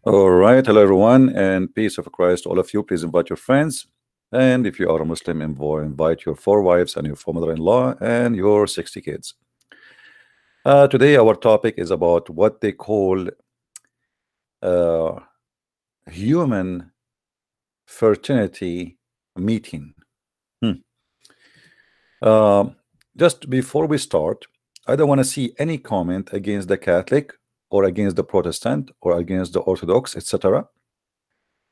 All right, hello everyone, and peace of Christ, all of you. Please invite your friends, and if you are a Muslim, invite your 4 wives and your 4 mother-in-law and your 60 kids. Today, our topic is about what they call uh, human fraternity meeting. Hmm. Uh, just before we start, I don't want to see any comment against the Catholic or against the Protestant or against the Orthodox, etc.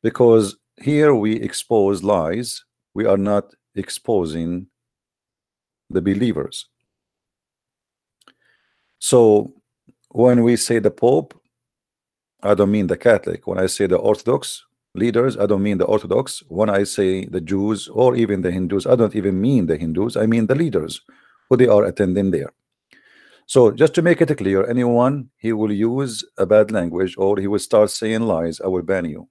Because here we expose lies, we are not exposing the believers. So when we say the Pope, I don't mean the Catholic. When I say the Orthodox leaders, I don't mean the Orthodox. When I say the Jews or even the Hindus, I don't even mean the Hindus. I mean the leaders who they are attending there. So just to make it clear, anyone he will use a bad language or he will start saying lies, I will ban you.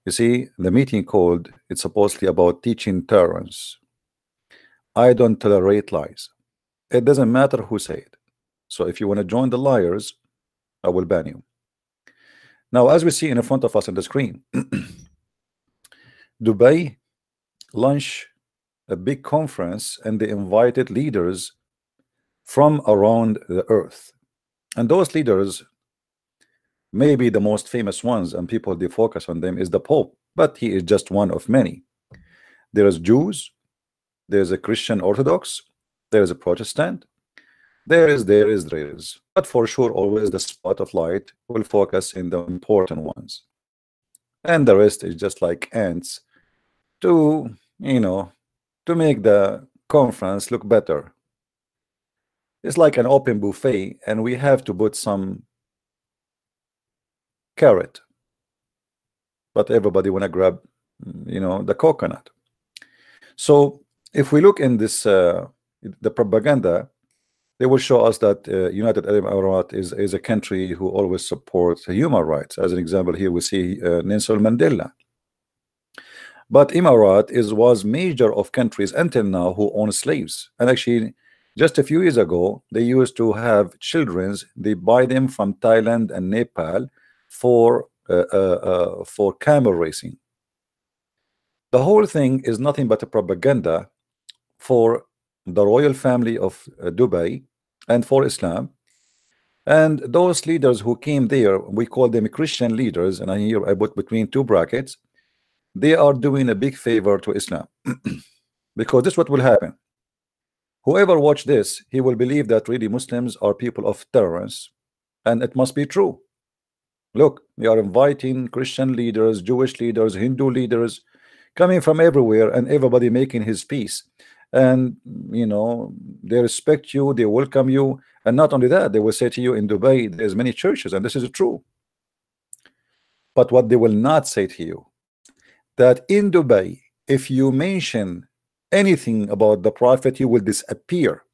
You see, the meeting called, it's supposedly about teaching tolerance. I don't tolerate lies. It doesn't matter who say it. So if you want to join the liars, I will ban you. Now, as we see in front of us on the screen, Dubai launched a big conference and they invited leaders from around the earth. And those leaders, maybe the most famous ones and people they focus on them is the Pope, but he is just one of many. There is Jews, there's a Christian Orthodox, there is a Protestant, there is. But for sure, always the spot of light will focus in the important ones. And the rest is just like ants to, to make the conference look better. It's like an open buffet, and we have to put some carrot. But everybody wanna grab, the coconut. So if we look in this, the propaganda, they will show us that United Arab Emirates is a country who always supports human rights. As an example, here we see Nelson Mandela. But Emirat was major of countries until now who own slaves. And actually, just a few years ago, they used to have children. They buy them from Thailand and Nepal for camel racing. The whole thing is nothing but a propaganda for the royal family of Dubai and for Islam. And those leaders who came there, we call them Christian leaders, and here I put between two brackets, they are doing a big favor to Islam. Because this is what will happen. Whoever watch this, he will believe that really Muslims are people of tolerance, and it must be true. Look, they are inviting Christian leaders, Jewish leaders, Hindu leaders, coming from everywhere, and everybody making his peace. And they respect you, they welcome you, and not only that, they will say to you in Dubai, there's many churches, and this is true. But what they will not say to you, that in Dubai, if you mention anything about the Prophet, you will disappear.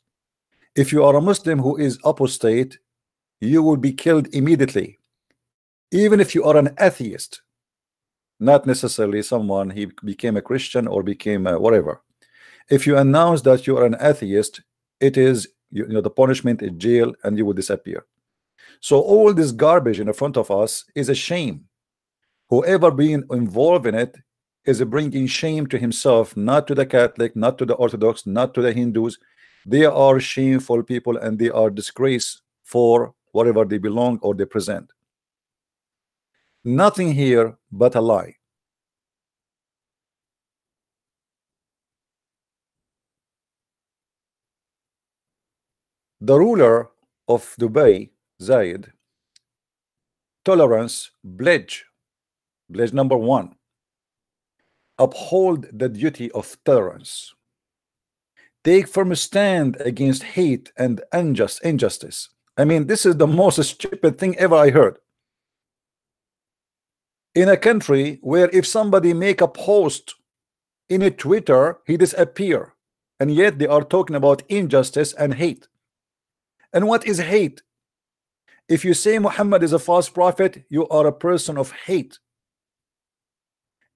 If you are a Muslim who is apostate, you will be killed immediately. Even if you are an atheist, not necessarily someone he became a Christian or became whatever. If you announce that you are an atheist, it is the punishment is jail and you will disappear. So all this garbage in front of us is a shame. Whoever being involved in it is bringing shame to himself, not to the Catholic, not to the Orthodox, not to the Hindus. They are shameful people and they are disgrace for whatever they belong or they present. Nothing here but a lie. The ruler of Dubai, Zayed, tolerance pledge number 1, uphold the duty of tolerance, take firm stand against hate and injustice. I mean, this is the most stupid thing ever I heard. In a country where if somebody make a post in a Twitter, he disappear, and yet they are talking about injustice and hate. And what is hate? If you say Muhammad is a false prophet, you are a person of hate.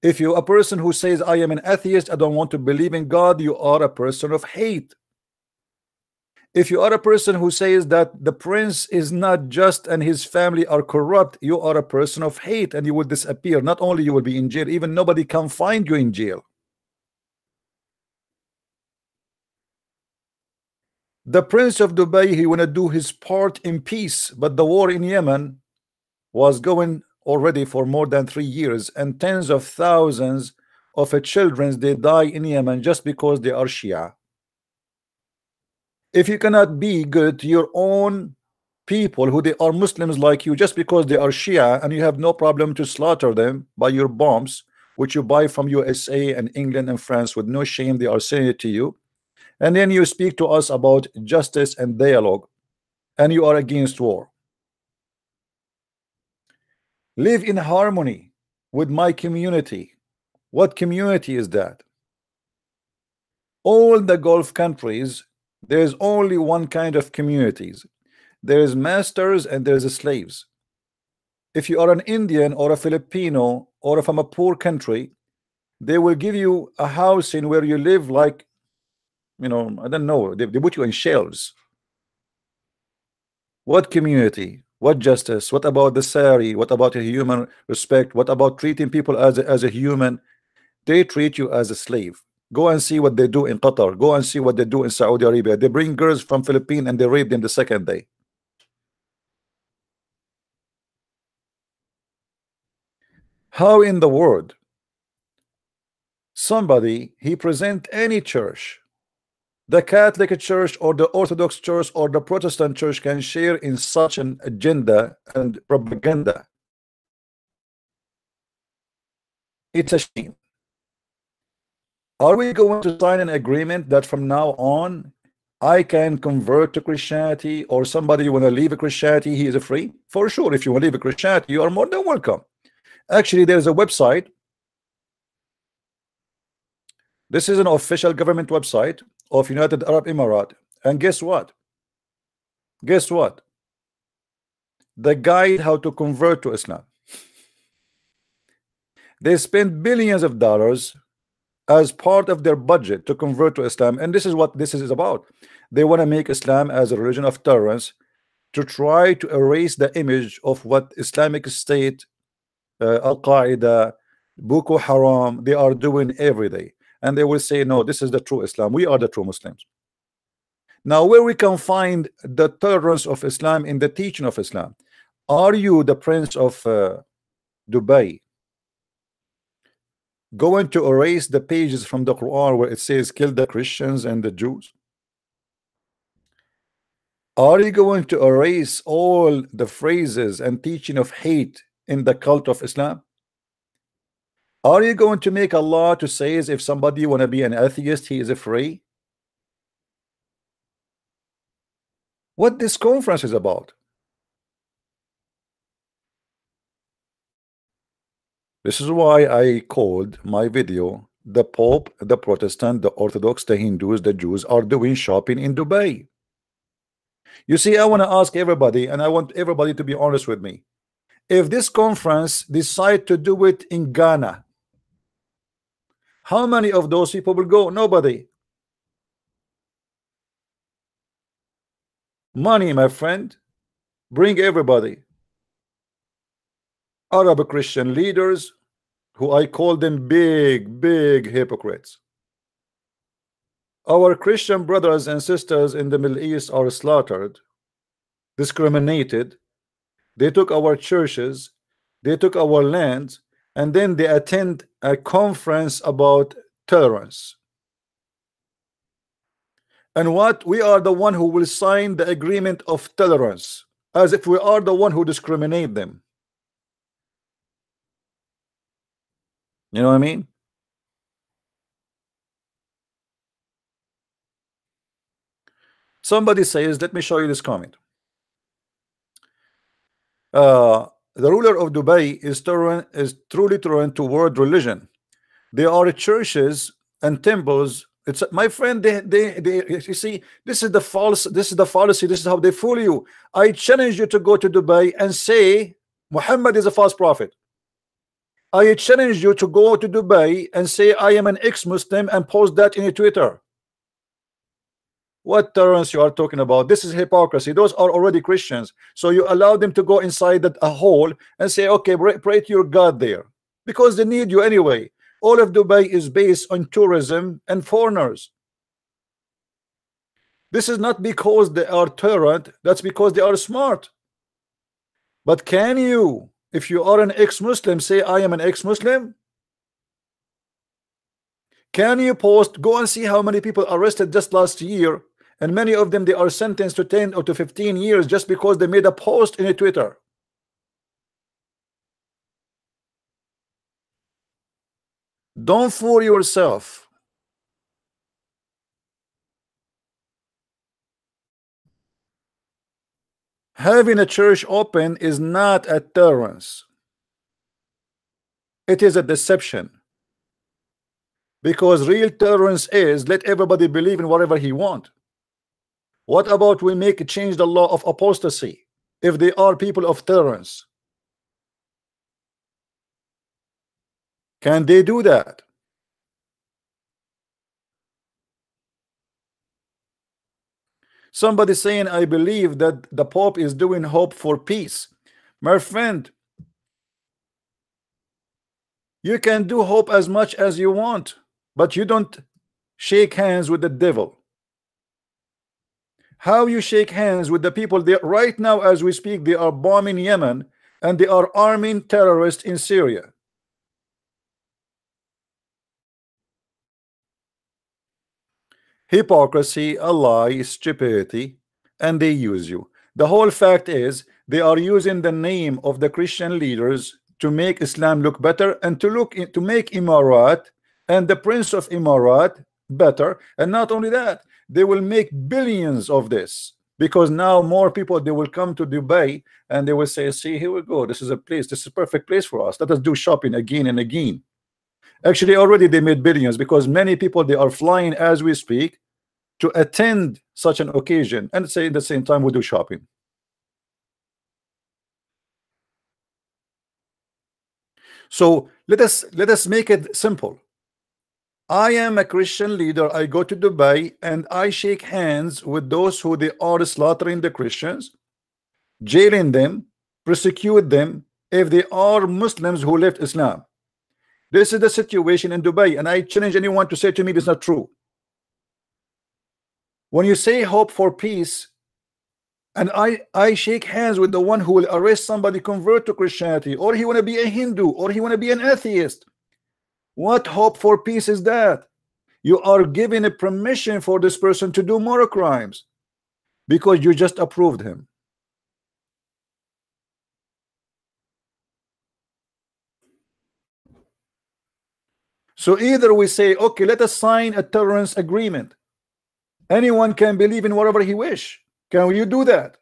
If you're a person who says I am an atheist, I don't want to believe in God, you are a person of hate. If you are a person who says that the prince is not just and his family are corrupt, you are a person of hate and you will disappear. Not only you will be in jail, even nobody can find you in jail. The Prince of Dubai, he want to do his part in peace, but the war in Yemen was going already for more than 3 years, and tens of thousands of children they die in Yemen just because they are Shia. If you cannot be good to your own people who they are Muslims like you just because they are Shia, and you have no problem to slaughter them by your bombs which you buy from USA and England and France with no shame, they are saying it to you, and then you speak to us about justice and dialogue, and you are against war. Live in harmony with my community. What community is that? All the Gulf countries, there's only one kind of communities. There is masters and there's slaves. If you are an Indian or a Filipino or from a poor country, they will give you a house in where you live like, I don't know, they put you in shelves. What community? What justice? What about the Sari? What about a human respect? What about treating people as a human? They treat you as a slave. Go and see what they do in Qatar. Go and see what they do in Saudi Arabia. They bring girls from Philippines and they rape them the second day. How in the world somebody he present any church, the Catholic Church or the Orthodox Church or the Protestant Church, can share in such an agenda and propaganda? It's a shame. Are we going to sign an agreement that from now on I can convert to Christianity, or somebody want to leave a Christianity, he is free? For sure, if you want to leave a Christianity, you are more than welcome. Actually, there's a website. This is an official government website of United Arab Emirates, and guess what? Guess what? The guide how to convert to Islam. They spend billions of dollars as part of their budget to convert to Islam, and this is what this is about. They want to make Islam as a religion of tolerance, to try to erase the image of what Islamic State, Al-Qaeda, Boko Haram, they are doing every day. And they will say, no, this is the true Islam. We are the true Muslims. Now, where we can find the tolerance of Islam in the teaching of Islam? Are you the Prince of Dubai going to erase the pages from the Quran where it says kill the Christians and the Jews? Are you going to erase all the phrases and teaching of hate in the cult of Islam? Are you going to make a law to say if somebody want to be an atheist, he is free? What this conference is about? This is why I called my video the Pope, the Protestant, the Orthodox, the Hindus, the Jews are doing shopping in Dubai. You see, I want to ask everybody, and I want everybody to be honest with me. If this conference decide to do it in Ghana, how many of those people will go? Nobody. Money, my friend, bring everybody. Arab Christian leaders, who I call them big hypocrites. Our Christian brothers and sisters in the Middle East are slaughtered, discriminated. They took our churches, they took our lands, and then they attend a conference about tolerance. And what? We are the one who will sign the agreement of tolerance, as if we are the one who discriminate them. You know what I mean? Somebody says, let me show you this comment. The ruler of Dubai is truly tolerant toward religion. There are churches and temples. It's my friend. You see, this is the false. This is the fallacy. This is how they fool you. I challenge you to go to Dubai and say Muhammad is a false prophet. I challenge you to go to Dubai and say I am an ex-Muslim and post that in Twitter. What tolerance you are talking about? This is hypocrisy. Those are already Christians. So you allow them to go inside a hole and say, okay, pray to your God there, because they need you anyway. All of Dubai is based on tourism and foreigners. This is not because they are tolerant, that's because they are smart. But can you, if you are an ex-Muslim, say I am an ex-Muslim? Can you post, go and see how many people arrested just last year, and many of them they are sentenced to 10 or to 15 years just because they made a post in a Twitter. Don't fool yourself. Having a church open is not a tolerance. It is a deception. Because real tolerance is let everybody believe in whatever he want. What about we make change the law of apostasy if they are people of tolerance? Can they do that? Somebody saying I believe that the Pope is doing hope for peace. My friend, you can do hope as much as you want, but you don't shake hands with the devil. How you shake hands with the people there right now as we speak? They are bombing Yemen and they are arming terrorists in Syria. Hypocrisy, a lie, stupidity, and they use you. The whole fact is they are using the name of the Christian leaders to make Islam look better and to make Emirat and the Prince of Emirat better. And not only that, they will make billions of this, because now more people they will come to Dubai and they will say, see, here we go, this is a place, this is a perfect place for us, let us do shopping again and again. Actually already they made billions, because many people they are flying as we speak to attend such an occasion, and say at the same time we do shopping. So let us make it simple. I am a Christian leader. I go to Dubai and I shake hands with those who they are slaughtering the Christians, jailing them, persecute them if they are Muslims who left Islam. This is the situation in Dubai, and I challenge anyone to say to me this is not true. When you say hope for peace, and I shake hands with the one who will arrest somebody convert to Christianity, or he want to be a Hindu, or he want to be an atheist, what hope for peace is that? You are giving a permission for this person to do more crimes because you just approved him. So either we say, okay, let us sign a tolerance agreement. Anyone can believe in whatever he wish. Can you do that?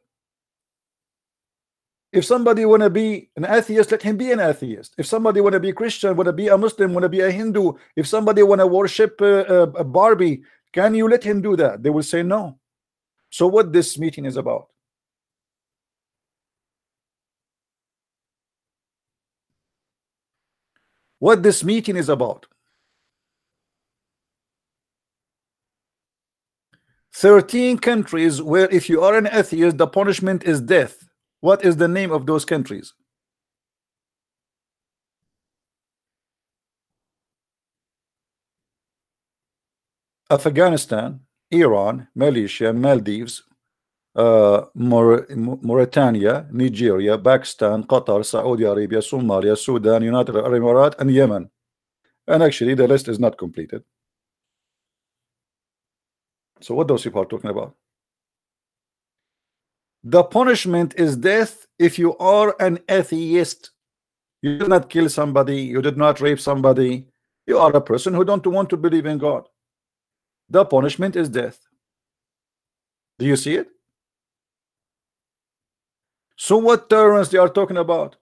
If somebody want to be an atheist, let him be an atheist. If somebody want to be Christian, want to be a Muslim, want to be a Hindu, if somebody want to worship a Barbie, can you let him do that? They will say no. So what this meeting is about? What this meeting is about? 13 countries where if you are an atheist, the punishment is death. What is the name of those countries? Afghanistan, Iran, Malaysia, Maldives, Mauritania, Nigeria, Pakistan, Qatar, Saudi Arabia, Somalia, Sudan, United Arab Emirates, and Yemen. And actually, the list is not completed. So what those people are talking about? The punishment is death if you are an atheist. You did not kill somebody, you did not rape somebody, you are a person who don't want to believe in God. The punishment is death. Do you see it? So what tolerance they are talking about?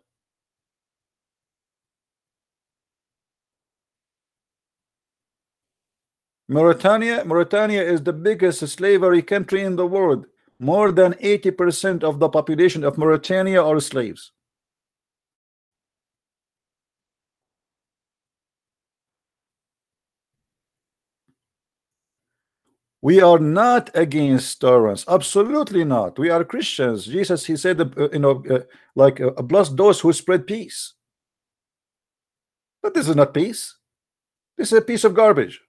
Mauritania is the biggest slavery country in the world. More than 80% of the population of Mauritania are slaves. We are not against tolerance. Absolutely not. We are Christians. Jesus, he said, like bless those who spread peace. But this is not peace. This is a piece of garbage.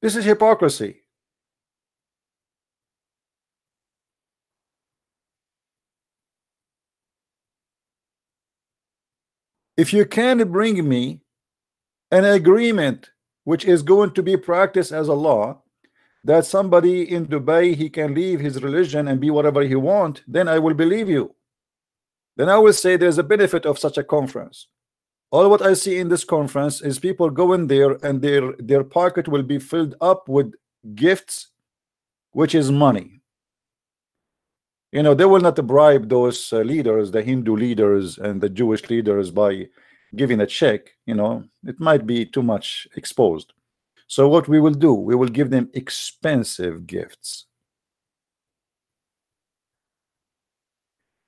This is hypocrisy. If you can bring me an agreement which is going to be practiced as a law, that somebody in Dubai, he can leave his religion and be whatever he want, then I will believe you. Then I will say there's a benefit of such a conference. All what I see in this conference is people going there and their pocket will be filled up with gifts, which is money. You know, they will not bribe those leaders, the Hindu leaders and the Jewish leaders, by giving a check. You know, it might be too much exposed. So what we will do, we will give them expensive gifts.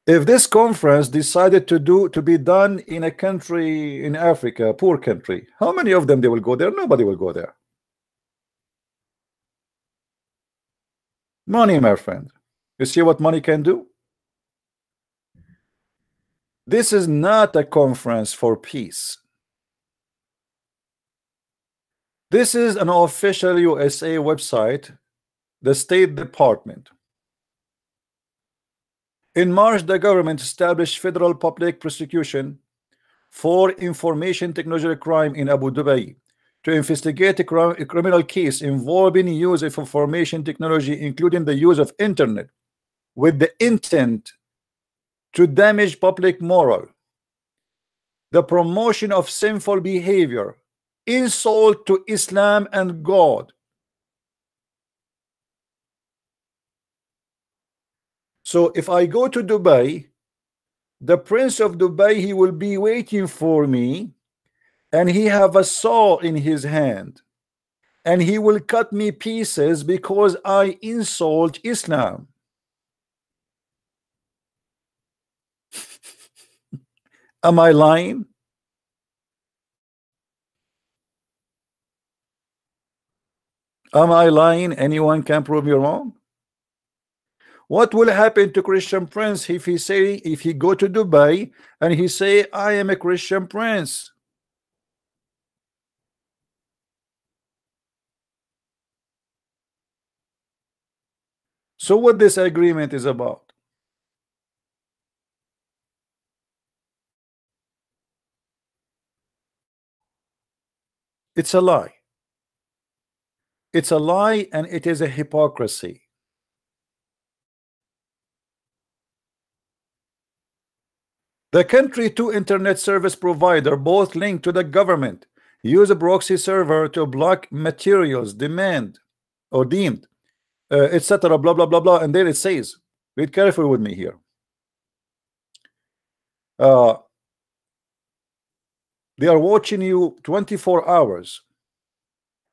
If this conference decided to be done in a country in Africa, a poor country, how many of them they will go there? Nobody will go there. Money, my friend. You see what money can do? This is not a conference for peace. This is an official USA website, the State Department. In March, the government established federal public prosecution for information technology crime in Abu Dhabi to investigate a criminal case involving use of information technology, including the use of internet, with the intent to damage public moral, the promotion of sinful behavior, insult to Islam and God. So if I go to Dubai, the Prince of Dubai, he will be waiting for me, and he have a saw in his hand, and he will cut me pieces because I insult Islam. Am I lying? Am I lying? Anyone can prove me wrong. What will happen to Christian Prince if he go to Dubai and he say, I am a Christian Prince? So what this agreement is about? It's a lie. It's a lie, and it is a hypocrisy. The country two internet service provider, both linked to the government, use a proxy server to block materials demand or deemed, etc. Blah blah blah blah. And then it says, read carefully with me here. They are watching you 24 hours,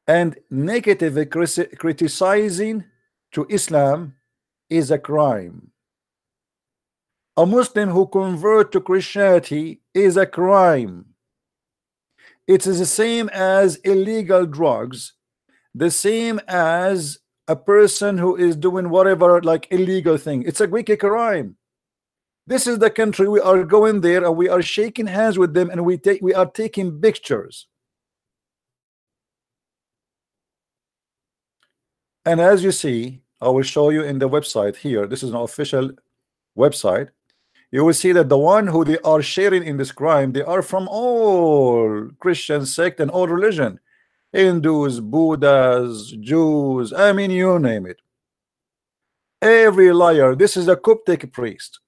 and negative criticizing to Islam is a crime. A Muslim who convert to Christianity is a crime. It is the same as illegal drugs, the same as a person who is doing whatever like illegal thing. It's a wicked crime. This is the country we are going there, and we are shaking hands with them, and we are taking pictures. And as you see, I will show you in the website here. This is an official website. You will see that the one who they are sharing in this crime, they are from all Christian sect and all religion. Hindus, Buddhas, Jews, I mean, you name it. Every liar. This is a Coptic priest.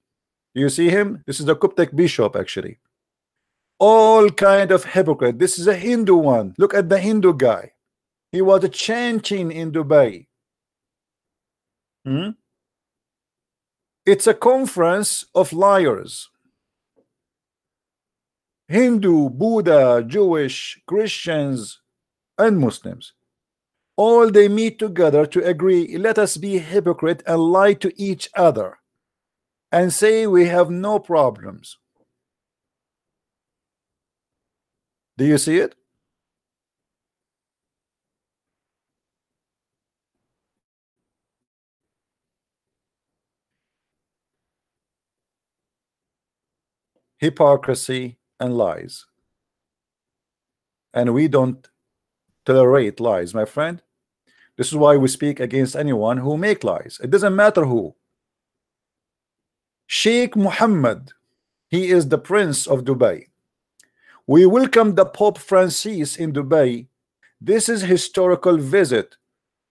You see him? This is the Coptic bishop, actually. All kind of hypocrite. This is a Hindu one. Look at the Hindu guy. He was chanting in Dubai. It's a conference of liars. Hindu, Buddha, Jewish, Christians, and Muslims. All they meet together to agree, let us be hypocrite and lie to each other and say we have no problems. Do you see it? hypocrisy, and lies. And we don't tolerate lies, my friend. This is why we speak against anyone who make lies. It doesn't matter who. Sheikh Mohammed, he is the Prince of Dubai. We welcome the Pope Francis in Dubai. This is historical visit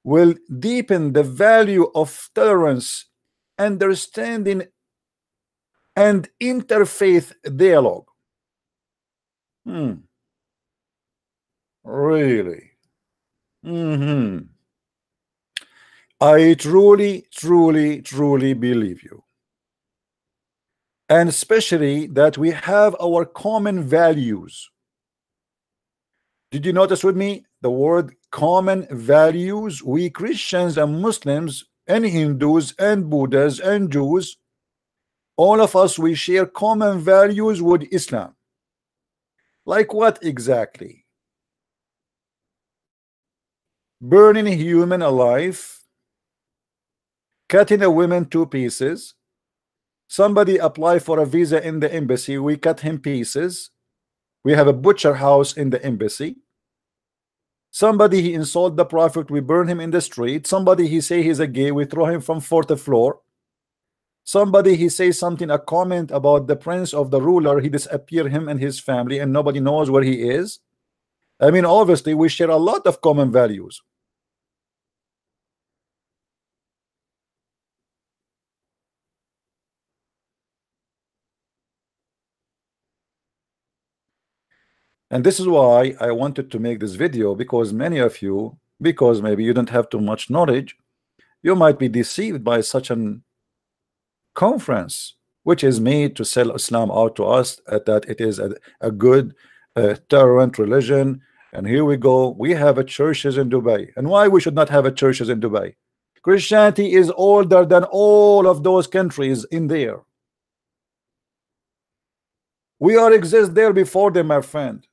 will deepen the value of tolerance, understanding, and interfaith dialogue. Really? I truly, truly, truly believe you. And especially that we have our common values. Did you notice with me the word common values? We Christians and Muslims and Hindus and Buddhas and Jews, all of us, we share common values with Islam. Like what exactly? Burning a human alive, cutting a woman to pieces. Somebody apply for a visa in the embassy, we cut him pieces. We have a butcher house in the embassy. Somebody he insult the prophet, we burn him in the street. Somebody he say he's a gay, we throw him from fourth floor. Somebody he say something, a comment about the prince of the ruler, he disappear him and his family and nobody knows where he is. I mean, obviously we share a lot of common values. And this is why I wanted to make this video, because many of you, because maybe you don't have too much knowledge, you might be deceived by such an conference which is made to sell Islam out to us, that it is a good tolerant religion. And here we go, we have a churches in Dubai. And why we should not have a churches in Dubai? Christianity is older than all of those countries in there. We are exist there before them, my friend.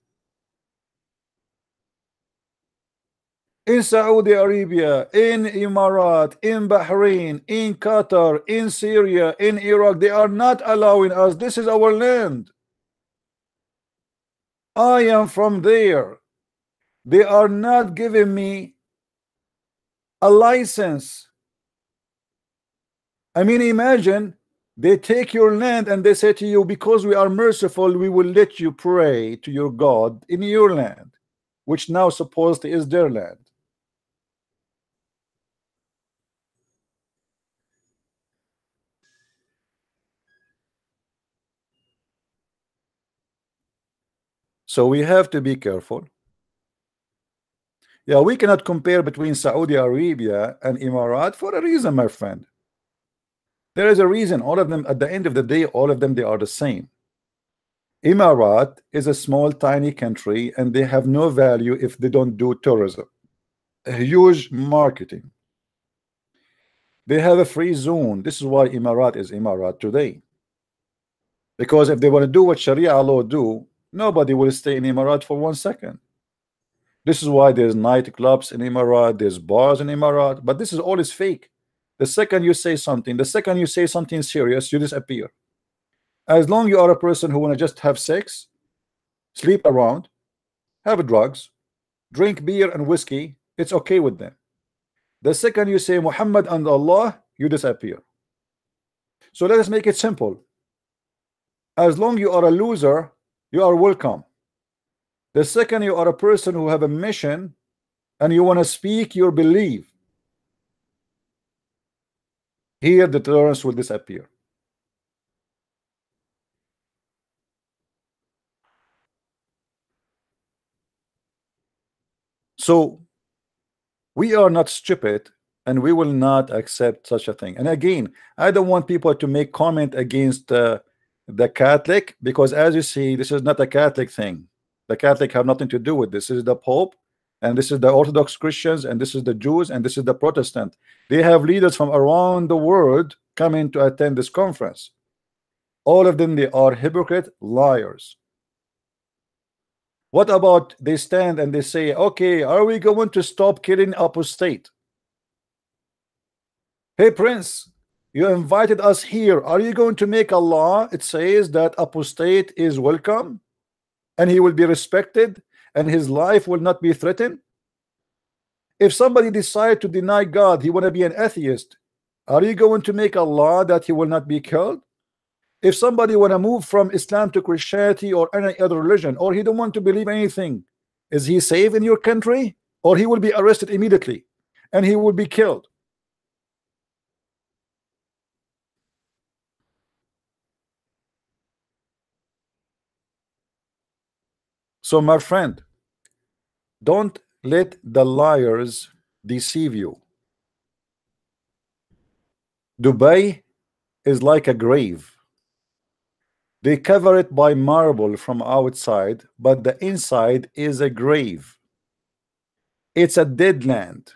In Saudi Arabia, in Emirat, in Bahrain, in Qatar, in Syria, in Iraq, they are not allowing us. This is our land. I am from there. They are not giving me a license. I mean, imagine they take your land and they say to you, because we are merciful, we will let you pray to your God in your land, which now supposedly is their land. So we have to be careful. Yeah, we cannot compare between Saudi Arabia and Emirat for a reason, my friend. There is a reason. All of them, at the end of the day, all of them, they are the same. Emirat is a small, tiny country, and they have no value if they don't do tourism. A huge marketing. They have a free zone. This is why Emirat is Emirat today. Because if they want to do what Sharia law do, nobody will stay in Emirat for 1 second. This is why there's nightclubs in Emirat, there's bars in Emirat, but this is all is fake. The second you say something, the second you say something serious, you disappear. As long you are a person who want to just have sex, sleep around, have drugs, drink beer and whiskey, it's okay with them. The second you say Muhammad and Allah, you disappear. So let us make it simple. As long you are a loser, you are welcome. The second you are a person who have a mission and you want to speak your belief, here the tolerance will disappear. So we are not stupid, and we will not accept such a thing. And again, I don't want people to make comment against the Catholic, because as you see, this is not a Catholic thing. The Catholic have nothing to do with this. This is the Pope, and this is the Orthodox Christians, and this is the Jews, and this is the Protestant. They have leaders from around the world coming to attend this conference. All of them, they are hypocrite liars. What about they stand and they say, okay, are we going to stop killing apostate? Hey Prince, You invited us here. Are you going to make a law? It says that apostate is welcome and he will be respected and his life will not be threatened. If somebody decide to deny God, he want to be an atheist, are you going to make a law that he will not be killed? If somebody want to move from Islam to Christianity or any other religion, or he don't want to believe anything, is he safe in your country? Or he will be arrested immediately and he will be killed. So my friend, don't let the liars deceive you. Dubai is like a grave. They cover it by marble from outside, but the inside is a grave. It's a dead land.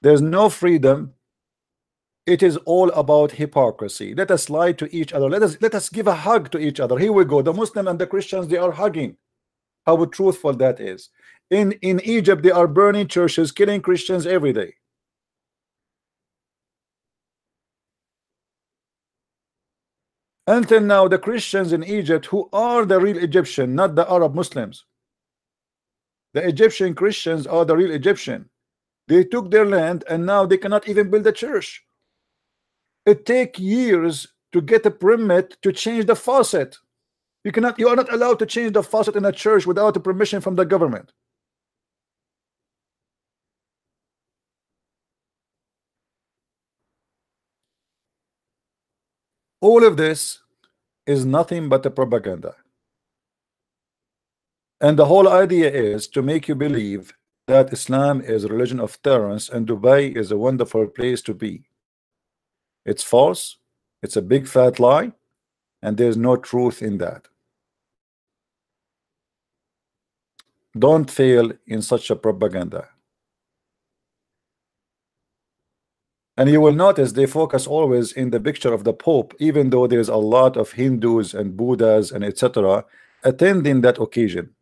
There's no freedom. It is all about hypocrisy. Let us lie to each other. Let us give a hug to each other. Here we go. The Muslim and the Christians, they are hugging. How truthful that is. In Egypt, they are burning churches, killing Christians every day. Until now, the Christians in Egypt, who are the real Egyptian, not the Arab Muslims. The Egyptian Christians are the real Egyptian. They took their land and now they cannot even build a church. It takes years to get a permit to change the faucet. You are not allowed to change the faucet in a church without the permission from the government. All of this is nothing but a propaganda. And the whole idea is to make you believe that Islam is a religion of tolerance and Dubai is a wonderful place to be. It's false. It's a big fat lie, and there's no truth in that. Don't fail in such a propaganda. And you will notice they focus always in the picture of the Pope, even though there's a lot of Hindus and Buddhas and etc. attending that occasion.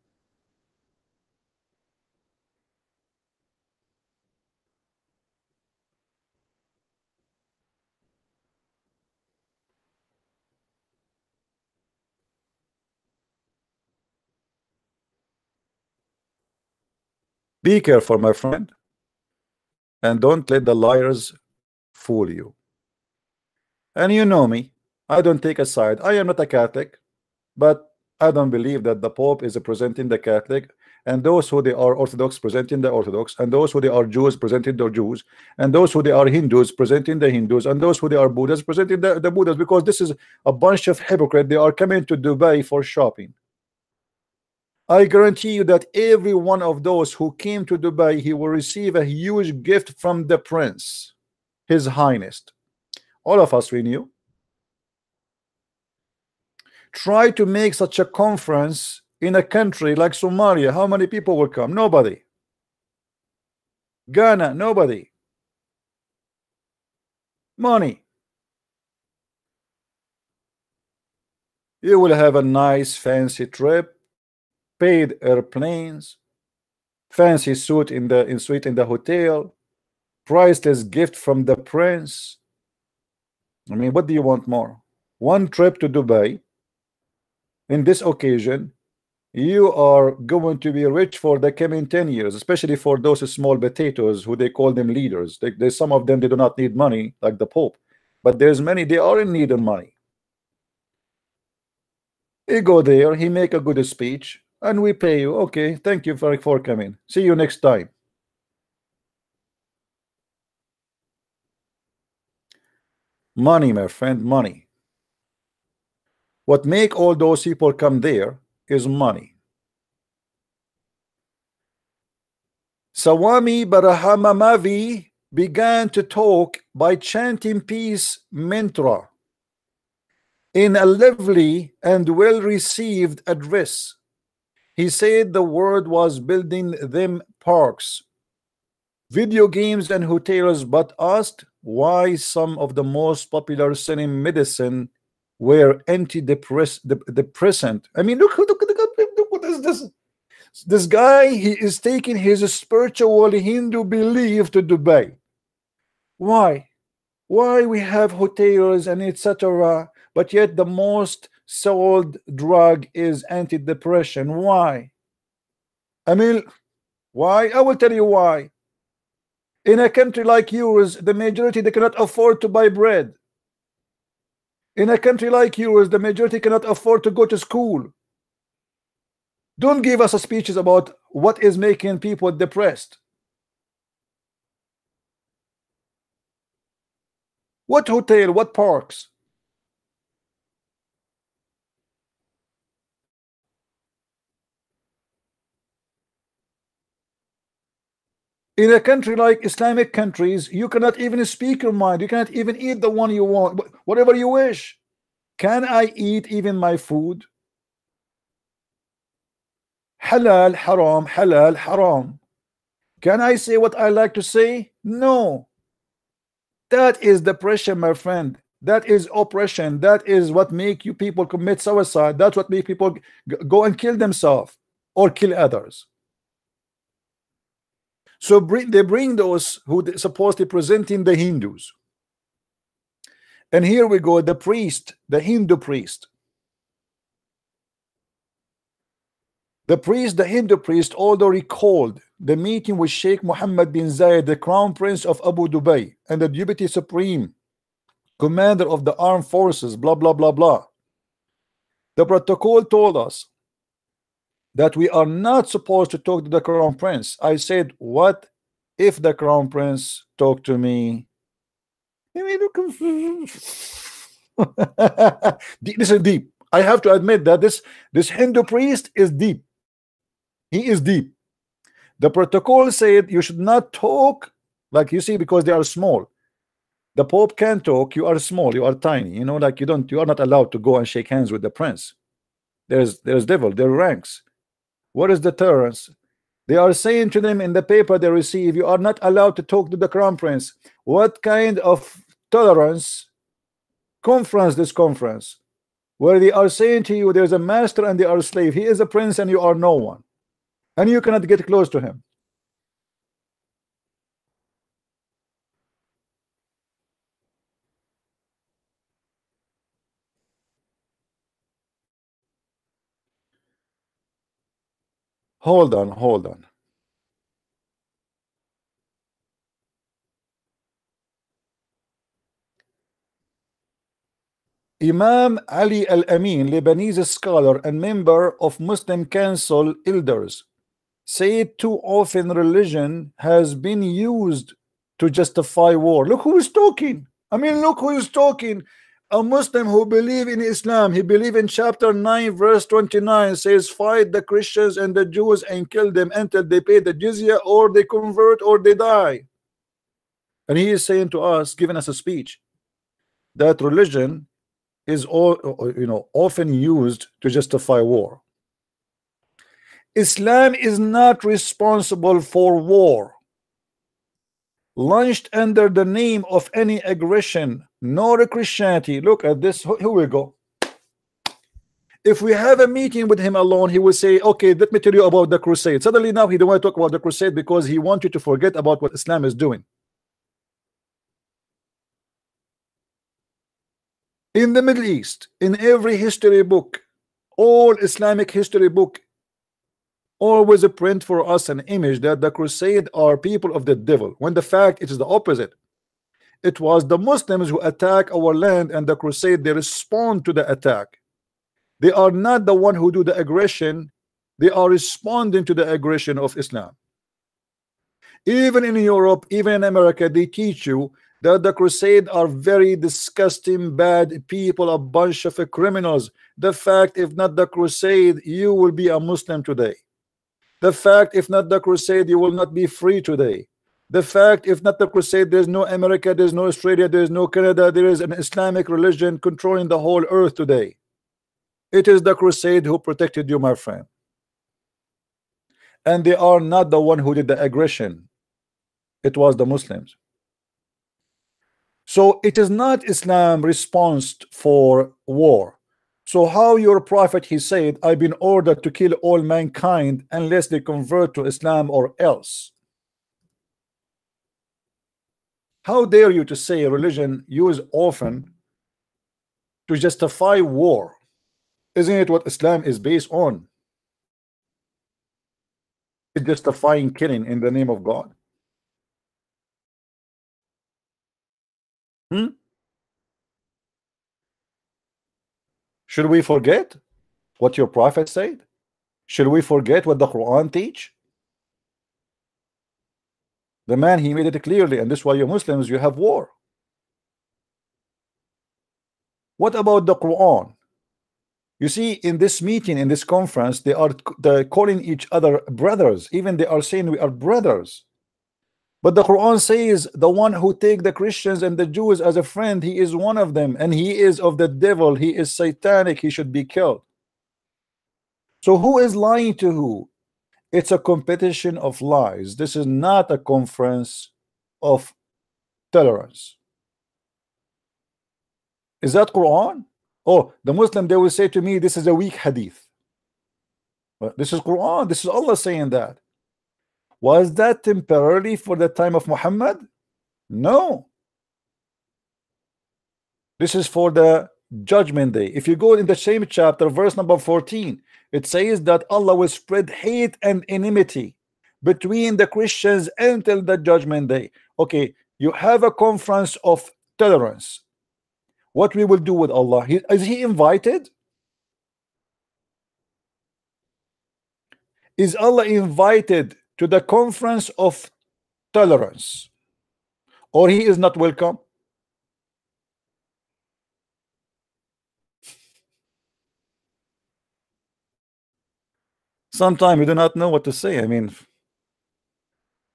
Be careful, my friend, and don't let the liars fool you. And you know me, I don't take a side. I am not a Catholic, but I don't believe that the Pope is representing the Catholic, and those who they are Orthodox presenting the Orthodox, and those who they are Jews presenting the Jews, and those who they are Hindus presenting the Hindus, and those who they are Buddhists presenting the Buddhists, because this is a bunch of hypocrites. They are coming to Dubai for shopping. I guarantee you that every one of those who came to Dubai, he will receive a huge gift from the Prince, His Highness. All of us, we knew. Try to make such a conference in a country like Somalia. How many people will come? Nobody. Ghana, nobody. Money. You will have a nice fancy trip, paid airplanes, fancy suite in the hotel, priceless gift from the Prince. I mean, what do you want more? One trip to Dubai. In this occasion, you are going to be rich for the coming 10 years, especially for those small potatoes who they call them leaders. There's some of them, they do not need money like the Pope, but there's many, they are in need of money. You go there, he make a good speech, and we pay you. Okay, thank you for coming. See you next time. Money, my friend, money. What make all those people come there is money. Sawami Barahamamavi began to talk by chanting peace mantra in a lively and well-received address. He said the world was building them parks, video games and hotels, but asked why some of the most popular selling medicine were antidepressant. I mean, look what is this? This guy, he is taking his spiritual Hindu belief to Dubai. Why? Why we have hotels and etc., but yet the most sold drug is antidepressant? Why? I mean, why? I will tell you why. In a country like yours, the majority, they cannot afford to buy bread. In a country like yours, the majority cannot afford to go to school. Don't give us speeches about what is making people depressed. What hotel? What parks? In a country like Islamic countries, you cannot even speak your mind. You cannot even eat the one you want, whatever you wish. Can I eat even my food? Halal, haram, halal, haram. Can I say what I like to say? No. That is depression, my friend. That is oppression. That is what make you people commit suicide. That's what make people go and kill themselves or kill others. So they bring those who supposedly presenting the Hindus. And here we go, the priest, the Hindu priest. The Hindu priest, although recalled the meeting with Sheikh Mohammed bin Zayed, the crown prince of Abu Dhabi and the deputy supreme commander of the armed forces, blah blah blah blah. The protocol told us that we are not supposed to talk to the crown prince. I said, what if the crown prince talked to me? This is deep. I have to admit that this Hindu priest is deep. He is deep. The protocol said you should not talk, like you see, because they are small. The Pope can talk. You are small. You are tiny. You know, like you are not allowed to go and shake hands with the prince. There's devil. There are ranks. What is the tolerance? They are saying to them in the paper they receive, you are not allowed to talk to the crown prince. What kind of tolerance conference this conference where they are saying to you there's a master and they are a slave. He is a prince and you are no one, and you cannot get close to him. Hold on, hold on. Imam Ali Al-Amin, Lebanese scholar and member of Muslim Council elders, said too often religion has been used to justify war. Look who is talking. I mean, look who is talking. A Muslim who believe in Islam. He believe in chapter 9 verse 29 says, fight the Christians and the Jews and kill them until they pay the jizya or they convert or they die. And he is saying to us, giving us a speech, that religion is often used to justify war. Islam is not responsible for war launched under the name of any aggression, nor Christianity. Look at this. Here we go. If we have a meeting with him alone, he will say, okay, let me tell you about the crusade. Suddenly now he don't want to talk about the crusade because he wants you to forget about what Islam is doing. In the Middle East, in every history book, all Islamic history book always print for us an image that the crusade are people of the devil, when the fact it is the opposite. It was the Muslims who attack our land, and the crusade, they respond to the attack. They are not the one who do the aggression. They are responding to the aggression of Islam. Even in Europe, even in America, they teach you that the crusade are very disgusting, bad people, a bunch of criminals. The fact, if not the crusade, you will be a Muslim today. The fact, if not the crusade, you will not be free today. The fact, if not the crusade, there's no America, there's no Australia, there's no Canada, there is an Islamic religion controlling the whole earth today. It is the crusade who protected you, my friend. And they are not the one who did the aggression. It was the Muslims. So it is not Islam response for war. So how your prophet, he said, I've been ordered to kill all mankind unless they convert to Islam or else. How dare you to say religion use orphan to justify war? Isn't it what Islam is based on? Isn't it justifying killing in the name of God? Hmm? Should we forget what your prophet said? Should we forget what the Quran teach? The man, he made it clearly, and this is why you Muslims, you have war. What about the Quran? You see, in this meeting, in this conference, they're calling each other brothers. Even they are saying we are brothers. But the Quran says the one who take the Christians and the Jews as a friend, he is one of them, and he is of the devil, he is satanic, he should be killed. So who is lying to who? It's a competition of lies. This is not a conference of tolerance. Is that Quran? Oh, the Muslim, they will say to me, this is a weak hadith. But this is Quran. This is Allah saying that. Was that temporarily for the time of Muhammad? No. This is for the judgment day. If you go in the same chapter, verse number 14, it says that Allah will spread hate and enmity between the Christians until the judgment day. Okay, you have a conference of tolerance. What we will do with Allah? Is he invited? Is Allah invited to the conference of tolerance, or he is not welcome? Sometimes we do not know what to say. I mean,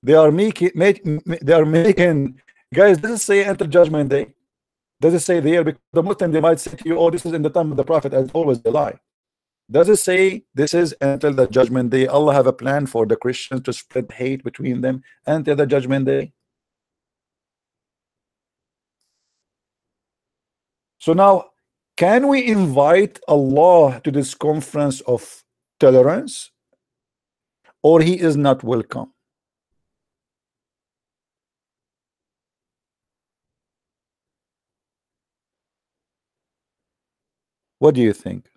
they are making guys. Does it say enter judgment day? Does it say there? Because the Muslim, they might say to you, oh, this is in the time of the Prophet, as always they lie. Does it say this is until the judgment day? Allah have a plan for the Christians to spread hate between them until the judgment day. So now, can we invite Allah to this conference of tolerance, or he is not welcome? What do you think?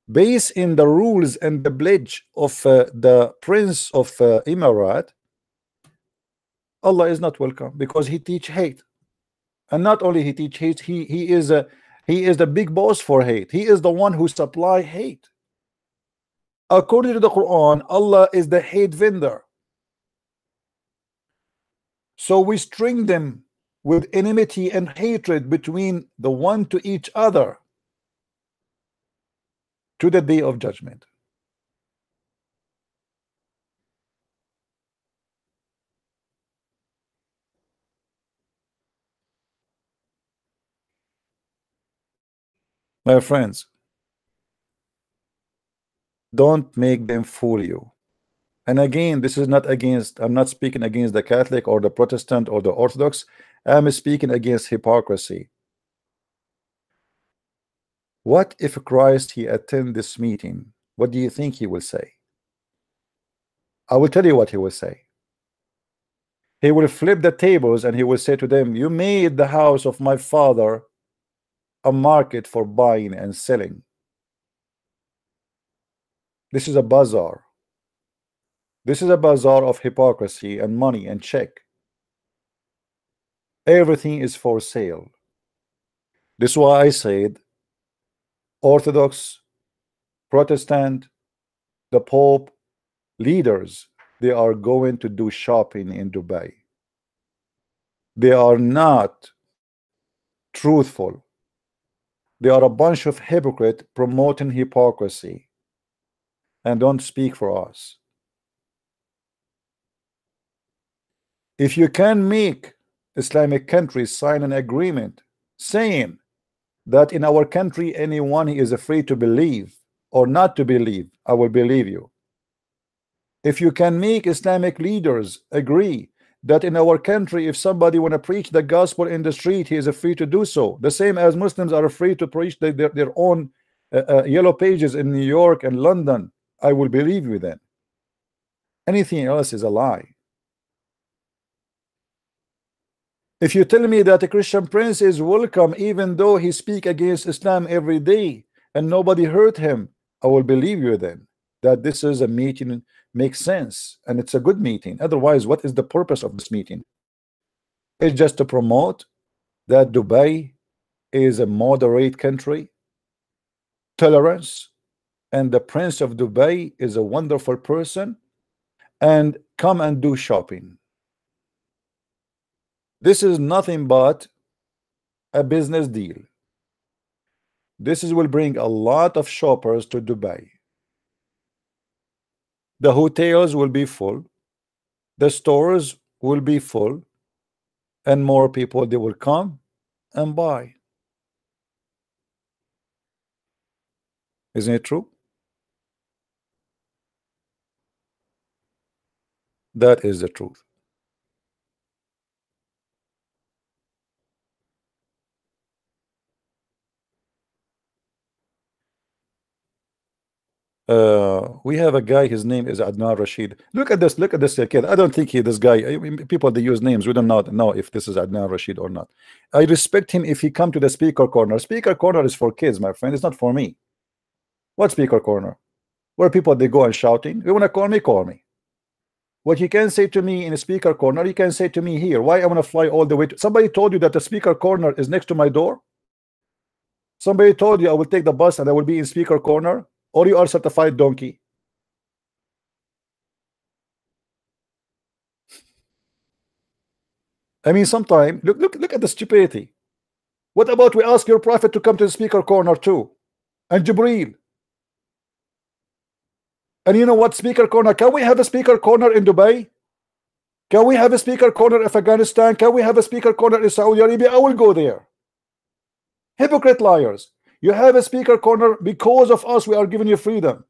Based in the rules and the pledge of the Prince of Emirat, Allah is not welcome because he teach hate. And not only he teach hate, he is the big boss for hate. He is the one who supply hate. According to the Quran, Allah is the hate vendor. So we string them with enmity and hatred between the one to each other to the day of judgment. My friends, don't make them fool you. And again, this is not against, I'm not speaking against the Catholic or the Protestant or the Orthodox. I'm speaking against hypocrisy. What if Christ he attend this meeting? What do you think he will say? I will tell you what he will say. He will flip the tables and he will say to them, you made the house of my father a market for buying and selling. This is a bazaar. This is a bazaar of hypocrisy and money and check. Everything is for sale. This is why I said Orthodox, Protestant, the Pope, leaders, they are going to do shopping in Dubai. They are not truthful. They are a bunch of hypocrites promoting hypocrisy and don't speak for us. If you can make Islamic countries sign an agreement saying that in our country anyone is free to believe or not to believe, I will believe you. If you can make Islamic leaders agree that in our country if somebody want to preach the gospel in the street, he is free to do so, the same as Muslims are free to preach their own yellow pages in New York and London, I will believe you then. Anything else is a lie. If you tell me that a Christian prince is welcome even though he speak against Islam every day and nobody hurt him, I will believe you then that this is a meeting makes sense and it's a good meeting. Otherwise, what is the purpose of this meeting? It's just to promote that Dubai is a moderate country, tolerance, and the prince of Dubai is a wonderful person, and come and do shopping. This is nothing but a business deal. This is will bring a lot of shoppers to Dubai. The hotels will be full, the stores will be full, and more people they will come and buy. Isn't it true? That is the truth. We have a guy, his name is Adnan Rashid. Look at this kid. I don't think this guy, I mean, people they use names, we don't know if this is Adnan Rashid or not. I respect him if he come to the speaker corner. Speaker corner is for kids, my friend. It's not for me. What speaker corner? Where people they go and shouting. You want to call me, call me. What you can say to me in a speaker corner, you can say to me here. Why I want to fly all the way to somebody told you that the speaker corner is next to my door? Somebody told you I will take the bus and I will be in speaker corner, or you are certified donkey? I mean, sometime look at the stupidity. What about we ask your prophet to come to the speaker corner too, and Jibreel? And you know what, speaker corner? Can we have a speaker corner in Dubai? Can we have a speaker corner of Afghanistan? Can we have a speaker corner in Saudi Arabia? I will go there. Hypocrite liars. You have a speaker corner because of us. We are giving you freedom.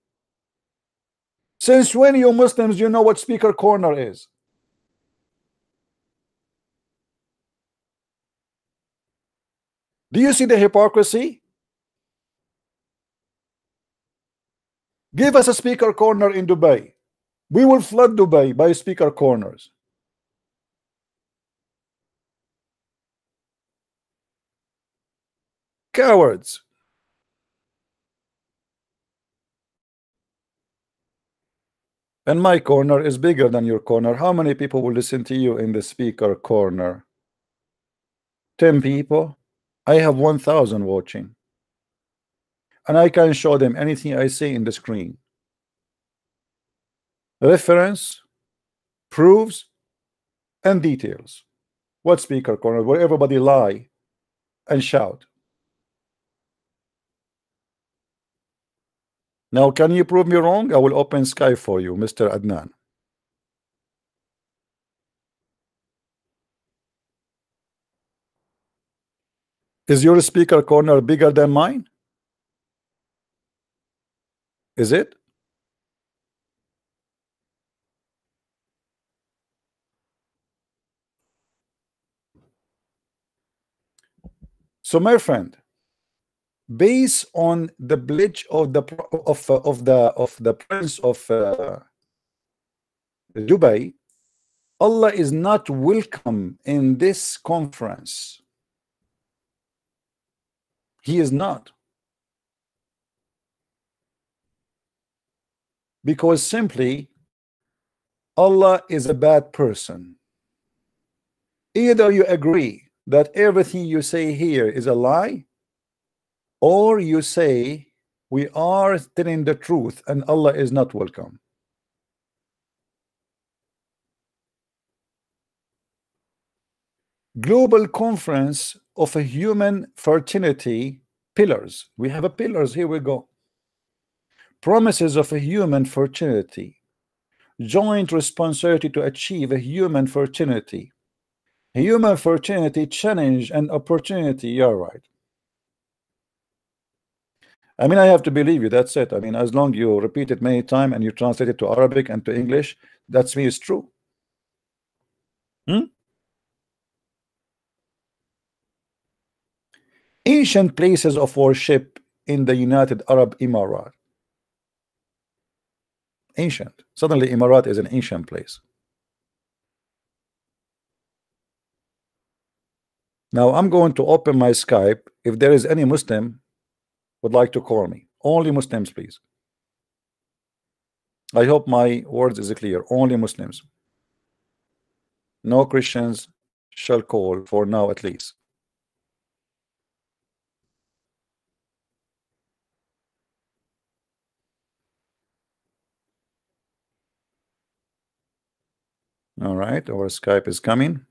Since when you Muslims you know what speaker corner is? Do you see the hypocrisy? Give us a speaker corner in Dubai. We will flood Dubai by speaker corners. Cowards. And my corner is bigger than your corner. How many people will listen to you in the speaker corner? 10 people. I have 1,000 watching. And I can show them anything I say in the screen. Reference, proofs, and details. What speaker corner? Where everybody lie and shout. Now, can you prove me wrong? I will open sky for you, Mr. Adnan. Is your speaker corner bigger than mine? Is it? So, my friend, based on the pledge of the prince of Dubai, Allah is not welcome in this conference. He is not, because simply Allah is a bad person. Either you agree that everything you say here is a lie, or you say we are telling the truth and Allah is not welcome. Global conference of a human fertility pillars. We have a pillars. Here we go. Promises of a human fertility. Joint responsibility to achieve a human fertility. Human fertility challenge and opportunity. You're right. I mean, I have to believe you. That's it. I mean, as long you repeat it many times and you translate it to Arabic and to English, that's me. It's true. Ancient places of worship in the United Arab Emirates. Ancient. Suddenly, Emirat is an ancient place. Now I'm going to open my Skype. If there is any Muslim would like to call me, only Muslims, please. I hope my words is clear. Only Muslims. No Christians shall call for now at least. All right, our Skype is coming.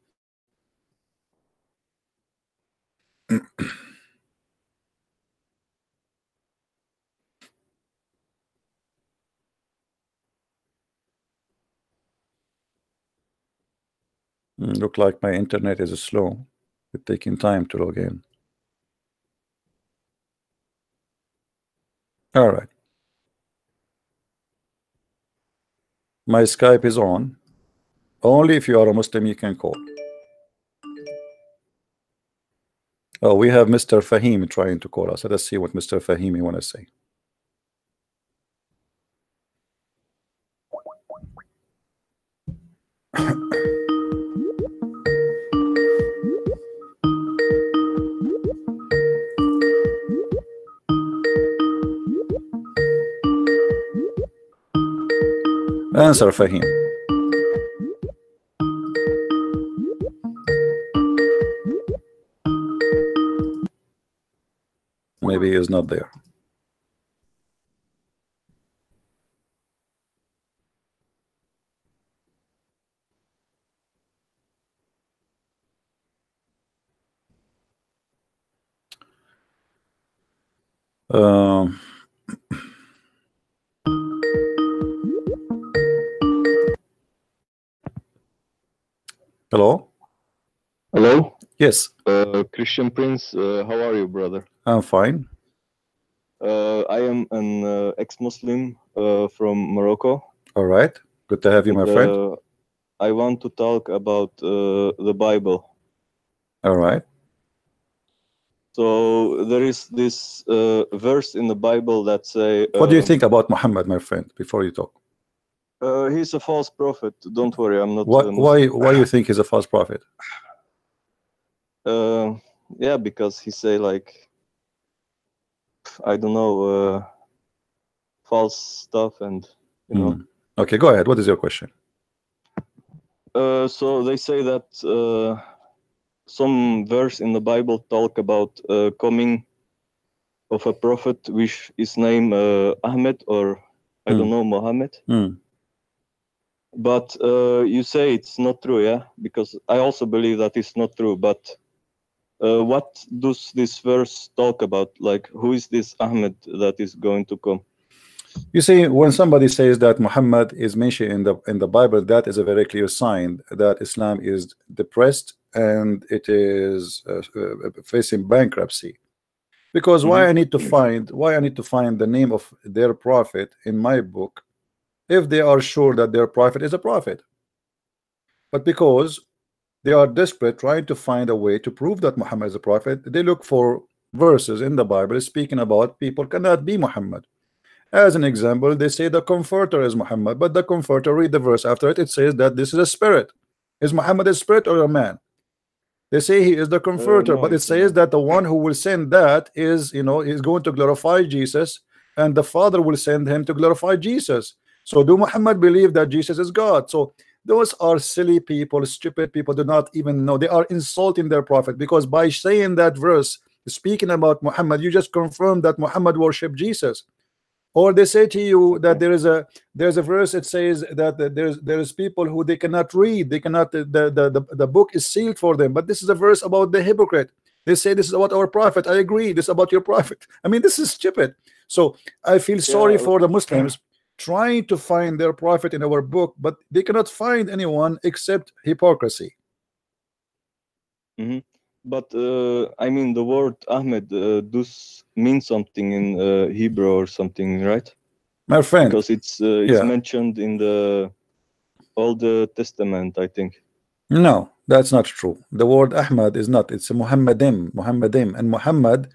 Look like my internet is slow. It's taking time to log in. All right. My Skype is on. Only if you are a Muslim you can call. Oh, we have Mr. Fahim trying to call us. Let us see what Mr. Fahimi want to say. Answer, Fahim. Maybe he is not there. Hello? Hello? Yes. Christian Prince, how are you, brother? I'm fine. I am an ex-Muslim from Morocco. All right. Good to have you, my friend. I want to talk about the Bible. All right. So there is this verse in the Bible that say... what do you think about Muhammad, my friend, before you talk? He's a false prophet. Don't worry, I'm not... Why you think he's a false prophet? Yeah, because he say like... I don't know, false stuff and, you know. Okay, go ahead. What is your question? So they say that some verse in the Bible talk about coming of a prophet which is named Ahmed, or I don't know, Muhammad. But you say it's not true, yeah? Because I also believe that it's not true, but what does this verse talk about? Like, who is this Ahmed that is going to come? You see, when somebody says that Muhammad is mentioned in the Bible, that is a very clear sign that Islam is depressed and it is facing bankruptcy. Because why I need to find the name of their prophet in my book if they are sure that their prophet is a prophet? But because they are desperate trying to find a way to prove that Muhammad is a prophet, they look for verses in the Bible speaking about people cannot be Muhammad. As an example, they say the comforter is Muhammad, but the comforter, read the verse after it, it says that this is a spirit. Is Muhammad a spirit or a man? They say he is the comforter, No, but it says that the one who will send that is, you know, is going to glorify Jesus, and the Father will send him to glorify Jesus. So do Muhammad believe that Jesus is God? So those are silly people, stupid people, do not even know. They are insulting their prophet, because by saying that verse, speaking about Muhammad, you just confirm that Muhammad worshiped Jesus. Or they say to you that there's a verse that says that there's people who they cannot read, they cannot, the book is sealed for them. But this is a verse about the hypocrite. They say this is about our prophet. I agree, this is about your prophet. I mean, this is stupid. So I feel sorry for the Muslims trying to find their prophet in our book, but they cannot find anyone except hypocrisy. But I mean, the word Ahmed does mean something in Hebrew or something, right? My friend, because it's mentioned in the Old Testament, I think. No, that's not true. The word Ahmad is not. It's a Muhammadim, and Muhammad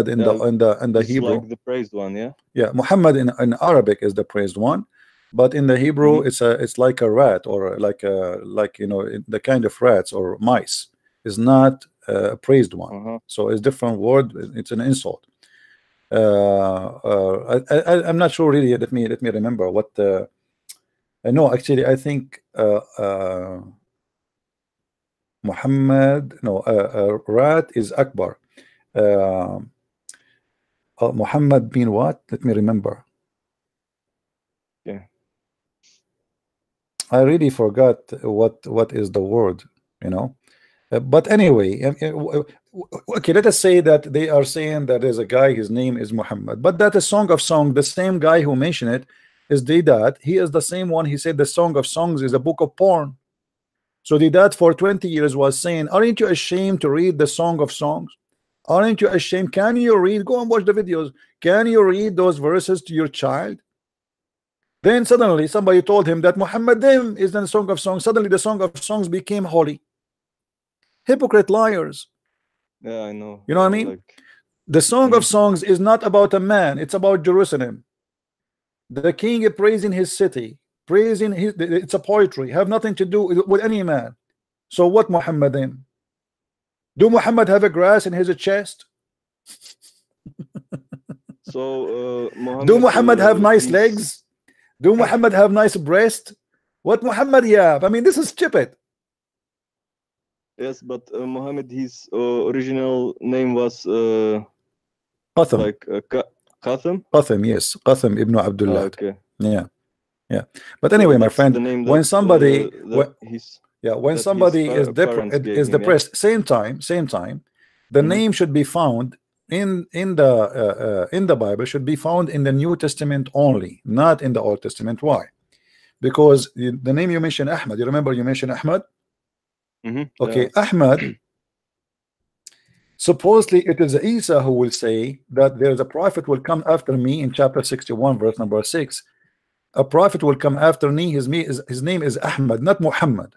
in the Hebrew, like the praised one, yeah. Yeah, Muhammad in Arabic is the praised one, but in the Hebrew it's like a rat, or like you know, the kind of rats or mice. is not a praised one. Uh-huh. So it's different word. It's an insult. I'm not sure really. Let me remember what. No, actually, I think Muhammad. No, Rat is Akbar. Uh, Muhammad bin what? Let me remember. Yeah. I really forgot what is the word. You know. But anyway, okay, let us say that they are saying that there's a guy, his name is Muhammad, but that is Song of Song, the same guy who mentioned it is Deedat. He is the same one. He said the Song of Songs is a book of porn. So Deedat for 20 years was saying, aren't you ashamed to read the Song of Songs? Aren't you ashamed? Can you read? Go and watch the videos. Can you read those verses to your child? Then suddenly somebody told him that Muhammadim is the Song of Songs. Suddenly the Song of Songs became holy. Hypocrite liars. Yeah, I know. You know what I mean? Like, the Song of Songs is not about a man, it's about Jerusalem. The king is praising his city, praising his, it's a poetry, have nothing to do with any man. So what Muhammadin? Do Muhammad have a grass in his chest? so Do Muhammad, Muhammad have nice he's legs? Do Muhammad have nice breast? What Muhammad have? I mean, this is stupid. yes, but Muhammad, his original name was Qatham. like Qatham. Qatham, yes. Qatham ibn Abdullah. Okay. Yeah. Yeah. But So anyway, my that's the friend, name when that somebody his yeah, when that his somebody parents gave is him. Yeah. depressed, same time, the name should be found in the Bible, should be found in the New Testament only, not in the Old Testament. Why? Because the name you mentioned, Ahmad, you remember you mentioned Ahmad? Okay, Yeah. Ahmad, supposedly it is Isa who will say that there is a prophet will come after me in chapter 61, verse number 6. A prophet will come after me, his name is Ahmad, not Muhammad.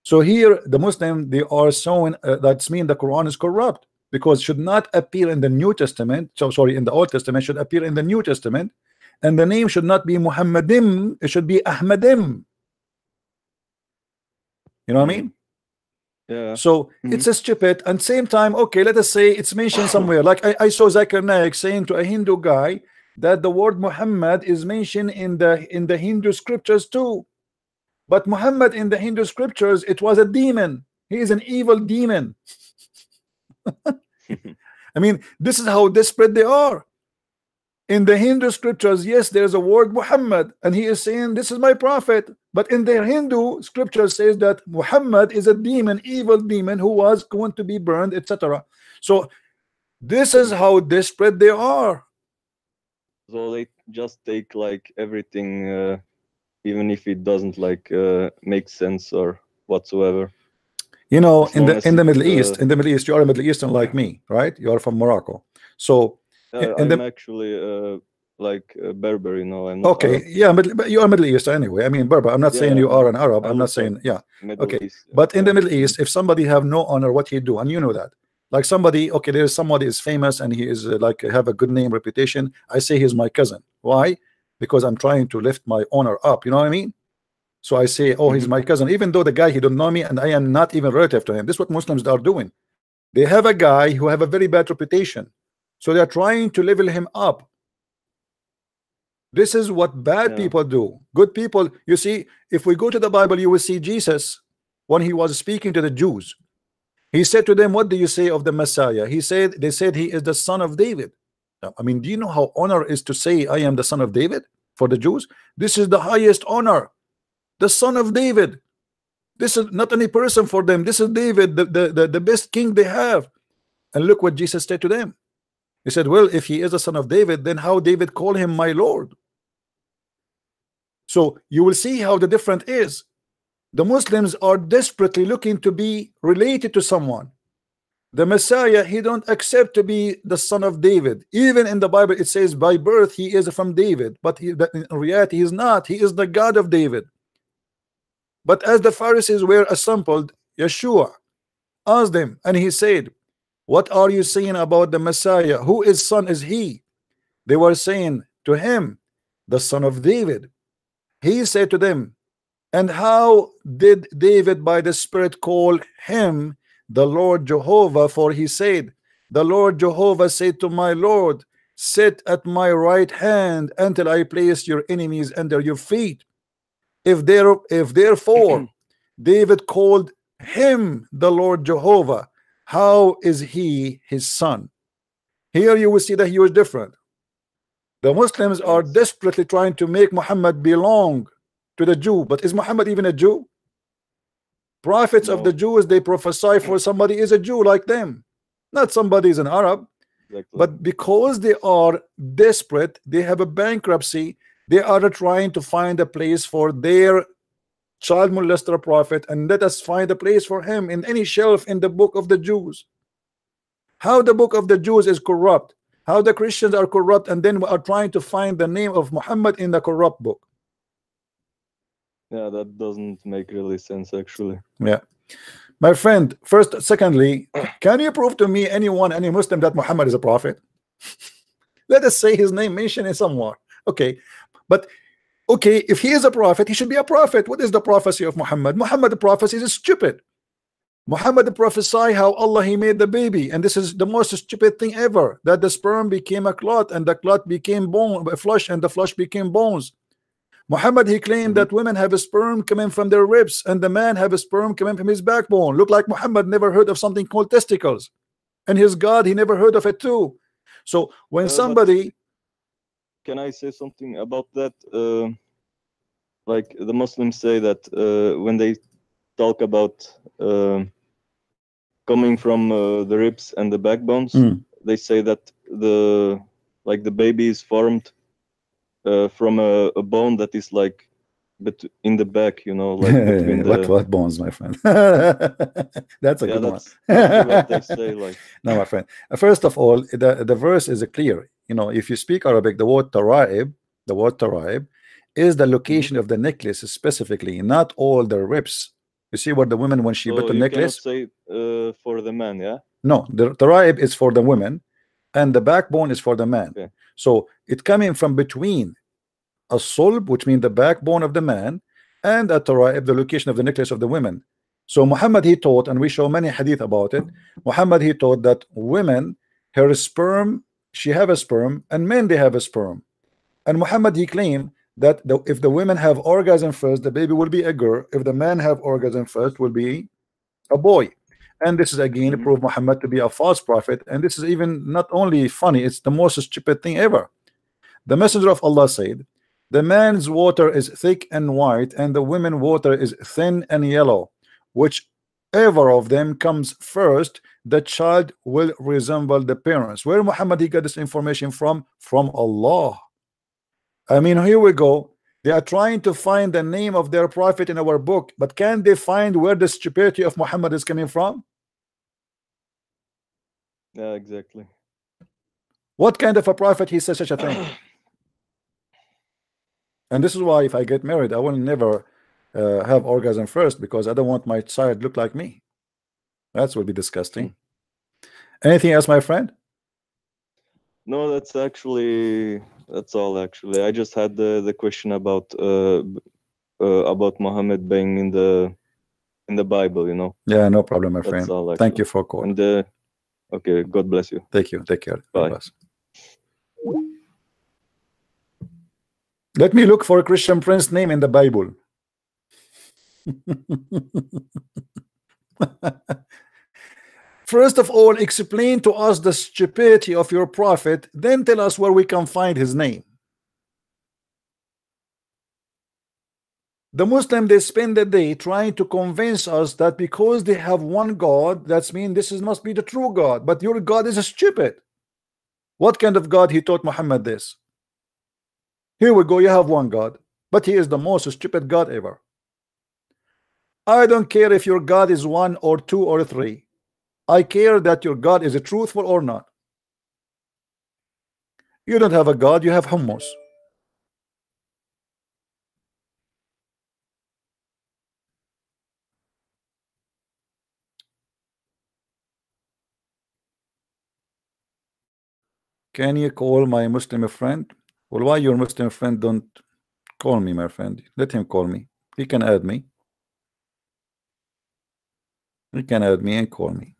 So here the Muslim, they are showing that's mean the Quran is corrupt, because should not appear in the New Testament. So sorry, in the Old Testament, should appear in the New Testament, and the name should not be Muhammadim, it should be Ahmadim. You know what I mean? Yeah. So it's a stupid, and same time, okay, let us say it's mentioned somewhere. Like I saw Zakir Naik saying to a Hindu guy that the word Muhammad is mentioned in the Hindu scriptures too. But Muhammad in the Hindu scriptures, it was a demon. He is an evil demon. I mean, this is how desperate they are. In the Hindu scriptures, yes, there's a word Muhammad, and he is saying, this is my prophet. But in their Hindu scripture says that Muhammad is a demon, evil demon, who was going to be burned, etc. So this is how desperate they are. So they just take like everything, even if it doesn't like make sense or whatsoever. You know, As long as in the it, Middle East, you are a Middle Eastern like me, right? You are from Morocco. So in I'm the actually like Berber, you know. I'm not okay, Arab. yeah, but you are Middle East anyway. I mean, Berber. I'm not saying Yeah, you are an Arab. I I'm not look like saying, yeah. Middle Okay, East. but in the Yeah. Middle East, if somebody have no honor, what he do, and you know that, like somebody, okay, there's somebody is famous and he is like have a good name, reputation. I say he's my cousin. Why? Because I'm trying to lift my honor up. You know what I mean? So I say, oh, he's my cousin, even though the guy he don't know me and I am not even relative to him. This is what Muslims are doing. They have a guy who have a very bad reputation, so they are trying to level him up. This is what bad people do. Good people, you see, if we go to the Bible, you will see Jesus when he was speaking to the Jews. He said to them, what do you say of the Messiah? They said he is the son of David. I mean, do you know how honor is to say I am the son of David for the Jews? This is the highest honor, the son of David. This is not any person for them. This is David, the best king they have. And look what Jesus said to them. He said, well, if he is the son of David, then how David called him my Lord? So you will see how the difference is. The Muslims are desperately looking to be related to someone. The Messiah, he don't accept to be the son of David. Even in the Bible, it says by birth he is from David, but in reality he is not. He is the God of David. But as the Pharisees were assembled, Yeshua asked them, and he said, what are you saying about the Messiah? Who is son is he? They were saying to him, the son of David. He said to them, and how did David by the Spirit call him the Lord Jehovah, for he said, the Lord Jehovah said to my Lord, sit at my right hand until I place your enemies under your feet. If therefore David called him the Lord Jehovah, how is he his son? Here you will see that he was different. The Muslims are Yes. desperately trying to make Muhammad belong to the Jew, but is Muhammad even a Jew? Prophets of the No. Jews, they prophesy for somebody is a Jew like them, not somebody is an Arab. Exactly. But because they are desperate, they have a bankruptcy, they are trying to find a place for their child molester prophet, and let us find a place for him in any shelf in the book of the Jews. How the book of the Jews is corrupt, how the Christians are corrupt, and then we are trying to find the name of Muhammad in the corrupt book. Yeah, that doesn't make really sense actually. Yeah, my friend. First, secondly, can you prove to me anyone, any Muslim, that Muhammad is a prophet? Let us say his name mentioned in somewhere. Okay, but okay, if he is a prophet, he should be a prophet. What is the prophecy of Muhammad? Muhammad, the prophecy is stupid. Muhammad prophesied how Allah he made the baby, and this is the most stupid thing ever, that the sperm became a clot, and the clot became bone, a flesh, and the flesh became bones. Muhammad he claimed that women have a sperm coming from their ribs, and the man have a sperm coming from his backbone. Look like Muhammad never heard of something called testicles, and his God he never heard of it too. So when But somebody, can I say something about that? Like the Muslims say that when they talk about coming from the ribs and the backbones, they say that the baby is formed from a bone that is like in the back, you know, like between the what bones, my friend? That's a yeah, good one. that's actually what they say. Like No, my friend. First of all, the verse is clear. You know, if you speak Arabic, the word taraib is the location of the necklace specifically, not all the ribs. You see what the women when she put so the you cannot necklace? say for the man, yeah. No, the taraib is for the women, and the backbone is for the man. Okay. So it coming from between a sulb, which means the backbone of the man, and a taraib, the location of the necklace of the women. So Muhammad he taught, and we show many hadith about it. Muhammad he taught that women, her sperm, she have a sperm, and men they have a sperm. And Muhammad he claimed that if the women have orgasm first, the baby will be a girl. If the man have orgasm first, will be a boy. And this is again prove Muhammad to be a false prophet. And this is even not only funny, it's the most stupid thing ever. The messenger of Allah said, the man's water is thick and white, and the women water is thin and yellow. Whichever of them comes first, the child will resemble the parents. Where Muhammad he got this information from? From Allah. I mean, here we go. They are trying to find the name of their prophet in our book, but can they find where the stupidity of Muhammad is coming from? Yeah, exactly. What kind of a prophet he says such a thing? And this is why if I get married, I will never have orgasm first, because I don't want my child look like me. That will be disgusting. Anything else, my friend? No, that's all. Actually, I just had the question about Muhammad being in the Bible. You know. Yeah, no problem, my That's friend. all. Thank Actually. you for calling. And okay, God bless you. Thank you. Take care. Bye. God bless. Let me look for a Christian prince name in the Bible. First of all, explain to us the stupidity of your prophet, then tell us where we can find his name. The Muslim, they spend the day trying to convince us that because they have one God, that means this must be the true God, but your God is stupid. What kind of God he taught Muhammad this? Here we go, you have one God, but he is the most stupid God ever. I don't care if your God is one or two or three. I care that your God is truthful or not. You don't have a God, you have hummus. Can you call my Muslim friend? Well, why your Muslim friend don't call me, my friend? Let him call me. He can add me. You can add me and call me.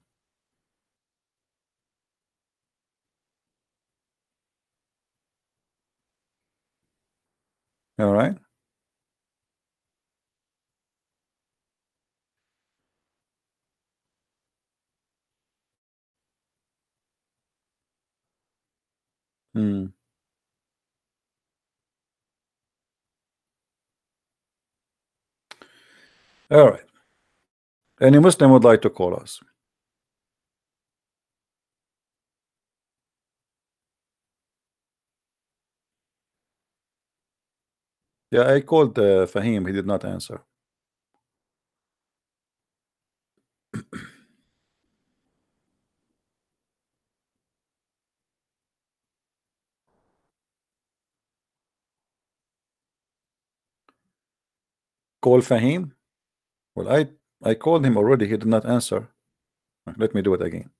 All right. Hmm. All right. Any Muslim would like to call us? Yeah, I called Fahim. He did not answer. Call Fahim? Well, I called him already. He did not answer. Let me do it again.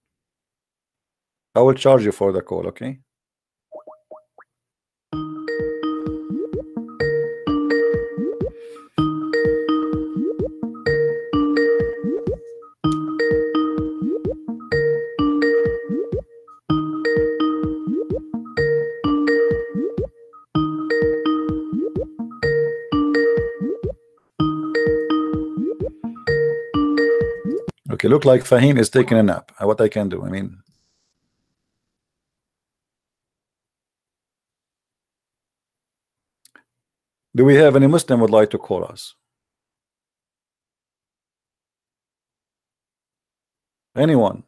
I will charge you for the call, okay? Okay, look like Fahim is taking a nap. What I can do? I mean, do we have any Muslim would like to call us? Anyone?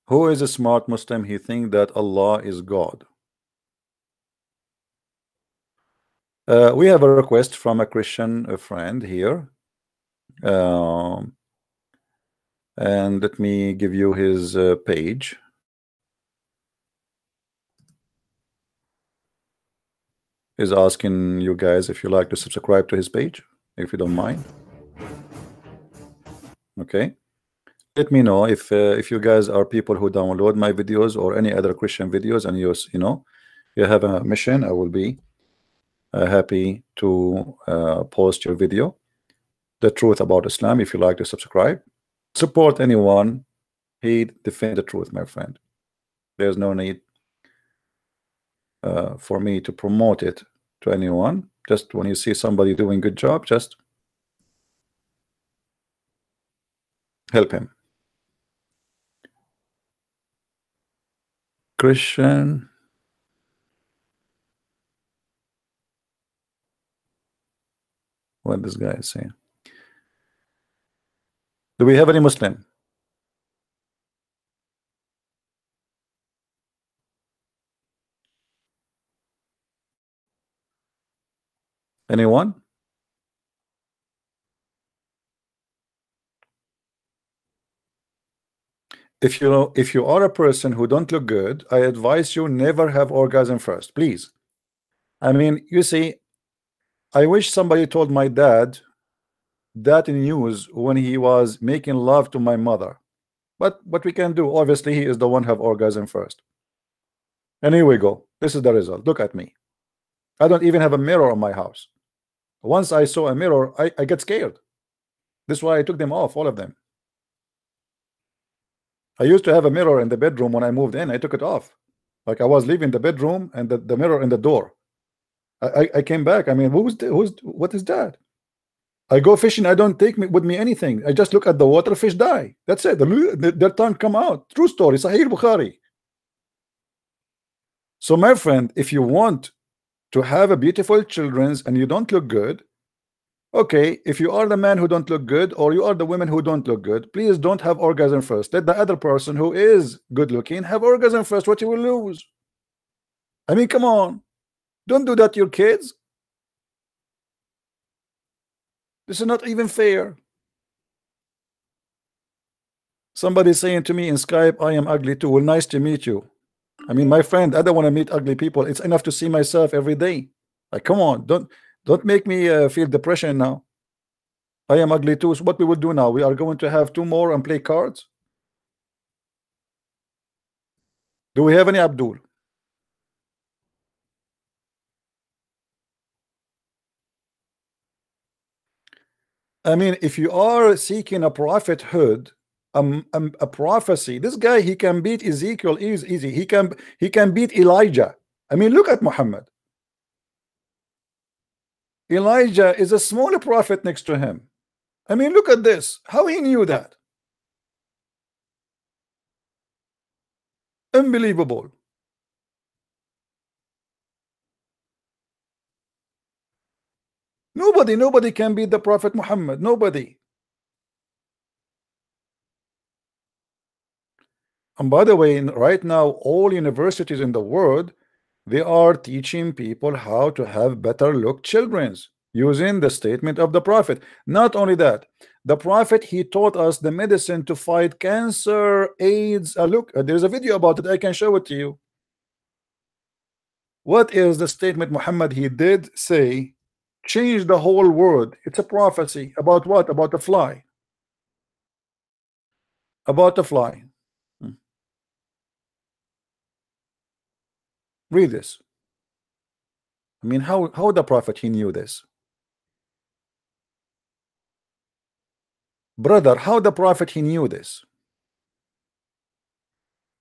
Who is a smart Muslim? He think that Allah is God. We have a request from a Christian friend here. Um, and let me give you his page. Is asking you guys if you like to subscribe to his page, if you don't mind. Okay. Let me know if you guys are people who download my videos or any other Christian videos, and you know you have a mission. I will be happy to post your video, the truth about Islam. If you like to subscribe, support anyone. He defend the truth, my friend. There's no need for me to promote it to anyone. Just when you see somebody doing good job, just help him. Christian. What this guy is saying. Do we have any Muslim? Anyone? If you are a person who don't look good, I advise you never have orgasm first, please. I mean, you see, I wish somebody told my dad that in news when he was making love to my mother. But what we can do, obviously, he is the one have orgasm first. And here we go. This is the result. Look at me. I don't even have a mirror on my house. Once I saw a mirror, I get scared. This is why I took them off, all of them. I used to have a mirror in the bedroom when I moved in. I took it off. Like I was leaving the bedroom and the mirror in the door. I came back. I mean, what is that? I go fishing. I don't take with me anything. I just look at the water. Fish die. That's it. Their tongue come out. True story. Sahih Bukhari. So my friend, if you want to have a beautiful children's and you don't look good, okay, if you are the man who don't look good or you are the women who don't look good, please don't have orgasm first. Let the other person who is good looking have orgasm first. What you will lose? I mean, come on. Don't do that to your kids. This is not even fair. Somebody saying to me in Skype, I am ugly too. Well, nice to meet you. I mean, my friend, I don't want to meet ugly people. It's enough to see myself every day. Like, come on, don't make me feel depression now. I am ugly too. So what we will do now? We are going to have two more and play cards. Do we have any Abdul? I mean, if you are seeking a prophethood, a prophecy, this guy, he can beat Ezekiel easy. He can beat Elijah. I mean, look at Muhammad. Elijah is a smaller prophet next to him. I mean, look at this. How he knew that? Unbelievable. Nobody can beat the Prophet Muhammad. Nobody. And by the way, right now, all universities in the world, they are teaching people how to have better look children's using the statement of the Prophet. Not only that, the Prophet, he taught us the medicine to fight cancer, AIDS. Look, there's a video about it. I can show it to you. What is the statement Muhammad he did say? Change the whole world. It's a prophecy about what? About a fly. About a fly. Read this. I mean, how the Prophet he knew this? Brother, how the Prophet he knew this?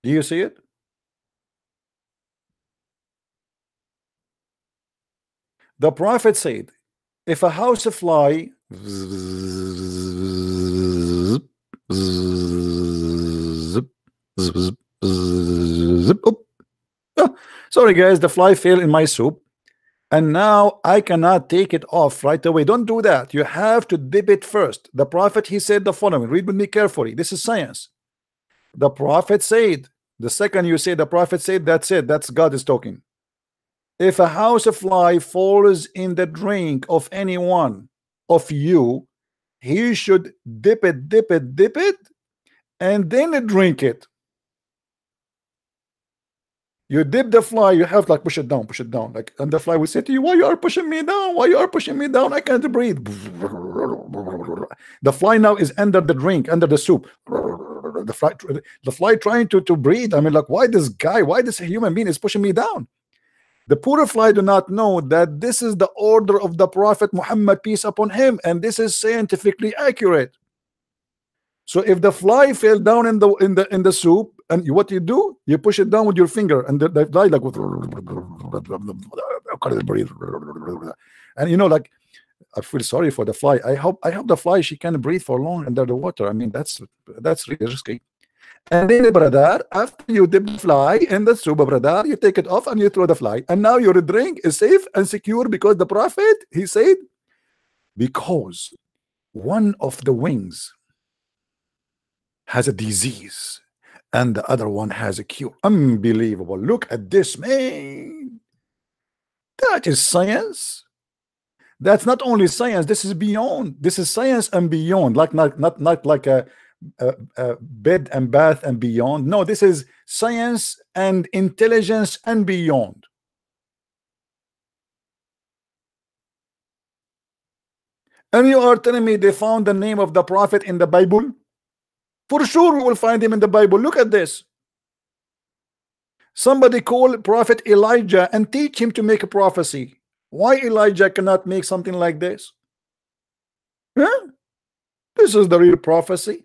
Do you see it? The Prophet said, if a house fly sorry guys, the fly fell in my soup and now I cannot take it off right away. Don't do that. You have to dip it first. The Prophet he said the following. Read with me carefully. This is science. The Prophet said, the second you say the Prophet said, that's it. That's God is talking. If a house fly falls in the drink of any one of you, he should dip it, and then drink it. You dip the fly, you have like push it down, like, and the fly will say to you, why you are pushing me down? Why you are pushing me down? I can't breathe. The fly now is under the drink, under the soup. The fly trying to breathe. I mean, like, why this human being is pushing me down? The poor fly do not know that this is the order of the Prophet Muhammad, peace upon him, and this is scientifically accurate. So if the fly fell down in the soup, and what you do, you push it down with your finger, and the fly like, and you know, like, I feel sorry for the fly. I hope the fly she can breathe for long under the water. I mean, that's really risky. And then, brother, after you dip the fly in the soup, brother, you take it off and you throw the fly. And now your drink is safe and secure because the Prophet, he said, because one of the wings has a disease and the other one has a cure. Unbelievable. Look at this, man. That is science. That's not only science, this is beyond. This is science and beyond, like not like a bed and bath and beyond. No, this is science and intelligence and beyond. And you are telling me they found the name of the Prophet in the Bible? For sure we will find him in the Bible. Look at this. Somebody call Prophet Elijah and teach him to make a prophecy. Why Elijah cannot make something like this? Huh? This is the real prophecy.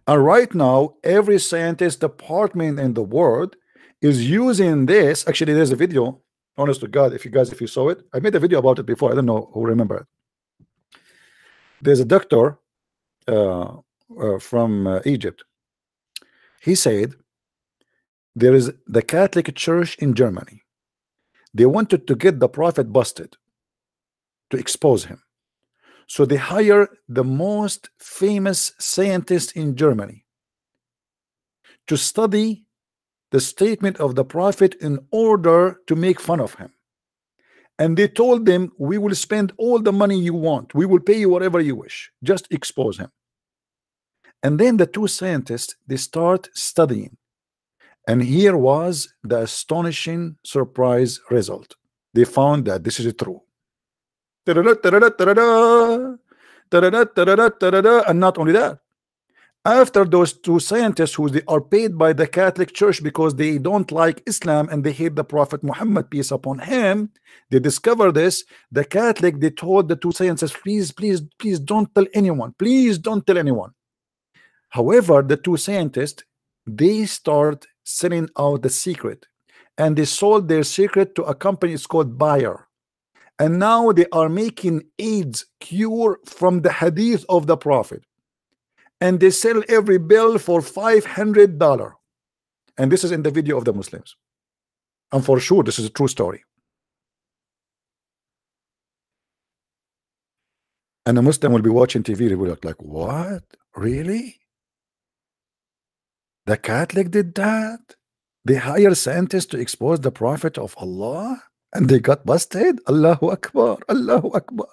And right now, every scientist department in the world is using this. Actually, there's a video. Honest to God, if you saw it, I made a video about it before. I don't know who remember it. There's a doctor from Egypt. He said there is the Catholic Church in Germany. They wanted to get the Prophet busted, to expose him. So they hire the most famous scientist in Germany to study the statement of the Prophet in order to make fun of him. And they told them, we will spend all the money you want. We will pay you whatever you wish. Just expose him. And then the two scientists, they start studying. And here was the astonishing surprise result. They found that this is true. And not only that, After those two scientists who they are paid by the Catholic Church because they don't like Islam and they hate the Prophet Muhammad, peace upon him, they discover this. The Catholic, they told the two scientists, please, please, please don't tell anyone. Please don't tell anyone. However, the two scientists, they start selling out the secret, and they sold their secret to a company. It's called Bayer, and now they are making AIDS cure from the hadith of the Prophet, and they sell every bill for $500. And this is in the video of the Muslims, and for sure this is a true story. And a Muslim will be watching TV, they will look like, what, really? The Catholic did that? They hire scientists to expose the Prophet of Allah and they got busted? Allahu Akbar, Allahu Akbar.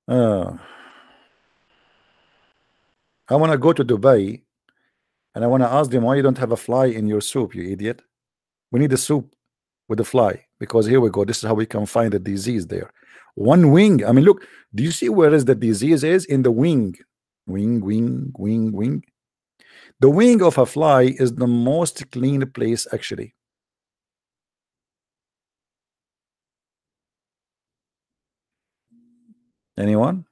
uh, I want to go to Dubai and I want to ask them, why you don't have a fly in your soup, you idiot? We need a soup with a fly, because here we go, this is how we can find the disease there. One wing, I mean, look, do you see where is the disease is? In the wing. Wing, wing, wing, wing. The wing of a fly is the most clean place, actually. Anyone?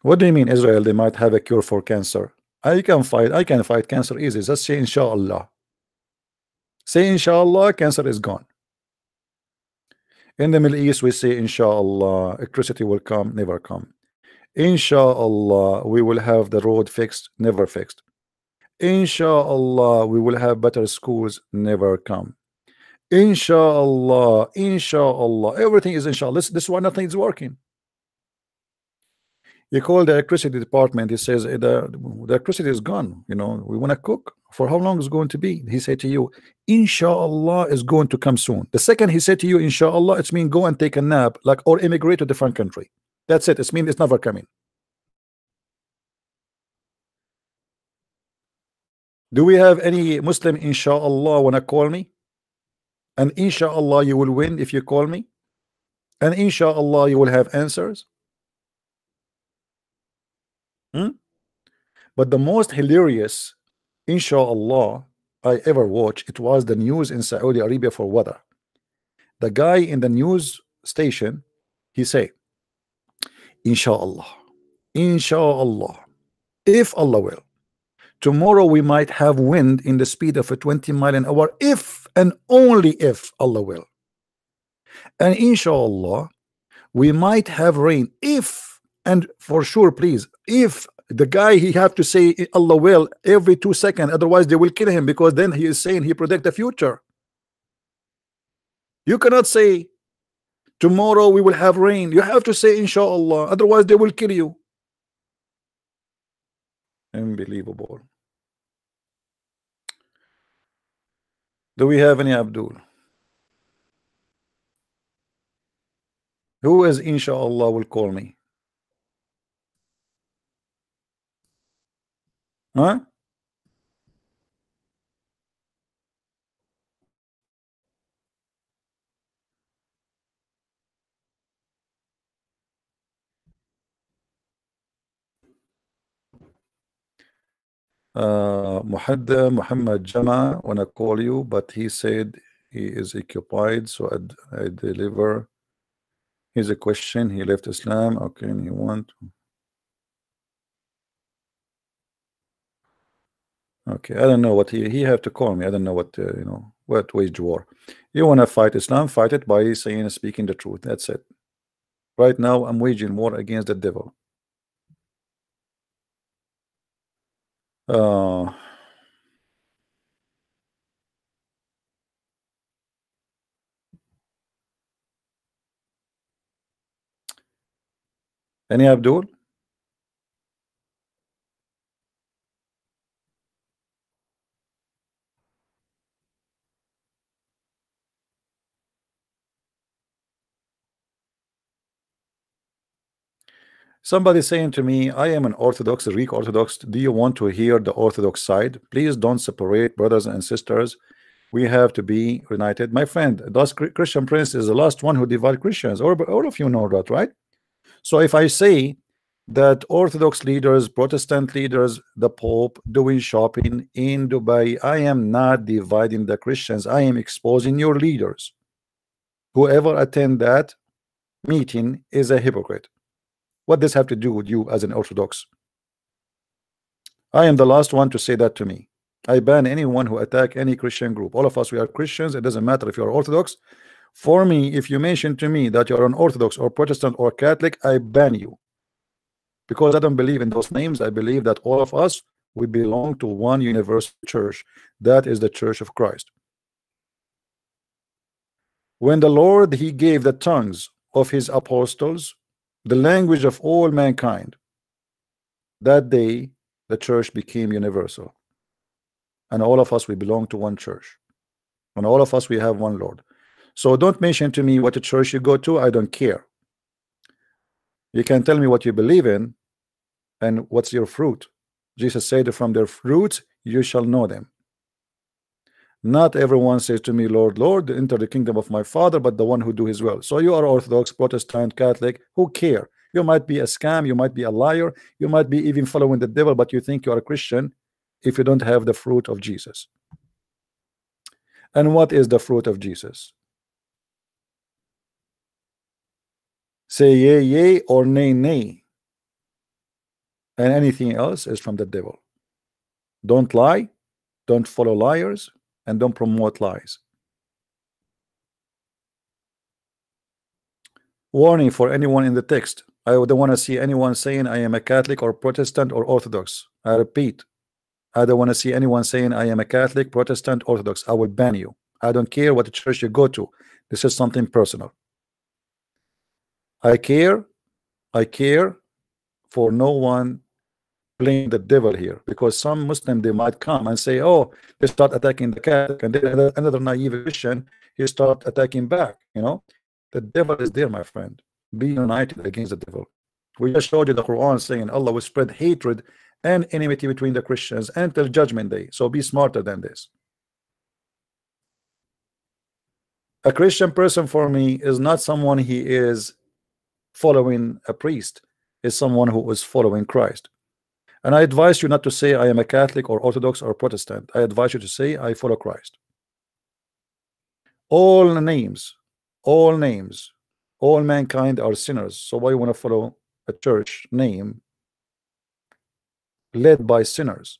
What do you mean, Israel? They might have a cure for cancer. I can fight cancer easy. Just say inshallah. Say inshallah, cancer is gone. In the Middle East, we say inshallah, electricity will come, never come. Inshallah, we will have the road fixed, never fixed. Inshallah, we will have better schools, never come. Inshallah, inshallah, everything is inshallah. This is why nothing is working. You call the electricity department, he says the electricity is gone, you know, we want to cook. For how long is it going to be? He said to you, inshallah is going to come soon. The second he said to you, inshallah, it's mean go and take a nap, like, or immigrate to a different country. That's it. It's mean it's never coming. Do we have any Muslim inshallah wanna call me? And inshallah you will win if you call me, and inshallah you will have answers. But the most hilarious inshallah I ever watched, it was the news in Saudi Arabia for weather. The guy in the news station, he say, inshallah, inshallah, if Allah will, tomorrow we might have wind in the speed of a 20 mile an hour, if and only if Allah will. And inshallah, we might have rain, if, and for sure, please, if the guy, he have to say Allah will every 2 seconds, otherwise they will kill him, because then he is saying he predict the future. You cannot say tomorrow we will have rain. You have to say inshallah, otherwise they will kill you. Unbelievable. Do we have any Abdul? Who is inshallah will call me? Huh? Muhammad Jama wanna call you, but he said he is occupied, so I deliver. Here's a question. He left Islam. Okay, and he want. Okay, I don't know what he have to call me. I don't know what you know, what wage war. You wanna fight Islam? Fight it by saying speaking the truth. That's it. Right now, I'm waging war against the devil. Uh, any Abdul? Somebody saying to me, I am an Orthodox, a Greek Orthodox. Do you want to hear the Orthodox side? Please don't separate brothers and sisters. We have to be united. My friend, thus Christian Prince is the last one who divided Christians. All of you know that, right? So if I say that Orthodox leaders, Protestant leaders, the Pope doing shopping in Dubai, I am not dividing the Christians. I am exposing your leaders. Whoever attend that meeting is a hypocrite. What does have to do with you as an Orthodox? I am the last one to say that to me. I ban anyone who attack any Christian group. All of us, we are Christians. It doesn't matter if you're Orthodox. For me, if you mention to me that you're an Orthodox or Protestant or Catholic, I ban you. Because I don't believe in those names. I believe that all of us, we belong to one universal church. That is the Church of Christ. When the Lord, he gave the tongues of his apostles, the language of all mankind, that day the church became universal. And all of us, we belong to one church. And all of us, we have one Lord. So don't mention to me what church you go to. I don't care. You can tell me what you believe in and what's your fruit. Jesus said, from their fruits you shall know them. Not everyone says to me, Lord, Lord, enter the kingdom of my Father, but the one who do his will. So you are Orthodox, Protestant, Catholic, who care? You might be a scam, you might be a liar, you might be even following the devil, but you think you are a Christian if you don't have the fruit of Jesus. And what is the fruit of Jesus? Say yea, yea, or nay, nay. And anything else is from the devil. Don't lie, don't follow liars, and don't promote lies. Warning for anyone in the text. I don't want to see anyone saying I am a Catholic or Protestant or Orthodox. I repeat, I don't want to see anyone saying I am a Catholic, Protestant, Orthodox. I will ban you. I don't care what church you go to. This is something personal. I care for no one playing the devil here, because some Muslim, they might come and say, oh, they start attacking the Catholic, and then another naive Christian, he start attacking back. You know, the devil is there, my friend. Be united against the devil. We just showed you the Quran saying Allah will spread hatred and enmity between the Christians until judgment day. So be smarter than this. A Christian person for me is not someone he is following a priest, is someone who is following Christ. And I advise you not to say I am a Catholic or Orthodox or Protestant. I advise you to say I follow Christ. All names, all mankind are sinners. So why you want to follow a church name led by sinners?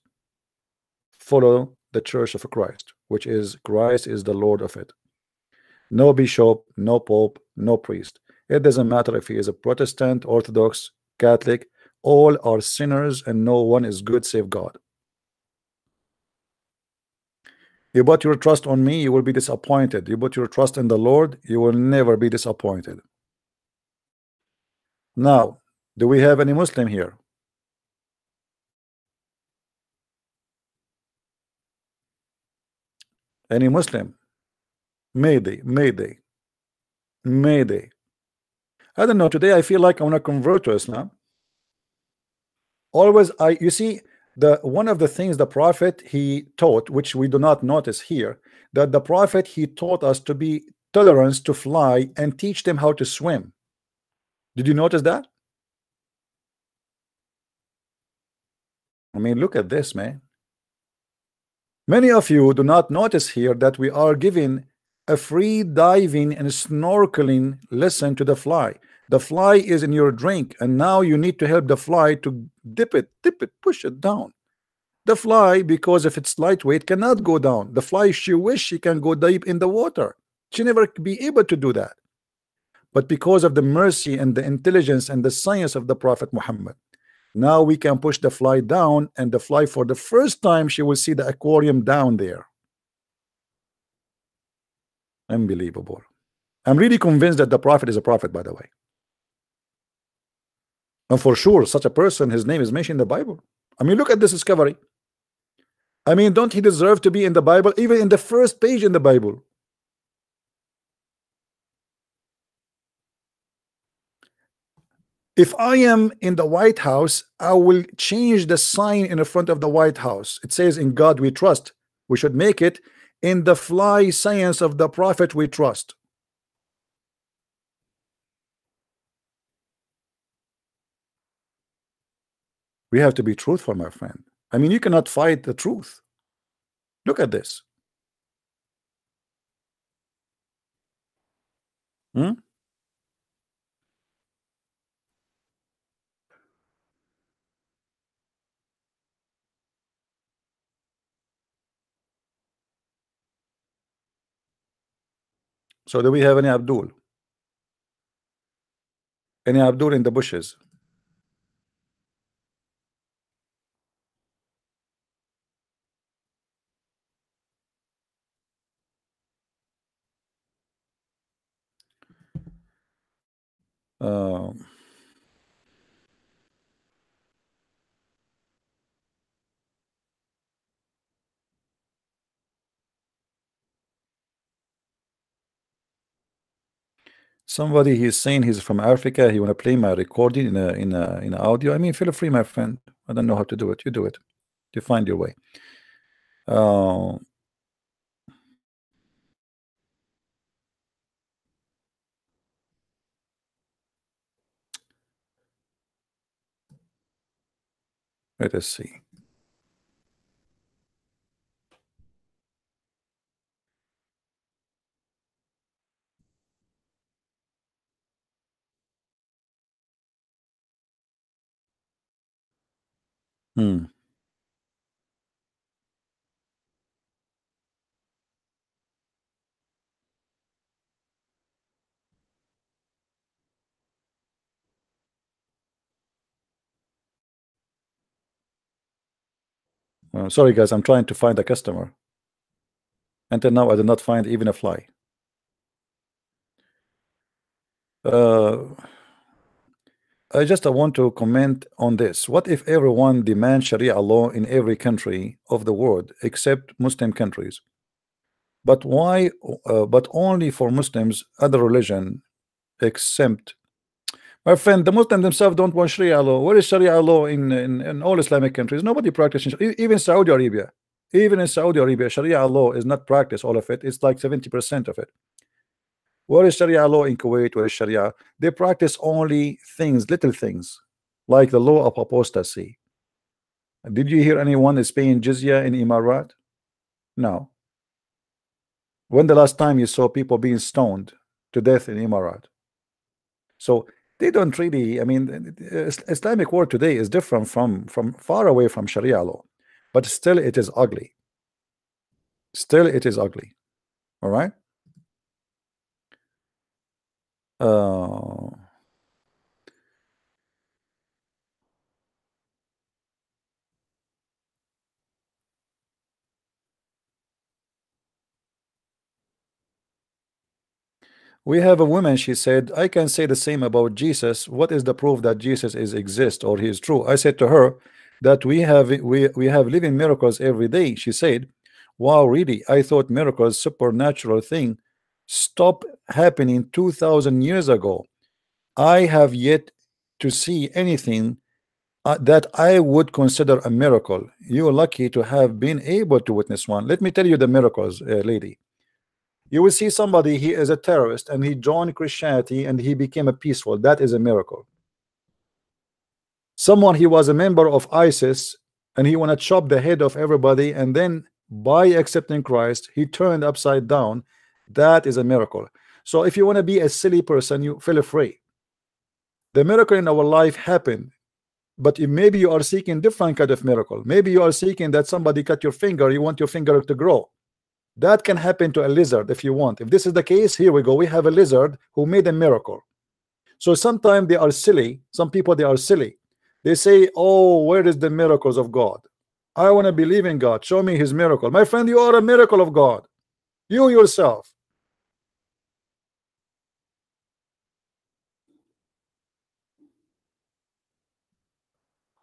Follow the Church of Christ, which is Christ is the Lord of it. No bishop, no pope, no priest. It doesn't matter if he is a Protestant, Orthodox, Catholic. All are sinners and no one is good save God. You put your trust on me, you will be disappointed. You put your trust in the Lord, you will never be disappointed. Now, do we have any Muslim here? Any Muslim? Mayday, mayday, mayday. I don't know, today I feel like I want to convert to Islam. Always, you see, one of the things the Prophet he taught, which we do not notice here, that the Prophet he taught us to be tolerant to fly and teach them how to swim. Did you notice that? I mean, look at this, man. Many of you do not notice here that we are giving a free diving and snorkeling lesson to the fly. The fly is in your drink, and now you need to help the fly to dip it, push it down. The fly, because if it's lightweight, cannot go down. The fly, she wish she can go deep in the water. She never be able to do that. But because of the mercy and the intelligence and the science of the Prophet Muhammad, now we can push the fly down, and the fly, for the first time, she will see the aquarium down there. Unbelievable. I'm really convinced that the Prophet is a prophet, by the way. And for sure, such a person, his name is mentioned in the Bible. I mean, look at this discovery. I mean, don't he deserve to be in the Bible, even in the first page in the Bible? If I am in the White House, I will change the sign in the front of the White House. It says, in God we trust. We should make it in the fly science of the prophet we trust. We have to be truthful, my friend. I mean, you cannot fight the truth. Look at this. Hmm? So do we have any Abdul? Any Abdul in the bushes? Um, Somebody, he's saying he's from Africa. He want to play my recording in audio. I mean, feel free, my friend. I don't know how to do it. You do it. You find your way. Uh, Let us see. Hmm. Sorry, guys. I'm trying to find a customer. Until now, I did not find even a fly. Uh, I just want to comment on this. What if everyone demands Sharia law in every country of the world except Muslim countries? But why? But only for Muslims, other religion exempt. My friend, the Muslims themselves don't want Sharia law. Where is Sharia law in all Islamic countries? Nobody practices. Even Saudi Arabia. Even in Saudi Arabia, Sharia law is not practiced. All of it. It's like 70% of it. What is Sharia law in Kuwait? What is Sharia? They practice only things, little things, like the law of apostasy. Did you hear anyone is paying jizya in Emirat? No. When the last time you saw people being stoned to death in Emirat? So they don't really. I mean, Islamic world today is different from far away from Sharia law, but still it is ugly. Still it is ugly. All right. Uh, We have a woman, she said, I can say the same about Jesus. What is the proof that Jesus is exist or he is true? I said to her that we have living miracles every day. She said, wow, really? I thought miracles, supernatural thing, stopped happening 2000 years ago. I have yet to see anything that I would consider a miracle. You're lucky to have been able to witness one. Let me tell you the miracles, lady. You will see somebody, he is a terrorist and he joined Christianity and he became a peaceful. That is a miracle. Someone, he was a member of ISIS and he want to chop the head of everybody, and then by accepting Christ he turned upside down. That is a miracle. So if you want to be a silly person, you feel free. The miracle in our life happened, but if maybe you are seeking different kind of miracle. Maybe you are seeking that somebody cut your finger, you want your finger to grow. That can happen to a lizard if you want. If this is the case, here we go. We have a lizard who made a miracle. So sometimes they are silly. Some people, they are silly. They say, oh, where is the miracles of God? I want to believe in God. Show me his miracle. My friend, you are a miracle of God. You yourself.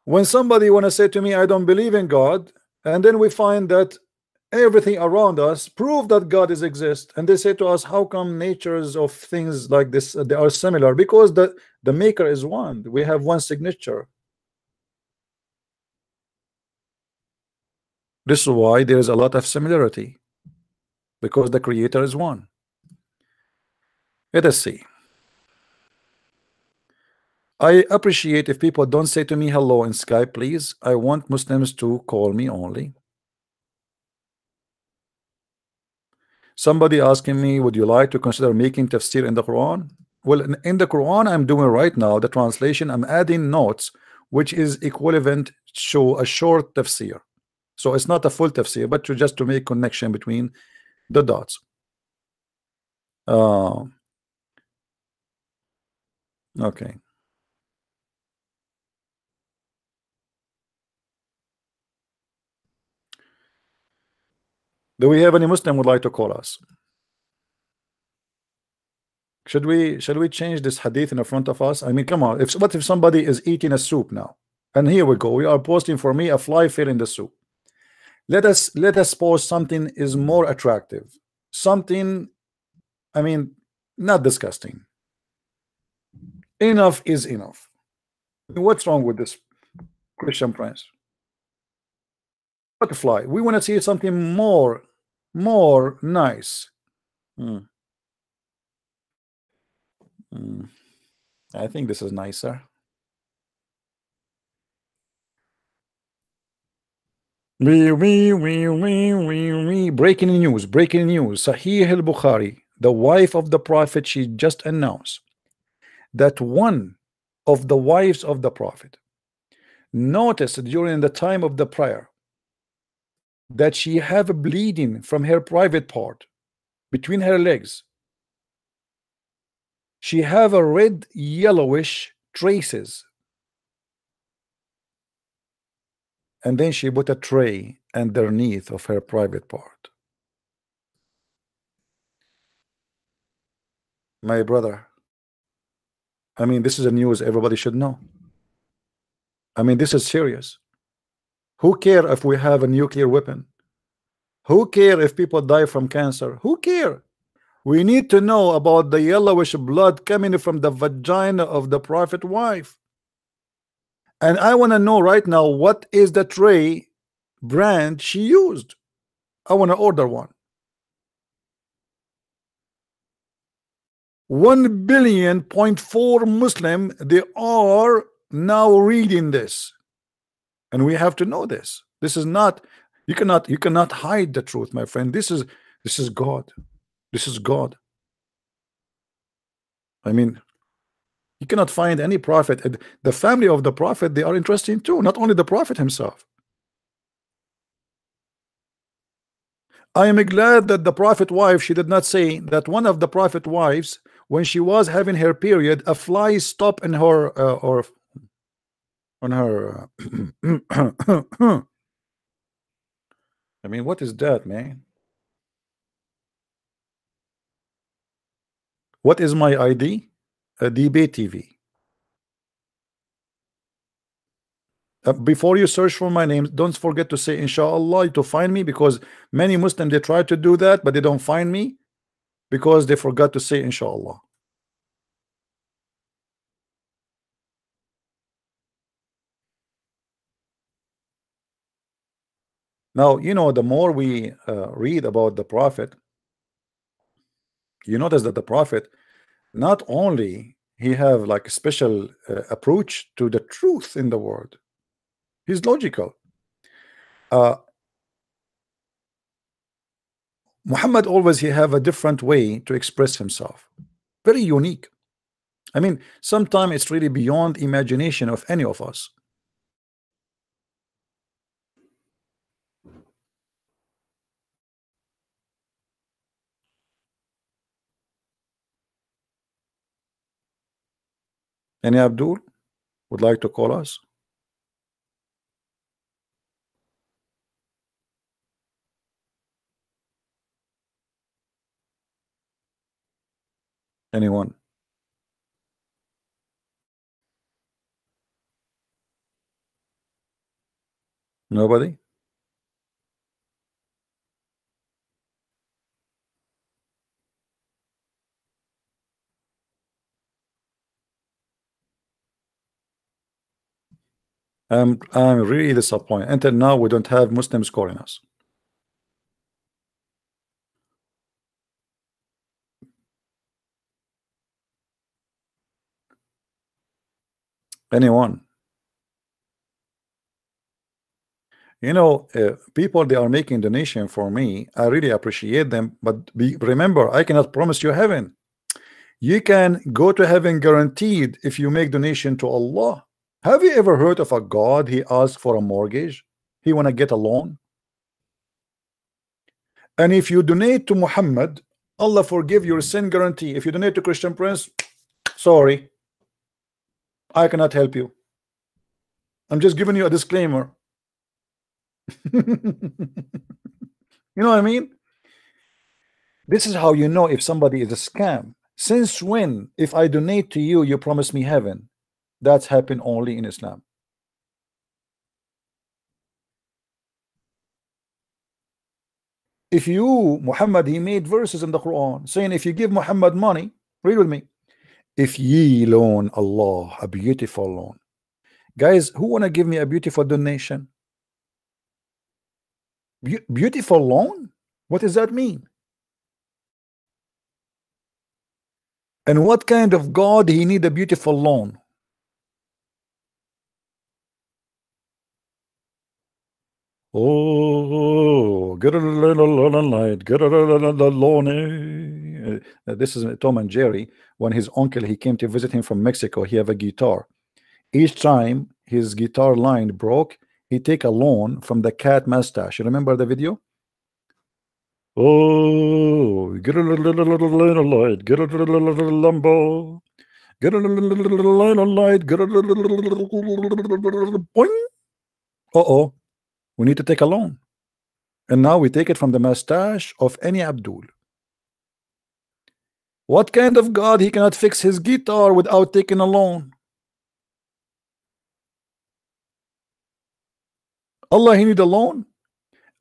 When somebody want to say to me, I don't believe in God, and then we find that everything around us prove that God is exist, and they say to us, how come natures of things like this they are similar? Because the maker is one. We have one signature. This is why there is a lot of similarity. because the creator is one. Let us see. I appreciate if people don't say to me hello in Skype, please. I want Muslims to call me only. Somebody asking me, would you like to consider making tafsir in the Quran? Well, in the Quran I'm doing right now, the translation, I'm adding notes, which is equivalent to a short tafsir. So it's not a full tafsir, but just to make connection between the dots. Okay. Do we have any Muslim would like to call us? Should we change this hadith in front of us? I mean, come on. What if somebody is eating a soup now? And here we go. We are posting for me a fly fell in the soup. Let us post something is more attractive. Something, I mean, not disgusting. Enough is enough. What's wrong with this, Christian Prince? Butterfly. We want to see something more nice. I think this is nicer. Breaking news. Sahih al-Bukhari, the wife of the Prophet, she just announced that one of the wives of the Prophet noticed during the time of the prayer that she have a bleeding from her private part between her legs. She have a red yellowish traces, and then she put a tray underneath of her private part. My brother, I mean, this is a news everybody should know. I mean, this is serious. Who care if we have a nuclear weapon? Who care if people die from cancer? Who care? We need to know about the yellowish blood coming from the vagina of the prophet wife. And I want to know right now, what is the tray brand she used? I want to order one. 1.4 billion Muslim, they are now reading this, and we have to know this. This is not, you cannot hide the truth, my friend. This is God. This is God. I mean, you cannot find any prophet. The family of the prophet, they are interesting too, not only the prophet himself. I am glad that the prophet wife, she did not say that one of the prophet wives, when she was having her period, a fly stopped in her or on her I mean, what is that, man? What is my ID? A debate TV. Before you search for my name, don't forget to say inshallah to find me, because many Muslims, they try to do that, but they don't find me because they forgot to say inshallah. Now, you know, the more we read about the prophet, you notice that the prophet, not only he have like a special approach to the truth in the world, he's logical. Muhammad always he have a different way to express himself, very unique. I mean, sometimes it's really beyond imagination of any of us. Any Abdul would like to call us? Anyone? Nobody? I'm really disappointed. Until now, we don't have Muslims calling us. Anyone? You know, people, they are making donation for me. I really appreciate them, but remember, I cannot promise you heaven. You can go to heaven guaranteed if you make donation to Allah. Have you ever heard of a God he asked for a mortgage? He want to get a loan? And if you donate to Muhammad, Allah forgive your sin guarantee. If you donate to Christian Prince, sorry, I cannot help you. I'm just giving you a disclaimer. You know what I mean? This is how you know if somebody is a scam. Since when, if I donate to you, you promise me heaven? That's happened only in Islam. If you, Muhammad, he made verses in the Quran saying, if you give Muhammad money, read with me, if ye loan Allah a beautiful loan. Guys, who want to give me a beautiful donation? Beautiful loan? What does that mean? And what kind of God he need a beautiful loan? Oh, get a little light, get a little loan. This is Tom and Jerry. When his uncle, he came to visit him from Mexico, he have a guitar. Each time his guitar line broke, he take a loan from the cat mustache. You remember the video? Oh, get a little light, get a little Lambo, get a little light, get a little boing. Uh-oh, we need to take a loan. And now we take it from the mustache of any Abdul. What kind of God he cannot fix his guitar without taking a loan? Allah, he need a loan?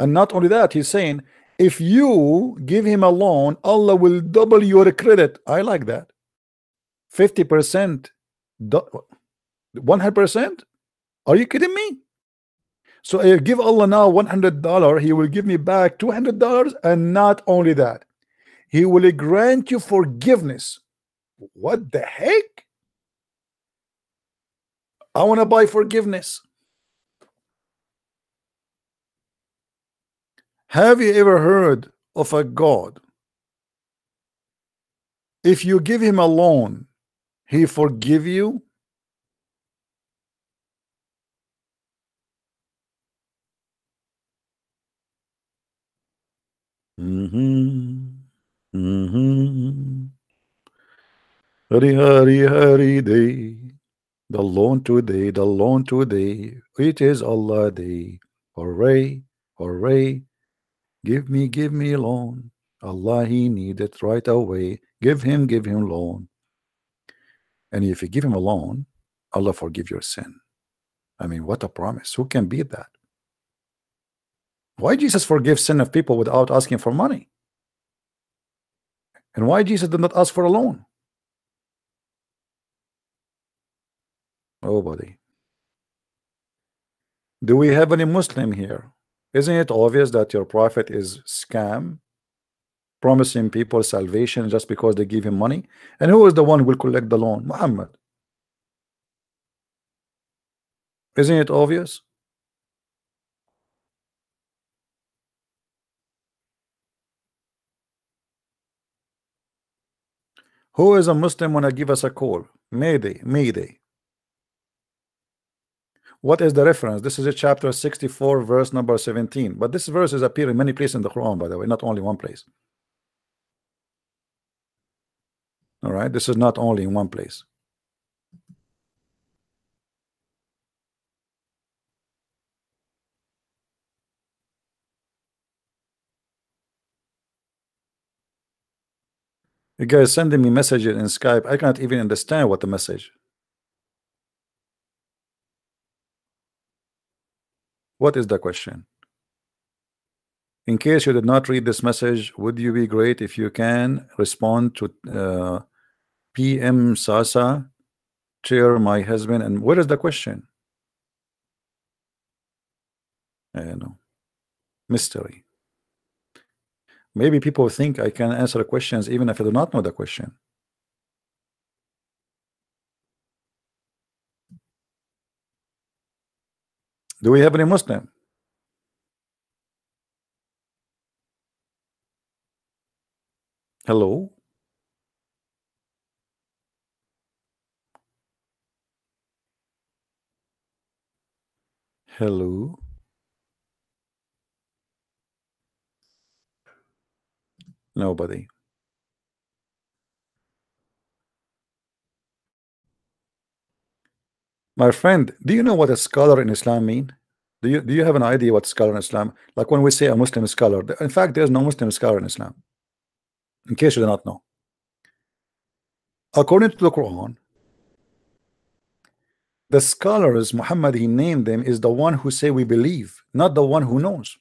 And not only that, he's saying, if you give him a loan, Allah will double your credit. I like that. 50%, 100%? Are you kidding me? So I give Allah now $100, he will give me back $200, and not only that, he will grant you forgiveness. What the heck? I want to buy forgiveness. Have you ever heard of a God? If you give him a loan, he forgive you? Hari Hari Hari Day. The loan today, the loan today. It is Allah day. Hooray, hooray. Give me a loan. Allah, he need it right away. Give him loan. And if you give him a loan, Allah forgive your sin. I mean, what a promise. Who can beat that? Why Jesus forgive sin of people without asking for money? And why Jesus did not ask for a loan? Oh, buddy. Do we have any Muslim here? Isn't it obvious that your prophet is scam, promising people salvation just because they give him money? And who is the one who will collect the loan? Muhammad. Isn't it obvious? Who is a Muslim when I give us a call? Mayday, Mayday. What is the reference? This is a chapter 64, verse number 17. But this verse is appear in many places in the Quran, by the way, not only one place. All right, this is not only in one place. You guys sending me messages in Skype. I can't even understand what the message. What is the question? In case you did not read this message, would you be great if you can respond to PM Sasa, chair my husband, and what is the question? I don't know. Mystery. Maybe people think I can answer questions even if I do not know the question. Do we have any Muslim? Hello? Hello? Nobody. My friend, do you know what a scholar in Islam mean? Do you have an idea what scholar in Islam? Like when we say a Muslim scholar, in fact, there's no Muslim scholar in Islam. In case you do not know, according to the Quran, the scholars Muhammad he named them is the one who say we believe, not the one who knows.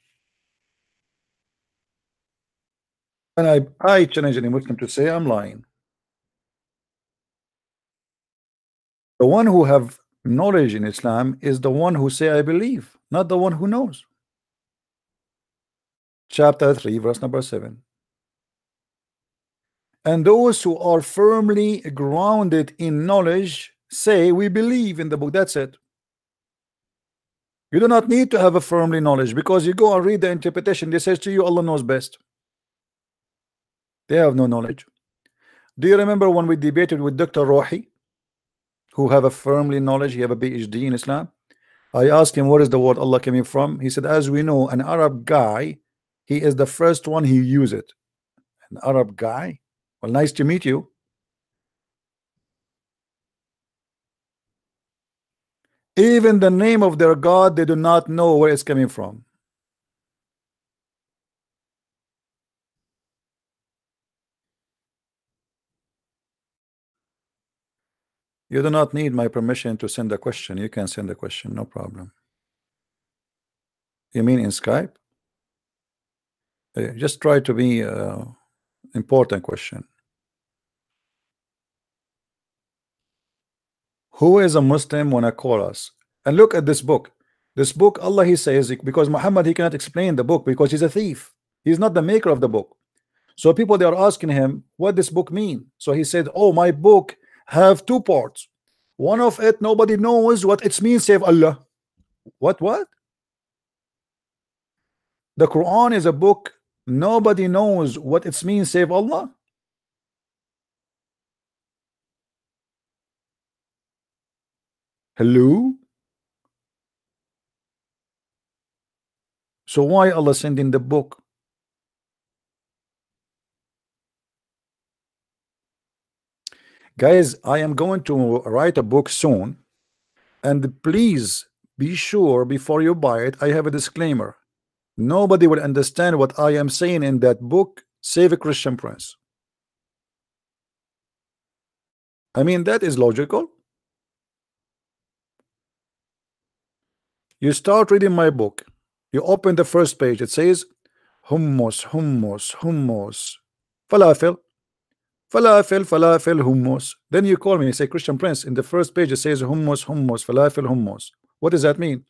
And I challenge any Muslim to say I'm lying. The one who have knowledge in Islam is the one who say I believe, not the one who knows. Chapter 3, verse number 7. And those who are firmly grounded in knowledge say we believe in the book. That's it. You do not need to have a firmly knowledge, because you go and read the interpretation. They says to you Allah knows best. They have no knowledge. Do you remember when we debated with Dr. Rohi, who have a firmly knowledge, he have a PhD in Islam? I asked him, where is the word Allah coming from? He said, as we know, an Arab guy, he is the first one who use it. An Arab guy? Well, nice to meet you. Even the name of their God, they do not know where it's coming from. You do not need my permission to send a question. You can send a question, no problem. You mean in Skype? Just try to be important question. Who is a Muslim when I call us? And look at this book. This book, Allah he says, because Muhammad he cannot explain the book because he's a thief. He's not the maker of the book. So people they are asking him what this book mean. So he said, oh, my book have two parts. One of it nobody knows what it means save Allah. What? The Quran is a book nobody knows what it means save Allah. Hello? So why Allah sending the book? Guys, I am going to write a book soon, and please be sure before you buy it, I have a disclaimer. Nobody will understand what I am saying in that book, save a Christian Prince. I mean, that is logical. You start reading my book, you open the first page, it says hummus, hummus, hummus, falafel, falafel, falafel, hummus. Then you call me, you say, Christian Prince, in the first page it says hummus, hummus, falafel, hummus. What does that mean?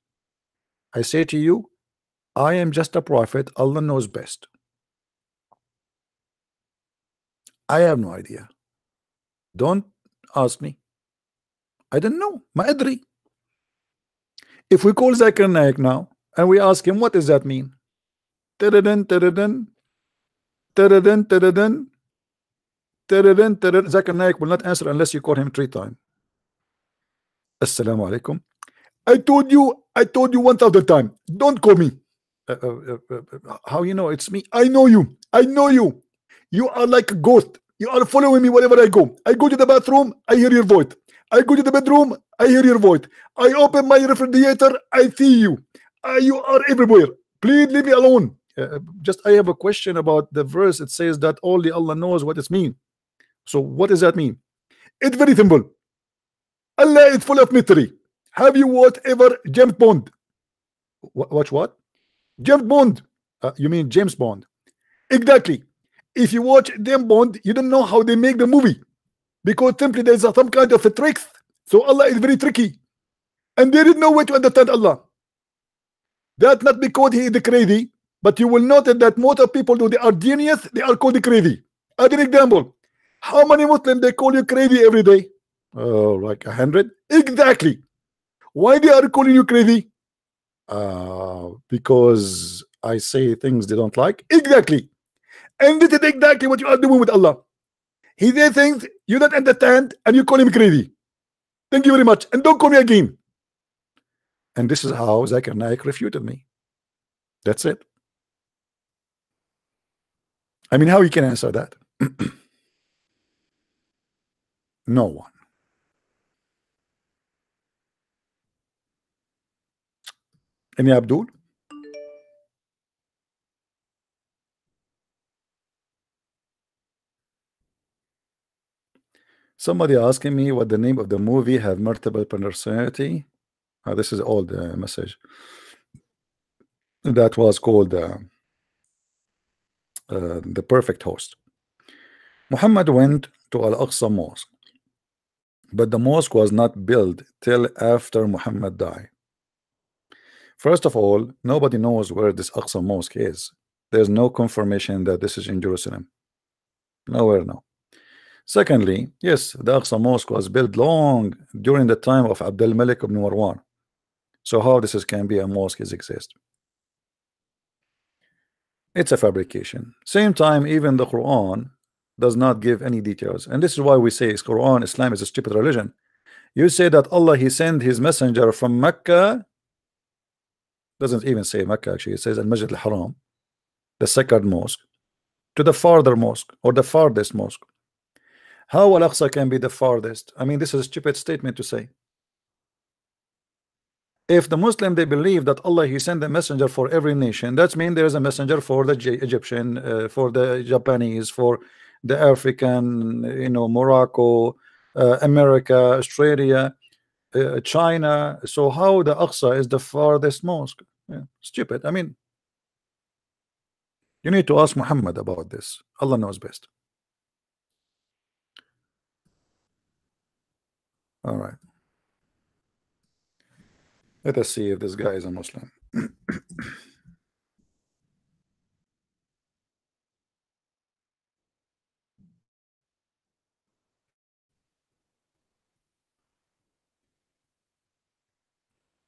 I say to you, I am just a prophet, Allah knows best. I have no idea. Don't ask me. I don't know. Ma adri. If we call Zakir Naik now and we ask him, what does that mean? Tadadun, tadadun, tadadun, tadadun, tadadun, tadadun. Zakir Naik will not answer unless you call him 3 times. Assalamu alaikum. I told you 1,000 times. Don't call me. How you know it's me? I know you. I know you. You are like a ghost. You are following me wherever I go. I go to the bathroom, I hear your voice. I go to the bedroom, I hear your voice. I open my refrigerator, I see you. You are everywhere. Please leave me alone. Just I have a question about the verse. It says that only Allah knows what it means. So what does that mean? It's very simple. Allah is full of mystery. Have you watched ever James Bond? Watch what? James Bond. You mean James Bond? Exactly. If you watch James Bond, you don't know how they make the movie, because simply there's some kind of a tricks. So Allah is very tricky, and there is no way to understand Allah. That's not because he is the crazy, but you will notice that most of people who they are genius, they are called the crazy. As an example, how many Muslims they call you crazy every day? Oh, like 100. Exactly. Why they are calling you crazy? because I say things they don't like. Exactly. And this is exactly what you are doing with Allah. He did things you don't understand, and you call him crazy. Thank you very much, and don't call me again. And this is how Zakir Naik refuted me. That's it. I mean, how you can answer that? No one. Any Abdul? Somebody asking me what the name of the movie have multiple personality. This is old message. That was called The Perfect Host. Muhammad went to Al-Aqsa Mosque, but the mosque was not built till after Muhammad died. First of all, nobody knows where this Aqsa Mosque is. There's no confirmation that this is in Jerusalem. Nowhere, no. Secondly, yes, the Aqsa Mosque was built long during the time of Abdul Malik ibn Marwan. So how this can be a mosque exist? It's a fabrication. Same time, even the Quran does not give any details, and this is why we say Quran, Islam is a stupid religion. You say that Allah He sent His messenger from Mecca. Doesn't even say Mecca, actually. It says Al-Masjid al-Haram, the sacred mosque, to the farther mosque or the farthest mosque. How Al-Aqsa can be the farthest? I mean, this is a stupid statement to say. If the Muslim they believe that Allah He sent a messenger for every nation, that means there is a messenger for the Egyptian, for the Japanese, for the African, Morocco, America, Australia, China. So how the Aqsa is the farthest mosque? Yeah, stupid. I mean, you need to ask Muhammad about this. Allah knows best. All right. Let us see if this guy is a Muslim.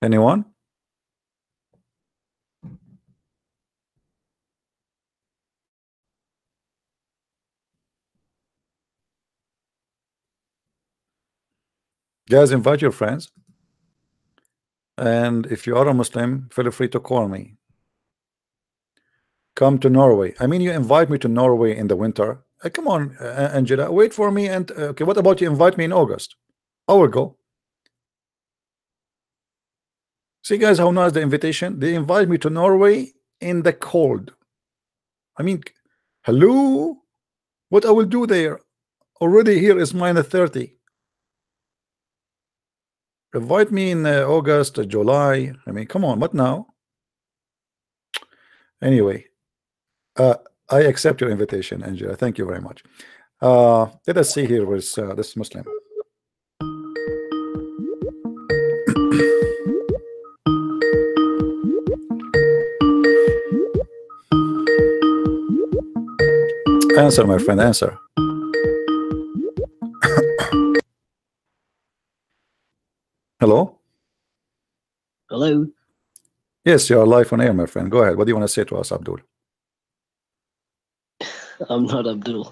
Anyone? Guys, invite your friends. And if you are a Muslim, feel free to call me. Come to Norway. I mean, you invite me to Norway in the winter. Come on, Angela, wait for me. And okay, what about you invite me in August? I will go. See, guys, how nice the invitation. They invite me to Norway in the cold. I mean, hello? What I will do there? Already here is -30. Invite me in August or July. I mean, come on, what now? Anyway, I accept your invitation, Angela. Thank you very much. Let us see here with this Muslim. Answer, my friend, answer. Hello? Hello? Yes, you are live on air, my friend. Go ahead. What do you want to say to us, Abdul? I'm not Abdul.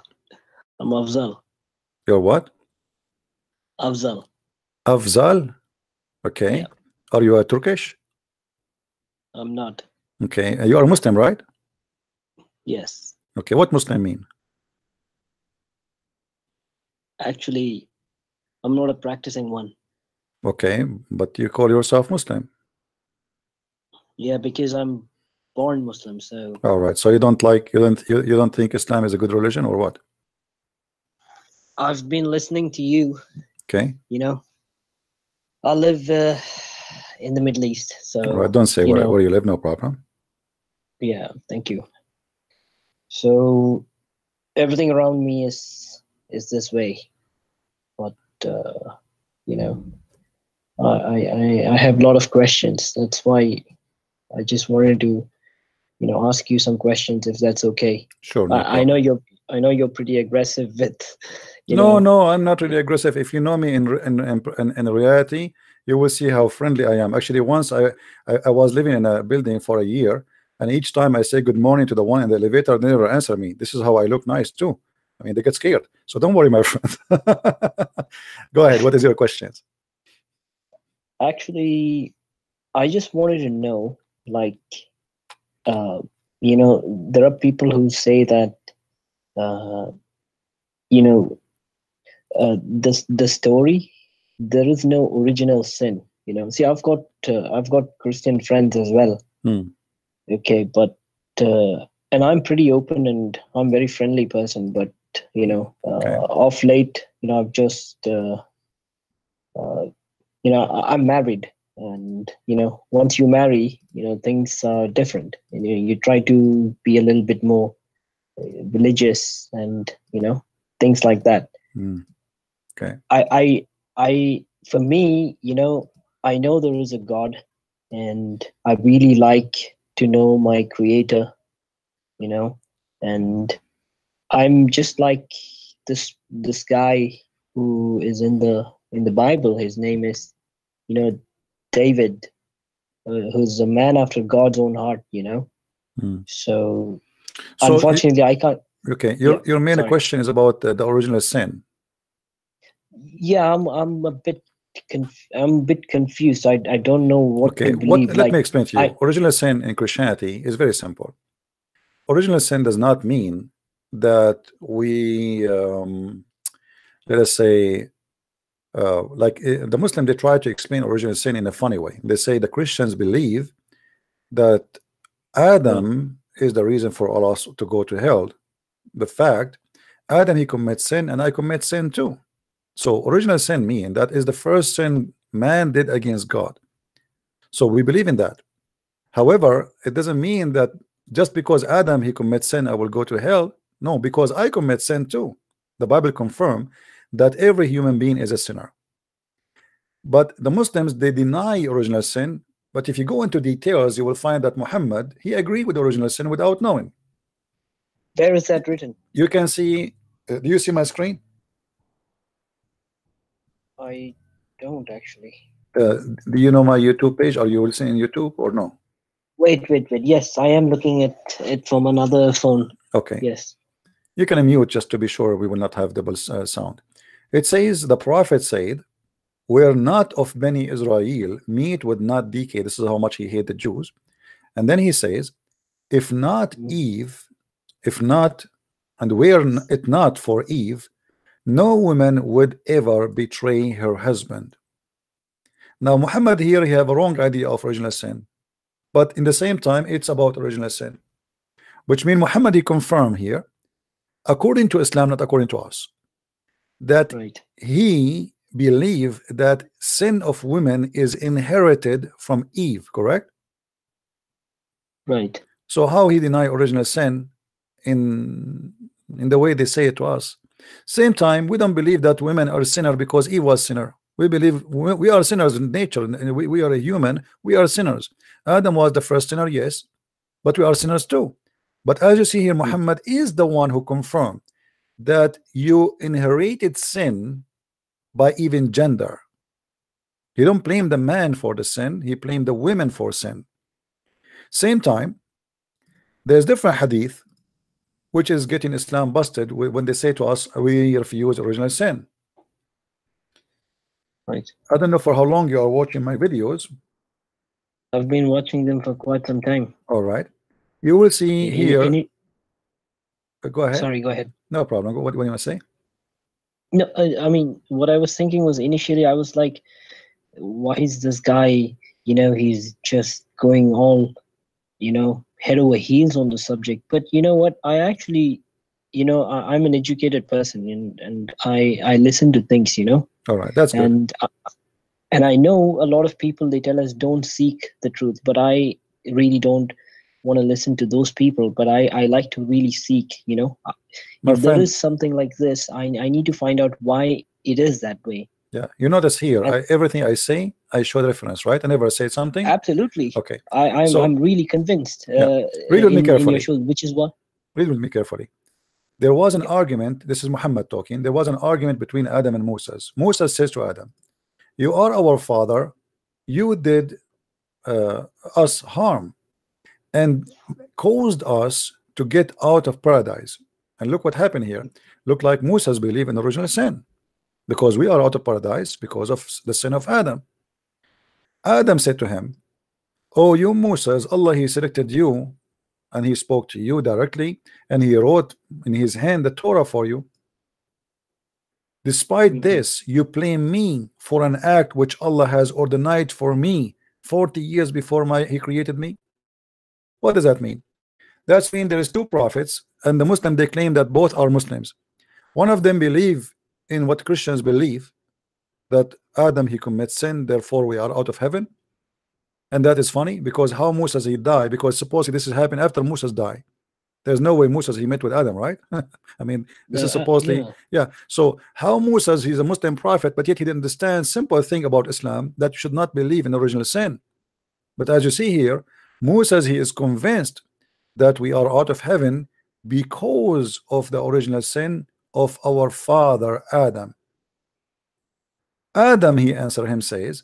I'm Afzal. You're what? Afzal. Afzal? Okay. Yeah. Are you a Turkish? I'm not. Okay. You are Muslim, right? Yes. Okay. What Muslim mean? Actually, I'm not a practicing one. Okay, but you call yourself Muslim. Yeah, because I'm born Muslim, so. All right. So you don't like you don't think Islam is a good religion or what? I've been listening to you. Okay. You know, I live in the Middle East, so. All right. Don't say where you live. No problem. Yeah. Thank you. So everything around me is this way, but I have a lot of questions. That's why I just wanted to ask you some questions, if that's okay. Sure. No I know you're pretty aggressive with you No, know. no, I'm not really aggressive. If you know me in reality, you will see how friendly I am. Actually, once I was living in a building for a year, and each time I say good morning to the one in the elevator, they never answer me. This is how I look nice too. I mean, they get scared. So don't worry, my friend. Go ahead. What is your questions? Actually, I just wanted to know, like, uh, you know, there are people who say that, uh, you know, the story, there is no original sin. You know, see, I've got Christian friends as well. Hmm. Okay, but and I'm pretty open and I'm very friendly person. But you know, Okay. of late, you know, I've just uh, you know, I'm married, and you know, once you marry, you know, things are different. You try to be a little bit more religious, and you know, things like that. Hmm. Okay. For me, you know, I know there is a God, and I really like to know my Creator, you know, and I'm just like this guy who is in the Bible. His name is, you know, David, who's a man after God's own heart, you know. Hmm. So So, unfortunately, I can't. okay, Yeah, your main sorry. question is about the original sin. Yeah, I'm a bit I'm a bit confused. I don't know what Okay, to what? believe. Let me Like explain to I you. Original sin in Christianity is very simple. Original sin does not mean that we, let us say, the Muslim, they try to explain original sin in a funny way. They say the Christians believe that right, Adam is the reason for all us to go to hell. The fact, Adam, he commits sin, and I commit sin too. So original sin mean that is the first sin man did against God. So we believe in that. However, it doesn't mean that just because Adam he commits sin, I will go to hell. No, because I commit sin too. The Bible confirm that every human being is a sinner. But the Muslims, they deny original sin. But if you go into details, you will find that Muhammad, he agreed with original sin without knowing. where is that written? You can see, do you see my screen? I don't actually. Uh, do you know my YouTube page? Are you listening in YouTube or no? Wait. Yes, I am looking at it from another phone. Okay. Yes. You can mute just to be sure we will not have double sound. It says, the prophet said, "We're not of Beni Israel, meat would not decay." This is how much he hated the Jews. And then he says, if not Mm. Eve, if not, and were it not for Eve, no woman would ever betray her husband. Now, Muhammad here, he have a wrong idea of original sin, but in the same time, it's about original sin, which means Muhammad, he confirmed here, according to Islam, not according to us, that Right. he believe that sin of women is inherited from Eve, correct? Right. So how he deny original sin in the way they say it to us? Same time, we don't believe that women are sinner because Eve was sinner. We believe we are sinners in nature, and we are a human. We are sinners. Adam was the first sinner, yes, but we are sinners too. But as you see here, Mm. Muhammad is the one who confirmed that you inherited sin by even gender. He don't blame the man for the sin, he blamed the women for sin. Same time, there's different hadith which is getting Islam busted when they say to us, we refuse original sin. Right. I don't know for how long you are watching my videos. I've been watching them for quite some time. All right, you will see here. Any Go ahead. Sorry, go ahead. No problem. What do you want to say? No, I mean, what I was thinking was initially I was like, why is this guy, you know, he's just going all, you know, head over heels on the subject. But you know what? I actually, you know, I'm an educated person, and I listen to things, you know, All right, that's good. and I know a lot of people, they tell us don't seek the truth, but I really don't want to listen to those people. But I like to really seek, you know, My if there friend, is something like this, I need to find out why it is that way. yeah, you notice here, And everything I say, I show the reference, right? I never say something. absolutely, Okay, I'm so really convinced yeah, read with me in your carefully. show, which is what. Read with me carefully. There was an Yep. argument. This is Muhammad talking. There was an argument between Adam and Moses. Moses says to Adam, "You are our father. You did us harm and caused us to get out of paradise." And look what happened here. Look like Moses believed in original sin, because we are out of paradise because of the sin of Adam. Adam said to him, "Oh, you Moses, Allah He selected you and He spoke to you directly and He wrote in His hand the Torah for you. Despite this, you blame me for an act which Allah has ordained for me 40 years before He created me." What does that mean? That's mean there is two prophets, and the Muslim, they claim that both are Muslims. One of them believe in what Christians believe, that Adam he commits sin, therefore we are out of heaven. And that is funny, because how Moses he died, because supposedly this is happened after Moses died. There's no way Moses he met with Adam, right? I mean, this is supposedly, Yeah. yeah. So how Moses, he's a Muslim prophet, but yet he didn't understand simple thing about Islam, that you should not believe in original sin. But as you see here, Moses, he is convinced that we are out of heaven because of the original sin of our father Adam. Adam, he answered him, says,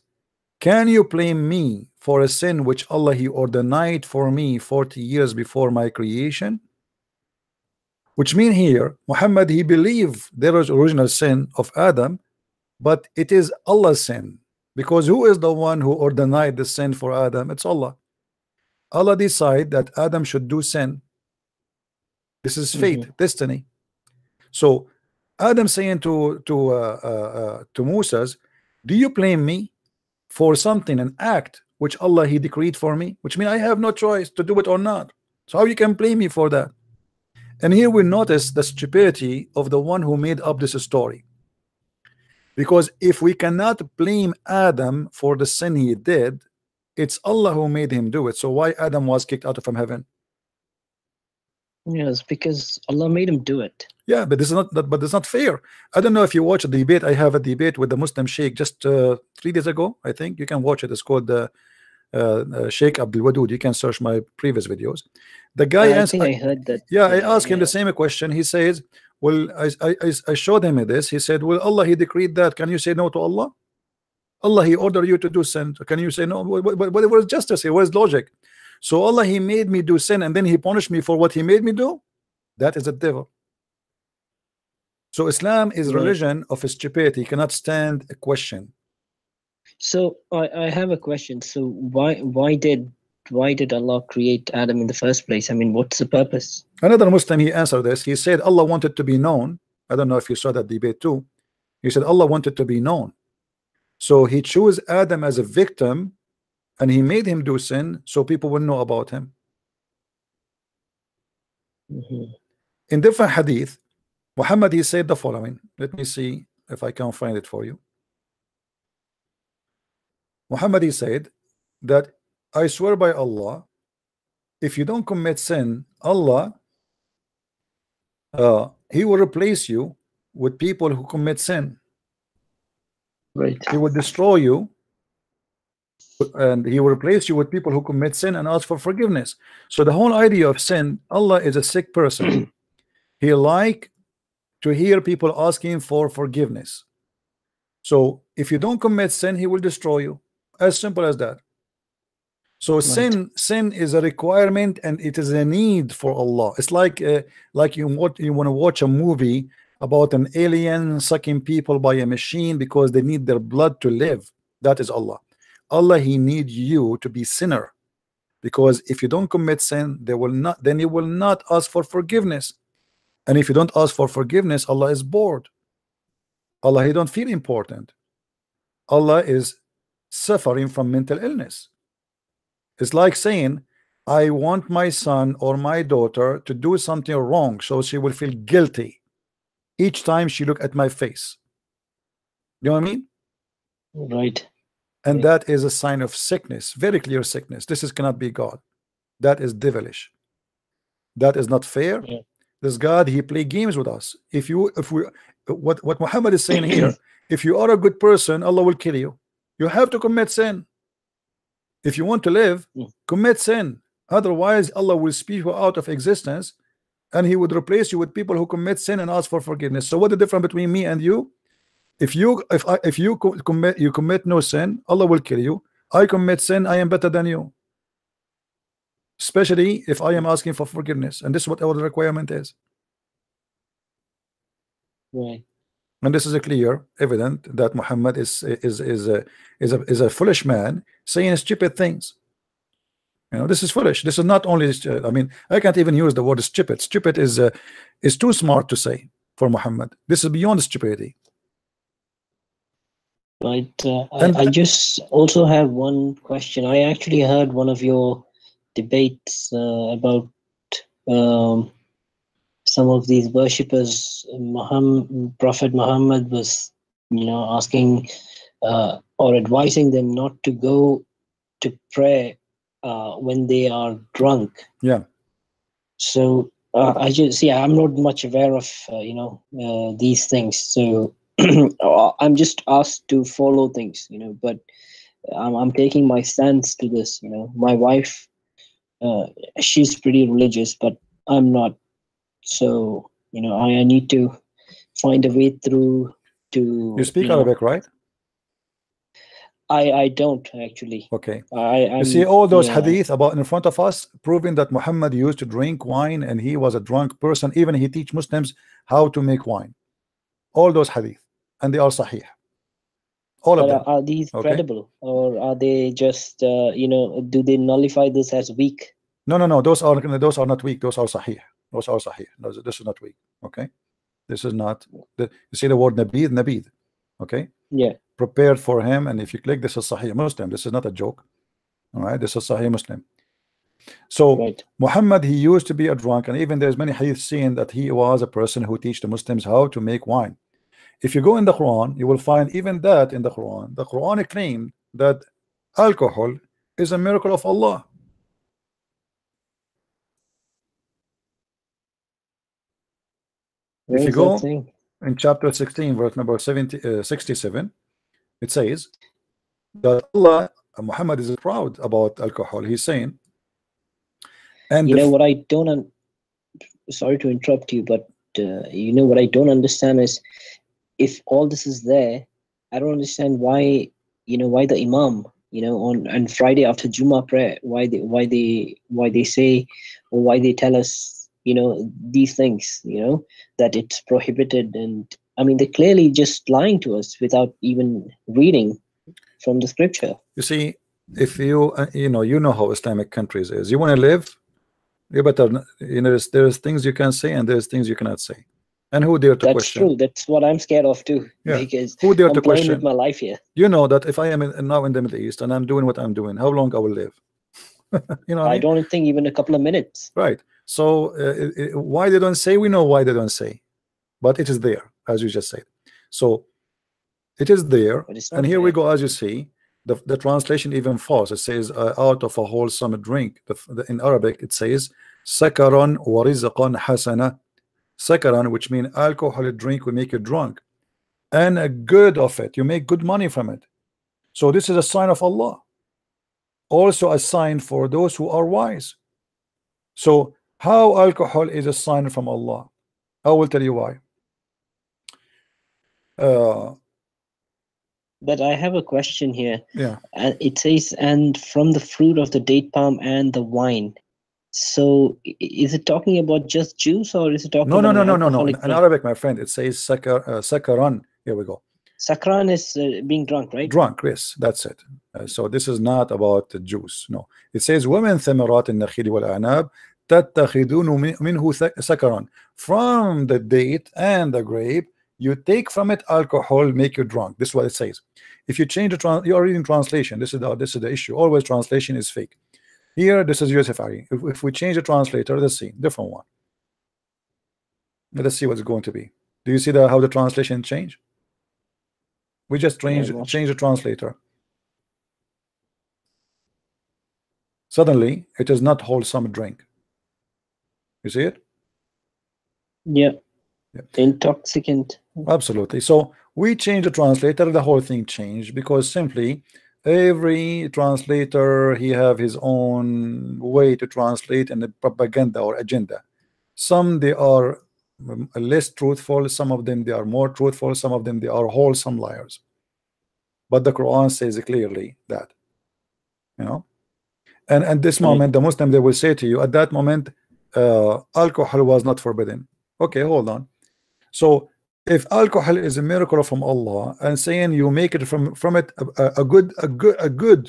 "Can you blame me for a sin which Allah he ordained for me 40 years before my creation?" Which mean here, Muhammad, he believed there was original sin of Adam, but it is Allah's sin, because who is the one who ordained the sin for Adam? It's Allah. Allah decide that Adam should do sin. This is fate, destiny. So Adam saying to Moses, "Do you blame me for something, an act which Allah he decreed for me?" Which means I have no choice to do it or not. So how you can blame me for that? And here we notice the stupidity of the one who made up this story. Because if we cannot blame Adam for the sin he did, it's Allah who made him do it. So why Adam was kicked out from heaven? Yes, because Allah made him do it. Yeah, but this is not that, but it's not fair. I don't know if you watch a debate. I have a debate with the Muslim Sheikh just 3 days ago. I think you can watch it. It's called Sheikh Abdul Wadud. You can search my previous videos. The guy I answered. think I heard that. Yeah, I asked him the same question. He says, "Well, I showed him this." He said, "Well, Allah he decreed that. Can you say no to Allah? Allah he ordered you to do sin. Can you say no? Where's justice here? Where's logic? So Allah he made me do sin, and then he punished me for what he made me do. That is a devil." So Islam is religion of stupidity. Cannot stand a question. So I have a question. So why did Allah create Adam in the first place? I mean, what's the purpose? Another Muslim, he answered this. He said Allah wanted to be known. I don't know if you saw that debate too. He said Allah wanted to be known, so he chose Adam as a victim, and he made him do sin so people will know about him. In different hadith, Muhammad he said the following. Let me see if I can find it for you. Muhammad he said that, "I swear by Allah, if you don't commit sin, Allah he will replace you with people who commit sin. Right. He will destroy you, and he will replace you with people who commit sin and ask for forgiveness." So the whole idea of sin, Allah is a sick person. He like to hear people asking for forgiveness. So if you don't commit sin, he will destroy you. As simple as that. So sin is a requirement, and it is a need for Allah. It's like you want to watch a movie about an alien sucking people by a machine because they need their blood to live. That is Allah. Allah he need you to be sinner, because if you don't commit sin, then you will not ask for forgiveness. And if you don't ask for forgiveness, Allah is bored. Allah he don't feel important. Allah is suffering from mental illness. It's like saying, "I want my son or my daughter to do something wrong so she will feel guilty each time she look at my face." You know what I mean? Right. And that is a sign of sickness, very clear sickness. This cannot be God. That is devilish. That is not fair. This God, he play games with us. What Muhammad is saying here, if you are a good person, Allah will kill you. You have to commit sin. If you want to live, commit sin. Otherwise, Allah will spew you out of existence, and he would replace you with people who commit sin and ask for forgiveness. So what the difference between me and you? If you commit no sin, Allah will kill you. I commit sin, I am better than you, especially if I am asking for forgiveness, and this is what our requirement is. Right. And this is a clear evident that Muhammad is a foolish man saying stupid things. You know, this is foolish. This is not only I mean, I can't even use the word stupid. Stupid is too smart to say for Muhammad. This is beyond stupidity. Right. I just also have one question. I actually heard one of your debates about some of these worshippers. Prophet Muhammad was, asking or advising them not to go to pray when they are drunk. Yeah. So I just see. I'm not much aware of these things. So I'm just asked to follow things, but I'm taking my stance to this. My wife, she's pretty religious, but I'm not. So I need to find a way through to. You speak Arabic, right? I don't actually. Okay. I'm, you see all those hadith about in front of us proving that Muhammad used to drink wine and he was a drunk person. Even he teach Muslims how to make wine. All those hadith, and they are sahih. All of them. Are these credible, or are they just do they nullify this as weak? No. Those are not weak. Those are sahih. Those are sahih. This is not weak. Okay. This is not. You see the word nabid. Okay. Yeah. Prepared for him, and if you click, this is Sahih Muslim. This is not a joke. All right, this is Sahih Muslim. So right. Muhammad, he used to be a drunk, and even there's many hadith saying that he was a person who teach the Muslims how to make wine. If you go in the Quran, you will find even that in the Quran. The Quran claimed that alcohol is a miracle of Allah. Where if you is go that thing? In chapter 16, verse number 67, it says that Allah, Muhammad is proud about alcohol. He's saying, and what I don't sorry to interrupt you, but what I don't understand is, if all this is there, I don't understand why the Imam, on Friday after Jummah prayer, why they say, or why they tell us, these things, that it's prohibited. And I mean, they're clearly just lying to us without even reading from the scripture. You see, if you know how Islamic countries is, you want to live, you better, there's things you can say and there's things you cannot say. And who dare to That's question? true. That's what I'm scared of too. Yeah. Because who dare I'm to playing question? with my life here. You know that if I am now in the Middle East and I'm doing what I'm doing, how long I will live? I don't think even a couple of minutes. Right. So why they don't say? We know why they don't say, but it is there, as you just said. So it is there, and here we go. As you see, the translation even false. It says out of a wholesome drink. In Arabic, it says sakaran wa rizqan hasana. Sakaran, which means alcoholic drink will make you drunk, and a good of it, you make good money from it. So this is a sign of Allah, also a sign for those who are wise. So how alcohol is a sign from Allah? I will tell you why. But I have a question here. Yeah. It says, and from the fruit of the date palm and the wine. So is it talking about just juice, or is it talking about no. In Arabic, my friend, it says sakaran. Here we go. Sakran is being drunk, right? Drunk, yes, that's it. So this is not about the juice. No, it says وَمِنْ ثَمَرَاتِ النَّخِيلِ وَالْأَعْنَابِ تَتَّخِذُونَ مِنْهُ سَكَرًا. From the date and the grape, you take from it alcohol, make you drunk. This is what it says. If you change the you are reading translation. This is the issue. Always translation is fake. Here, this is Yusuf Ali. If we change the translator, let's see, different one. Let's see what's going to be. Do you see how the translation change? We just change the translator. Suddenly, it is not wholesome drink. You see it? Yeah. Intoxicant. Absolutely. So we change the translator, the whole thing changed, because simply every translator, he have his own way to translate and the propaganda or agenda. Some they are less truthful, some of them they are more truthful, some of them they are wholesome liars. But the Quran says clearly that, you know. And at this Right. moment, the Muslim, they will say to you, at that moment, alcohol was not forbidden. Okay, hold on. So if alcohol is a miracle from Allah, and saying you make it from it a good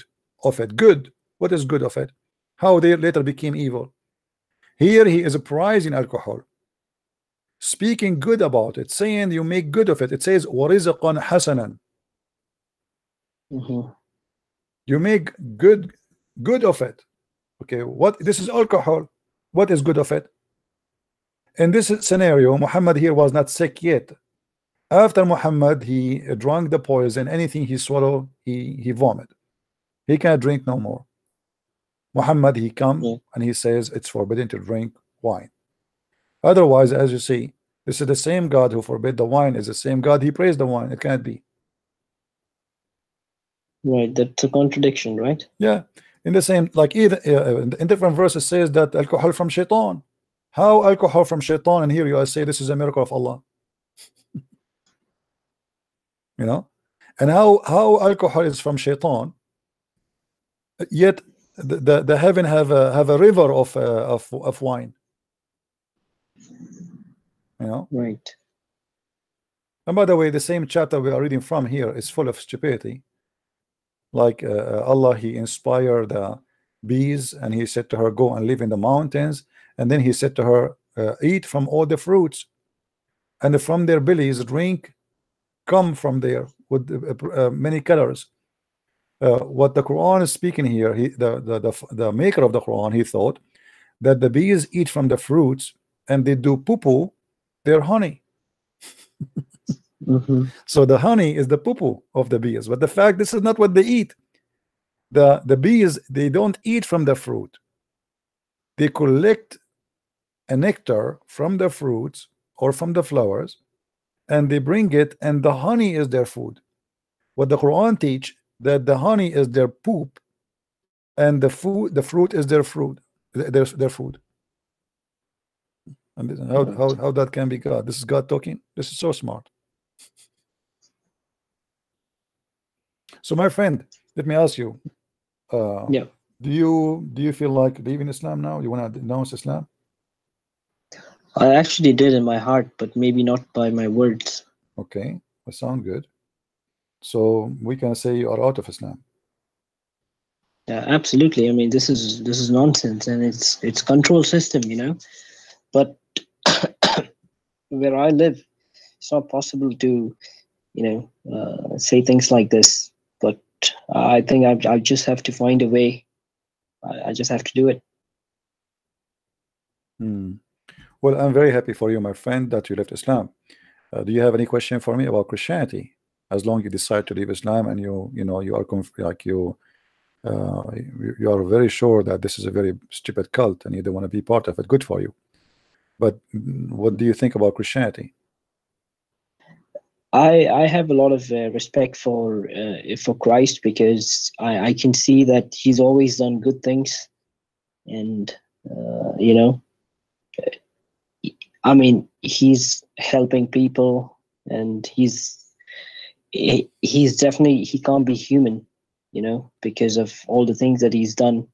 of it, good. What is good of it? How they later became evil. Here he is prizing alcohol, speaking good about it, saying you make good of it. It says warizqan hasanan. Mm-hmm. You make good of it. Okay, what this is alcohol. What is good of it? In this scenario, Muhammad here was not sick yet. After Muhammad, he drank the poison. Anything he swallowed, he vomit. He can't drink no more. Muhammad, he come Yeah. and he says it's forbidden to drink wine. Otherwise, as you see, this is the same God who forbid the wine, is the same God he praised the wine. It can't be. Right. That's a contradiction, right? Yeah, in the same, like either in different verses says that alcohol from shaitan. How alcohol from shaitan? And here you say this is a miracle of Allah. You know, and how alcohol is from shaitan, yet the heaven have a river of wine. You know. Right. And by the way, the same chapter we are reading from here is full of stupidity. Like Allah, he inspired the bees, and he said to her, go and live in the mountains. And then he said to her, eat from all the fruits, and from their bellies drink come from there with many colors. What the Quran is speaking here, the maker of the Quran, he thought that the bees eat from the fruits and they do poo-poo their honey. Mm-hmm. So the honey is the poo-poo of the bees, but the fact this is not what they eat. The bees, they don't eat from the fruit. They collect a nectar from the fruits or from the flowers, and they bring it, and the honey is their food. What the Quran teach, that the honey is their poop, and the fruit is their fruit, their food. And Right. how that can be God? This is God talking. This is so smart. So my friend, let me ask you, Yeah. do you feel like leaving Islam now? You want to denounce Islam? I actually did in my heart, but maybe not by my words. Okay, that sounds good. So we can say you are out of Islam. Yeah, absolutely. I mean, this is nonsense, and it's control system, you know. But where I live, it's not possible to, you know, say things like this. But I think I just have to find a way. I just have to do it. Hmm. Well, I'm very happy for you, my friend, that you left Islam. Do you have any question for me about Christianity? As long as you decide to leave Islam, and you know you are like you are very sure that this is a very stupid cult and you don't want to be part of it, good for you. But what do you think about Christianity? I have a lot of respect for Christ, because I can see that he's always done good things, and you know, I mean, he's helping people, and he's definitely, he can't be human, you know, because of all the things that he's done.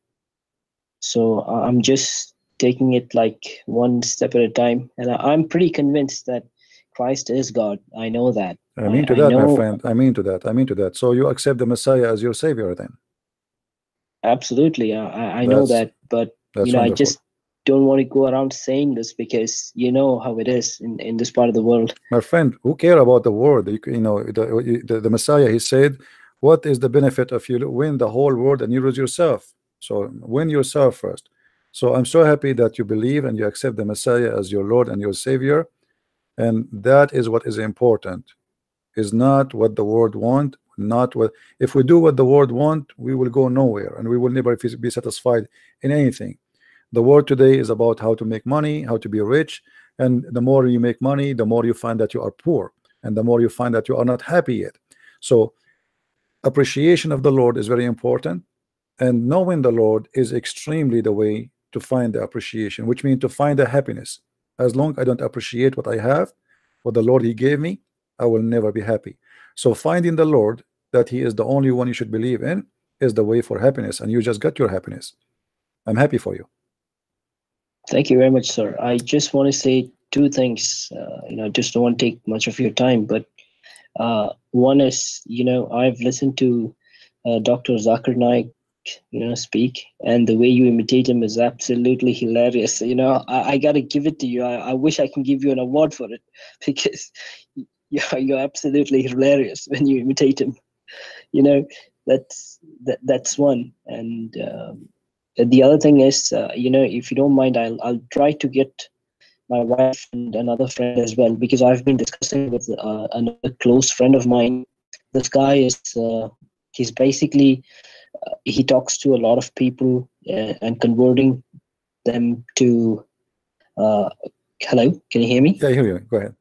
So I'm just taking it like one step at a time, and I'm pretty convinced that Christ is God. I know that. I mean to I that, my know. friend. I mean to that. I mean to that. So you accept the Messiah as your savior then? Absolutely, I know That's that, but you that's know, I wonderful. just don't want to go around saying this, because you know how it is in this part of the world. My friend, who care about the world? You know, the Messiah, he said, what is the benefit if you win the whole world and you lose yourself? So win yourself first. So I'm so happy that you believe and you accept the Messiah as your Lord and your Savior. And that is what is important, is not what the world want, not what, if we do what the world want, we will go nowhere and we will never be satisfied in anything. The world today is about how to make money, how to be rich, and the more you make money, the more you find that you are poor, and the more you find that you are not happy yet. So appreciation of the Lord is very important, and knowing the Lord is extremely the way to find the appreciation, which means to find the happiness. As long I don't appreciate what I have, what the Lord He gave me, I will never be happy. So finding the Lord, that He is the only one you should believe in, is the way for happiness, and you just got your happiness. I'm happy for you. Thank you very much, sir. I just want to say two things. Just don't want to take much of your time, but one is, I've listened to Dr. Zakir Naik, speak, and the way you imitate him is absolutely hilarious. I got to give it to you. I wish I can give you an award for it because you're absolutely hilarious when you imitate him. That's one. And the other thing is, if you don't mind, I'll try to get my wife and another friend as well, because I've been discussing with another close friend of mine. This guy is he's basically he talks to a lot of people and converting them to hello, can you hear me? Yeah, I hear you. Go ahead.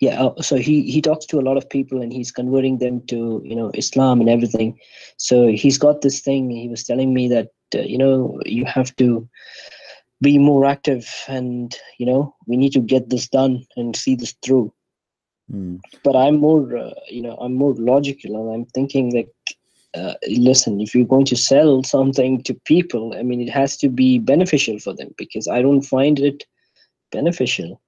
Yeah, so he talks to a lot of people and he's converting them to Islam and everything. So he's got this thing. He was telling me that you have to be more active, and we need to get this done and see this through. But I'm more I'm more logical, and I'm thinking like, listen, if you're going to sell something to people, I mean, it has to be beneficial for them, because I don't find it beneficial.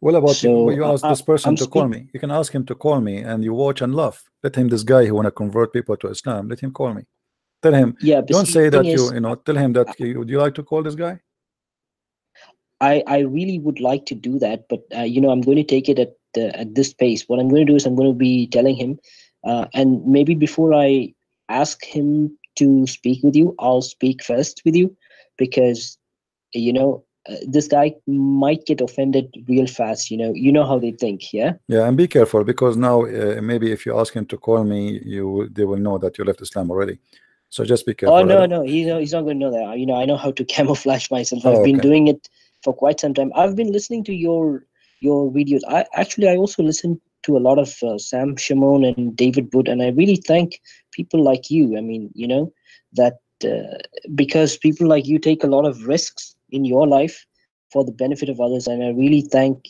What about So you ask this person to call me? You can ask him to call me, and you watch and laugh. Let him, this guy who want to convert people to Islam, let him call me. Tell him, yeah, but don't see, say the thing that is, tell him that would you like to call this guy? I really would like to do that, but I'm going to take it at this pace. What I'm going to do is I'm going to be telling him, and maybe before I ask him to speak with you, I'll speak first with you, because this guy might get offended real fast. You know how they think, yeah. Yeah, and be careful, because now maybe if you ask him to call me, they will know that you left Islam already. So just be careful. Oh no, he's not going to know that. I know how to camouflage myself. I've Oh, been okay. doing it for quite some time. I've been listening to your videos. I also listen to a lot of Sam Shimon and David Wood, and I really thank people like you. I mean, that because people like you take a lot of risks in your life for the benefit of others, and I really thank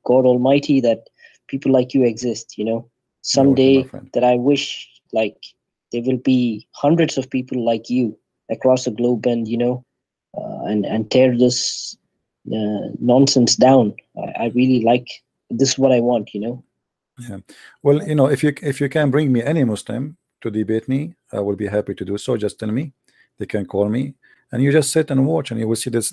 God Almighty that people like you exist. You're welcome, my Someday friend. that I wish like there will be hundreds of people like you across the globe, and and tear this nonsense down. I really like this. Is what I want. Yeah. Well, if you can bring me any Muslim to debate me, I will be happy to do so. Just tell me. They can call me, and you just sit and watch, and you will see this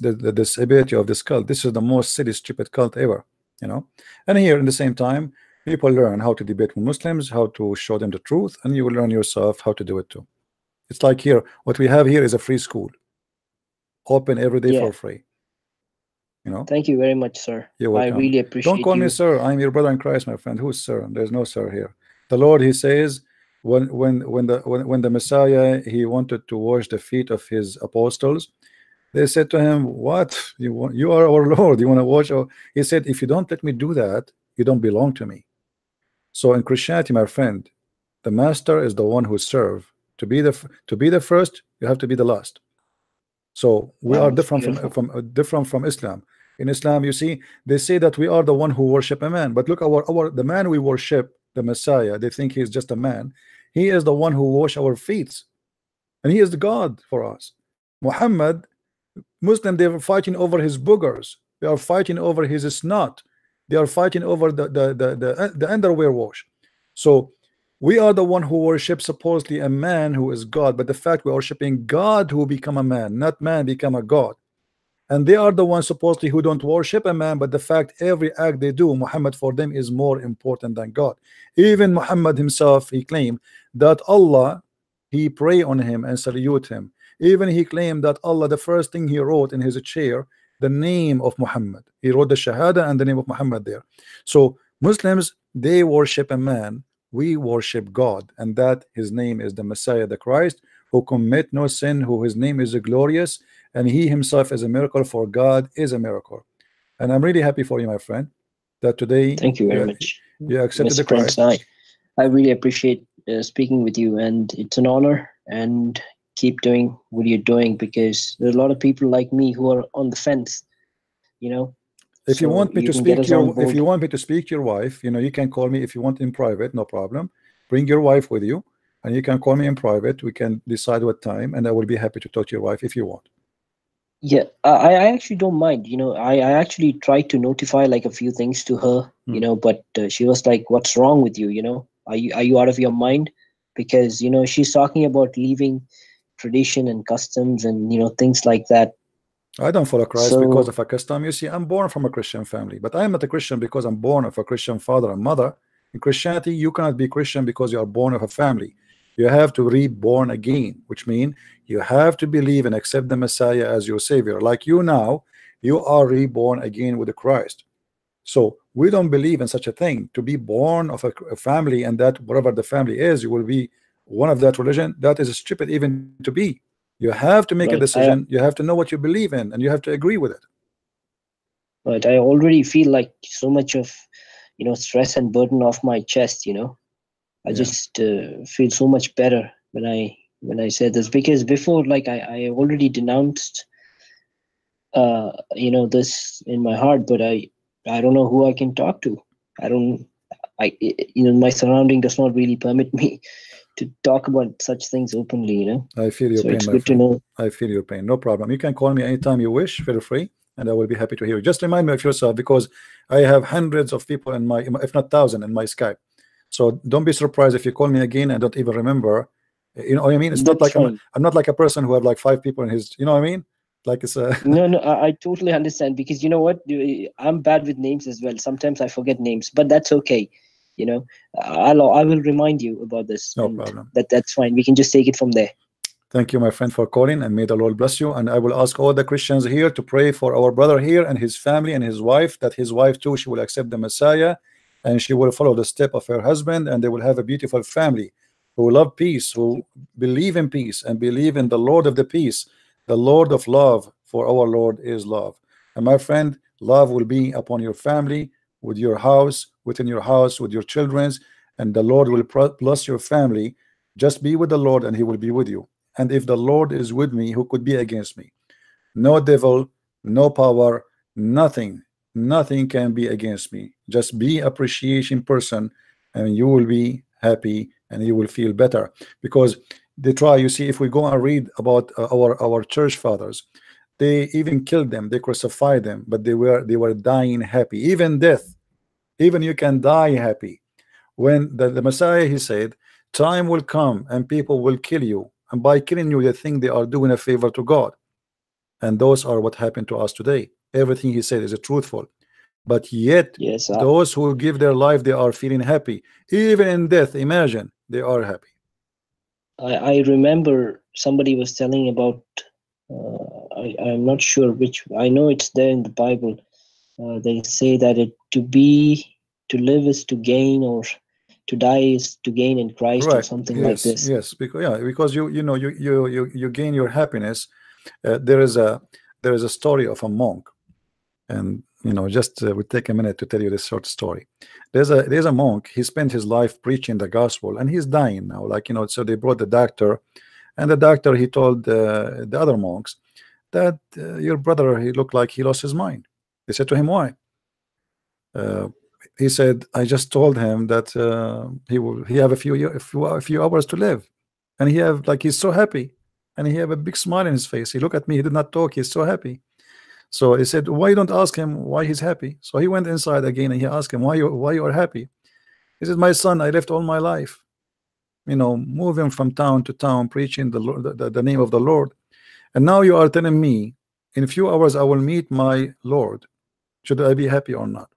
ability of this cult. This is the most silly, stupid cult ever. And here, in the same time, people learn how to debate with Muslims, how to show them the truth, and you will learn yourself how to do it too. It's like here, what we have here is a free school, open every day Yeah. for free. Thank you very much, sir. You're I welcome. really Don't appreciate call me you. sir. I'm your brother in Christ, my friend. Who's sir? There's no sir here. The Lord, He says, when the Messiah, He wanted to wash the feet of His apostles, they said to Him, "What you want? You are our Lord. You want to wash?" He said, "If you don't let me do that, you don't belong to me." So in Christianity, my friend, the master is the one who serve. To be the first, you have to be the last. So we Wow, are that's different beautiful. from Islam. In Islam, you see, they say that we are the one who worship a man, but look, the man we worship, the Messiah, they think he is just a man. He is the one who wash our feet, and he is the God for us. Muhammad, Muslim, they were fighting over his boogers. They are fighting over his snot. They are fighting over the underwear wash. So we are the one who worship supposedly a man who is God, but the fact we are worshiping God who become a man, not man become a God. And they are the ones supposedly who don't worship a man, but the fact every act they do, Muhammad for them is more important than God. Even Muhammad himself, he claimed that Allah, he pray on him and salute him. Even he claimed that Allah, the first thing he wrote in his chair, the name of Muhammad. He wrote the Shahada and the name of Muhammad there. So Muslims, they worship a man, we worship God, and that his name is the Messiah, the Christ, who commit no sin, who his name is glorious, and he himself is a miracle, for God is a miracle. And I'm really happy for you, my friend, that today Thank you very much, you accepted the Mr. Prince. Christ. I really appreciate speaking with you, and it's an honor. And keep doing what you're doing, because there's a lot of people like me who are on the fence. If you so want me you to can get speak us to on your, if board. you want me to speak to your wife, you know, you can call me if you want in private, no problem. Bring your wife with you, and you can call me in private. We can decide what time, and I will be happy to talk to your wife if you want. Yeah, I actually don't mind. I actually tried to notify like a few things to her, but she was like, "What's wrong with you? Are you out of your mind?" Because she's talking about leaving tradition and customs and things like that. I don't follow Christ because So of a custom. You see, I'm born from a Christian family, but I am not a Christian because I'm born of a Christian father and mother. In Christianity, you cannot be Christian because you are born of a family. You have to reborn again, which means you have to believe and accept the Messiah as your Savior. Like you now, you are reborn again with Christ. So we don't believe in such a thing. To be born of a family, and that whatever the family is, you will be one of that religion. That is stupid even to be. You have to make a right, decision. You have to know what you believe in, and you have to agree with it. I already feel like so much of stress and burden off my chest. I Yeah. just feel so much better when I said this, because before, like, I already denounced this in my heart, but I don't know who I can talk to. I don't my surrounding does not really permit me to talk about such things openly. I feel your So pain, it's my good to friend. know. I feel your pain. No problem. You can call me anytime you wish. Feel free, and I will be happy to hear you. Just remind me of yourself because I have hundreds of people in my, if not thousand, in my Skype. So don't be surprised if you call me again and don't even remember. You know what I mean? It's not That's like fine. I'm not like a person who have like 5 people in his. You know what I mean? Like it's a. No, no, I totally understand, because you know what? I'm bad with names as well. Sometimes I forget names, but that's okay. You know, I will remind you about this, No and problem. that's fine. We can just take it from there. Thank you, my friend, for calling, and may the Lord bless you. And I will ask all the Christians here to pray for our brother here and his family and his wife, that his wife too, she will accept the Messiah, and she will follow the step of her husband, and they will have a beautiful family who love peace, who believe in peace, and believe in the Lord of the peace, the Lord of love, for our Lord is love. And my friend, love will be upon your family, with your house, within your house, with your children's, and the Lord will bless your family. Just be with the Lord, and He will be with you. And if the Lord is with me, who could be against me? No devil, no power, nothing, nothing can be against me. Just be appreciation person, and you will be happy, and you will feel better. Because they try, you see, if we go and read about our church fathers, they even killed them, they crucified them, but they were dying happy. Even death, even you can die happy. When the Messiah, he said, time will come and people will kill you, and by killing you they think they are doing a favor to God. And those are what happened to us today. Everything he said is truthful, but yet Yes, those who give their life, they are feeling happy. Even in death, imagine, they are happy. I remember somebody was telling about. I'm not sure which. I know it's there in the Bible. They say that to live is to gain, or to die is to gain in Christ, or Right. something like Yes, this. yes, because yeah, because you gain your happiness. There is a story of a monk, and just we take a minute to tell you this short story. There's a monk. He spent his life preaching the gospel, and he's dying now, like so they brought the doctor, and the doctor, he told the other monks that your brother, he looked like he lost his mind. They said to him, why? uh, he said, I just told him that he have a few hours to live, and he's so happy, and he have a big smile in his face. He looked at me, he did not talk, he's so happy. So he said, why you don't ask him why he's happy? So he went inside again, and he asked him, why you are happy? He said, my son, I lived all my life, moving from town to town, preaching the name of the Lord, and now you are telling me in a few hours I will meet my Lord. Should I be happy or not?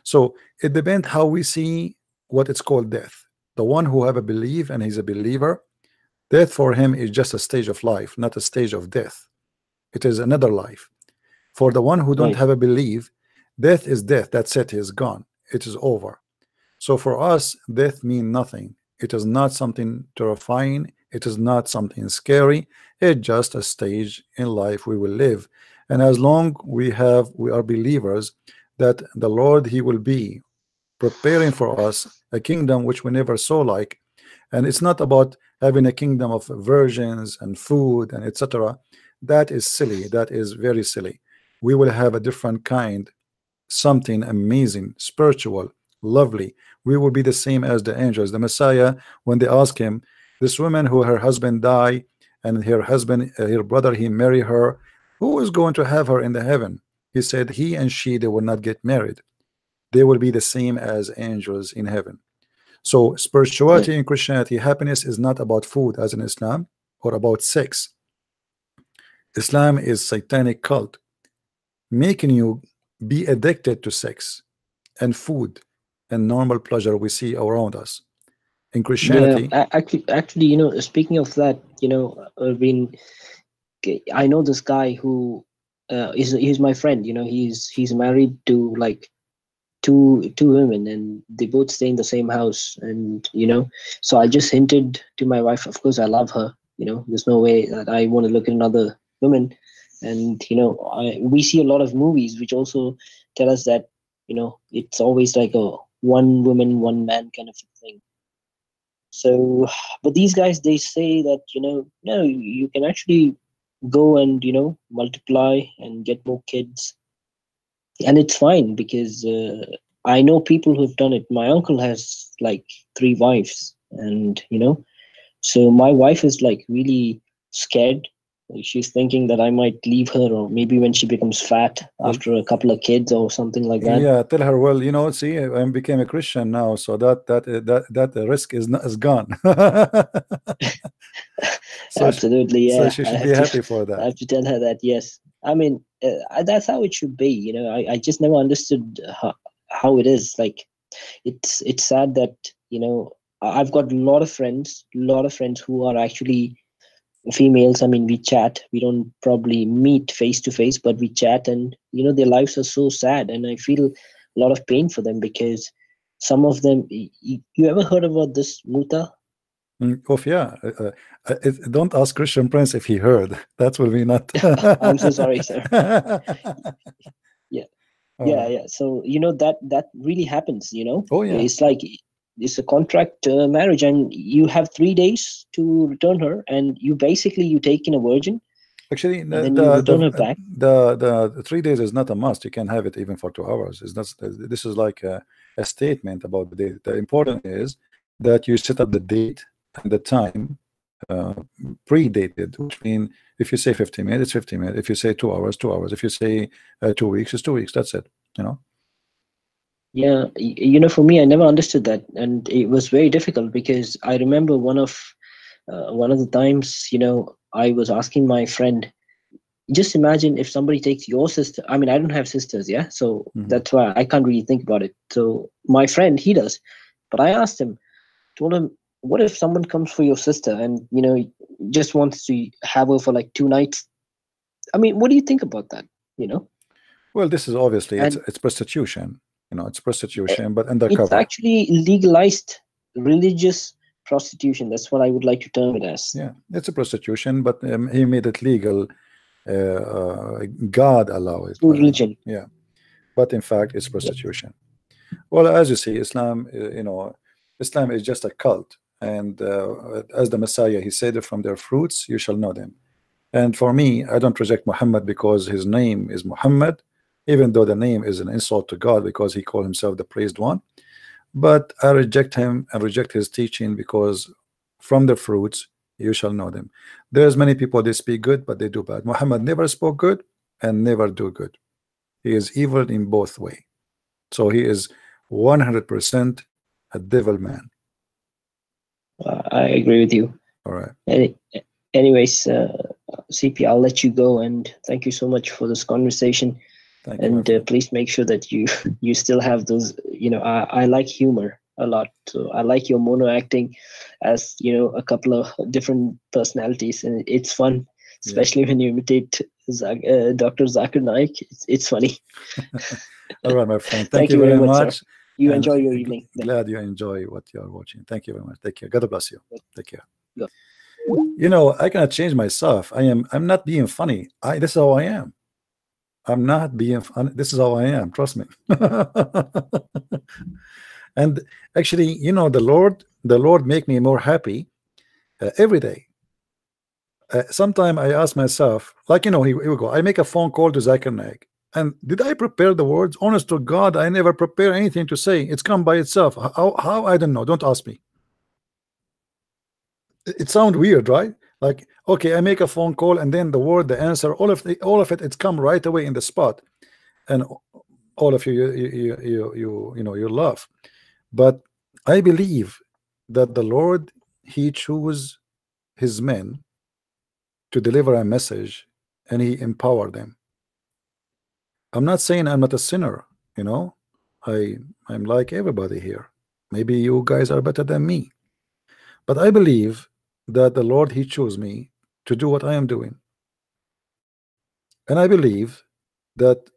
So it depends how we see what it's called death. The one who have a belief and he's a believer, death for him is just a stage of life, not a stage of death. It is another life. For the one who don't Right. have a belief, death is death. That's it. He's gone. It is over. So for us, death means nothing. It is not something terrifying. It is not something scary. It's just a stage in life we will live. And as long we are believers that the Lord, He will be preparing for us a kingdom which we never saw like. And it's not about having a kingdom of virgins and food and etc. That is silly. That is very silly. We will have a different kind something amazing, spiritual, lovely. We will be the same as the angels. The Messiah, when they ask him, this woman who her husband died, and her husband, her brother, he marry her, who is going to have her in the heaven? He said, he and she, they will not get married. They will be the same as angels in heaven. So Yeah. spirituality in Christianity, happiness is not about food as in Islam, or about sex. Islam is satanic cult, making you be addicted to sex and food and normal pleasure we see around us. In Yeah, Christianity, actually, speaking of that, Irvin, I know this guy who he's my friend. He's married to like two women, and they both stay in the same house. And so I just hinted to my wife. Of course, I love her. There's no way that I want to look at another woman. And we see a lot of movies which also tell us that it's always like a one woman, one man kind of thing. So, but these guys, they say that, no, you can actually go and, multiply and get more kids. And it's fine because I know people who've done it. My uncle has like 3 wives, and, so my wife is like really scared. She's thinking that I might leave her, or maybe when she becomes fat well, after a couple of kids or something like that. yeah, tell her, well, see, I became a Christian now, so that risk is gone. so she, Absolutely, so yeah. she should be happy for I that. have to tell her that. Yes, I mean that's how it should be. I just never understood how it is. Like it's sad that I've got a lot of friends who are actually females. I mean, we chat. We don't probably meet face to face, but we chat, and their lives are so sad, and I feel a lot of pain for them because some of them. You ever heard about this Muta? Oh yeah, don't ask Christian Prince if he heard. That will be not. I'm so sorry, sir. Yeah. All Yeah, right. yeah. So that really happens. Oh yeah. It's like it's a contract marriage, and you have 3 days to return her, and you take in a virgin, Actually, and then you return her back. the 3 days is not a must. You can have it even for 2 hours. It's not. This is like a statement about the date. The important is that you set up the date and the time uh, predated, which means if you say 15 minutes, it's 15 minutes. If you say 2 hours, 2 hours. If you say 2 weeks, it's 2 weeks. That's it. Yeah, for me, I never understood that, and it was very difficult because I remember one of the times, I was asking my friend, just imagine if somebody takes your sister. I mean, I don't have sisters, yeah, so Mhm. that's why I can't really think about it. So my friend, he does, but I asked him, told him, what if someone comes for your sister and just wants to have her for like 2 nights? I mean, what do you think about that? You know, Well, this is obviously and it's prostitution. It's uh, prostitution, but it's undercover. actually legalized religious prostitution. That's what I would like to term it as. Yeah, it's a prostitution, but he made it legal. God allow it. Through religion. Yeah, but in fact, it's Yeah. prostitution. Well, as you see, Islam, Islam is just a cult, and as the Messiah, he said, "From their fruits you shall know them." And for me, I don't reject Muhammad because his name is Muhammad, even though the name is an insult to God because he called himself the praised one. But I reject him and reject his teaching because from the fruits you shall know them. There's many people they speak good, but they do bad. Muhammad never spoke good and never do good. He is evil in both way. So he is 100% a devil man. I agree with you. All right. Any, anyways, CP, I'll let you go, and thank you so much for this conversation. Thank you, my And friend. please make sure that you you still have those. I like humor a lot, so I like your mono acting as a couple of different personalities, and it's fun, Yeah. especially when you imitate Dr. Zakir Naik. It's funny. All right, my friend. Thank Thank you you very very much, sir. much. You And enjoy your evening then. glad you enjoy what you are watching. Thank you very much. Take care. God bless you. Take care. Go. I cannot change myself. I'm not being funny. This is how I am. I'm not being funny. This is how I am. Trust me. And actually, the Lord make me more happy every day. Sometime I ask myself, like, here we go. I make a phone call to Zakir Naik. And did I prepare the words? Honest to God, I never prepare anything to say. It's come by itself. How? I don't know. Don't ask me. It sounds weird, right? Like, okay, I make a phone call and then the word, the answer, all of it, it's come right away in the spot, and all of you laugh. But I believe that the Lord, He chose His men to deliver a message, and He empowered them. I'm not saying I'm not a sinner, you know. I'm like everybody here. Maybe you guys are better than me, but I believe that the Lord, He chose me to do what I am doing, and I believe that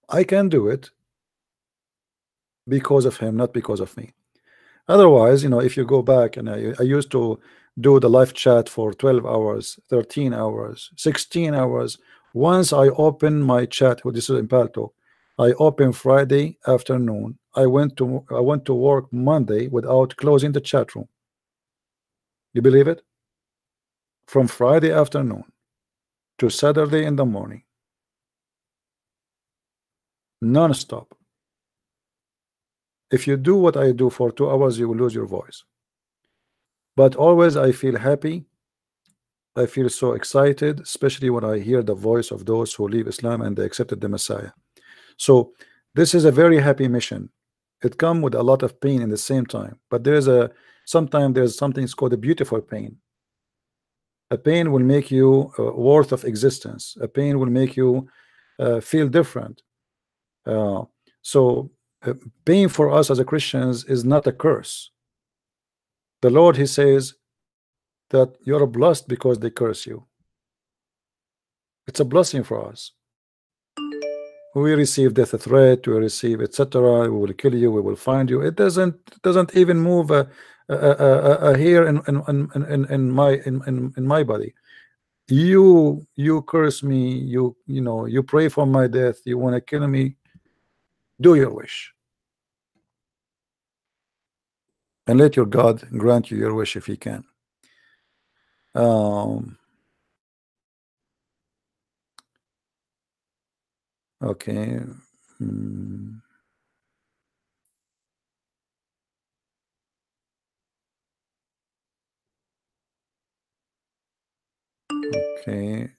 I can do it because of Him, not because of me. Otherwise, if you go back, and I used to do the live chat for 12 hours, 13 hours, 16 hours. Once I opened my chat, this is in Palto, I opened Friday afternoon. I went to work Monday without closing the chat room. You believe it? From Friday afternoon to Saturday in the morning, non-stop. If you do what I do for 2 hours, you will lose your voice. But always I feel happy. I feel so excited, especially when I hear the voice of those who leave Islam and they accepted the Messiah. So this is a very happy mission. It comes with a lot of pain in the same time, but sometimes there's something called a beautiful pain. A pain will make you worth of existence. A pain will make you feel different. Uh, so pain for us as a Christians is not a curse. The Lord, He says that you're blessed because they curse you. It's a blessing for us. We receive death threat, we receive etc. We will kill you, we will find you. It doesn't even move a hair in my body. You curse me, you pray for my death, you want to kill me. Do your wish, and let your God grant you your wish if He can. Okay. Okay.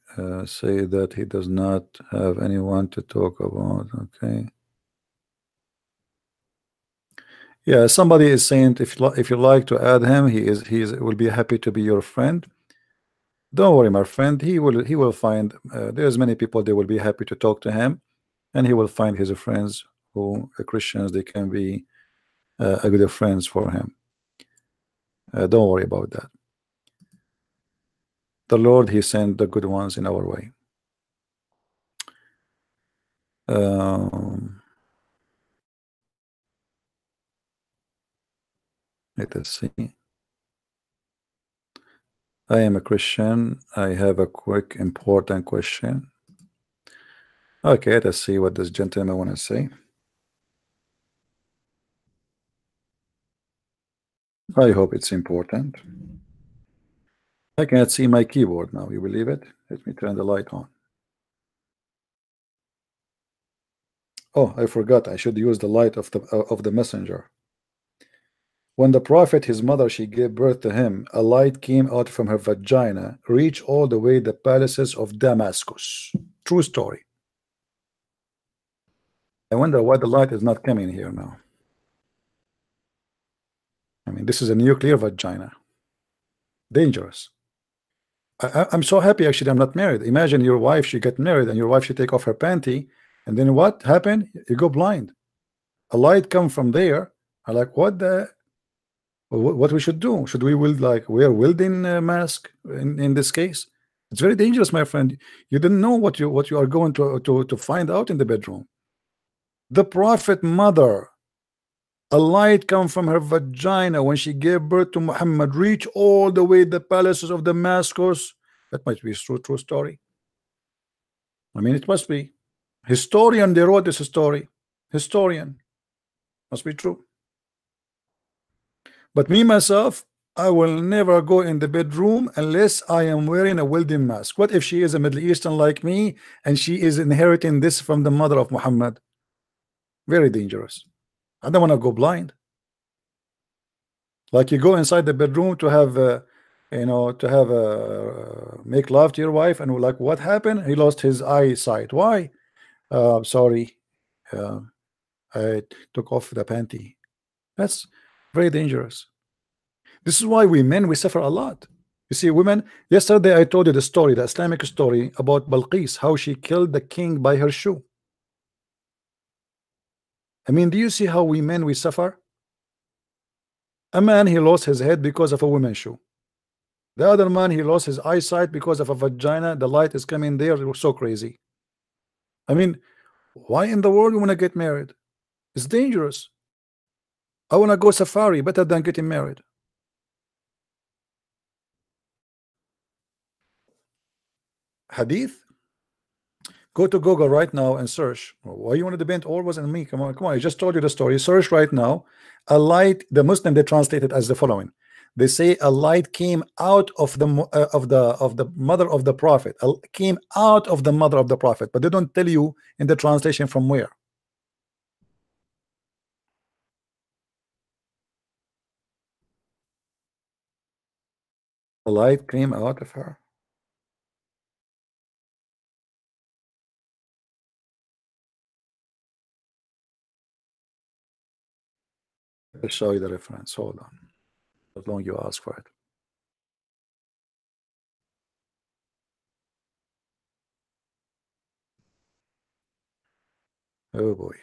Say that he does not have anyone to talk about. Okay. Yeah, somebody is saying if you like to add him, he will be happy to be your friend. Don't worry, my friend. He will find. There's many people. They will be happy to talk to him, and he will find his friends who are Christians. They can be a good friends for him. Don't worry about that. The Lord, He sent the good ones in our way. Let us see. I am a Christian. I have a quick important question. Okay, let's see what this gentleman want to say. I hope it's important. I cannot see my keyboard now. You believe it? Let me turn the light on. Oh, I forgot. I should use the light of the messenger. When the prophet, his mother, she gave birth to him, a light came out from her vagina, reached all the way the palaces of Damascus. True story. I wonder why the light is not coming here now. I mean, this is a nuclear vagina. Dangerous. I'm so happy actually I'm not married. Imagine your wife, she get married and your wife, she take off her panty, and then what happened? You go blind. A light come from there. I like, what we should do? Should we wear welding mask in this case? It's very dangerous, my friend. You didn't know what you are going to find out in the bedroom. The prophet mother, a light come from her vagina when she gave birth to Muhammad, reach all the way the palaces of Damascus. That might be a true story. I mean, it must be. Historian, they wrote this story. Historian. Must be true. But me, myself, I will never go in the bedroom unless I am wearing a welding mask. What if she is a Middle Eastern like me and she is inheriting this from the mother of Muhammad? Very dangerous. I don't want to go blind. Like you go inside the bedroom to have you know, to have make love to your wife, and we're like, what happened? He lost his eyesight. Why? Sorry, uh, I took off the panty. That's very dangerous. This is why we men, we suffer a lot. You see, women, yesterday I told you the story, the Islamic story about Balqis, how she killed the king by her shoe. I mean, do you see how we men, we suffer? A man, he lost his head because of a woman's shoe. The other man, he lost his eyesight because of a vagina. The light is coming there. It was so crazy. I mean, why in the world you want to get married? It's dangerous. I want to go safari better than getting married. Hadith? Go to Google right now and search. Why you want to debate always on me? Come on, come on. I just told you the story. Search right now. A light. The Muslim, they translate it as the following. They say a light came out of the mother of the prophet. Came out of the mother of the prophet, but they don't tell you in the translation from where. The light came out of her. I'll show you the reference. Hold on. As long you ask for it. Oh boy.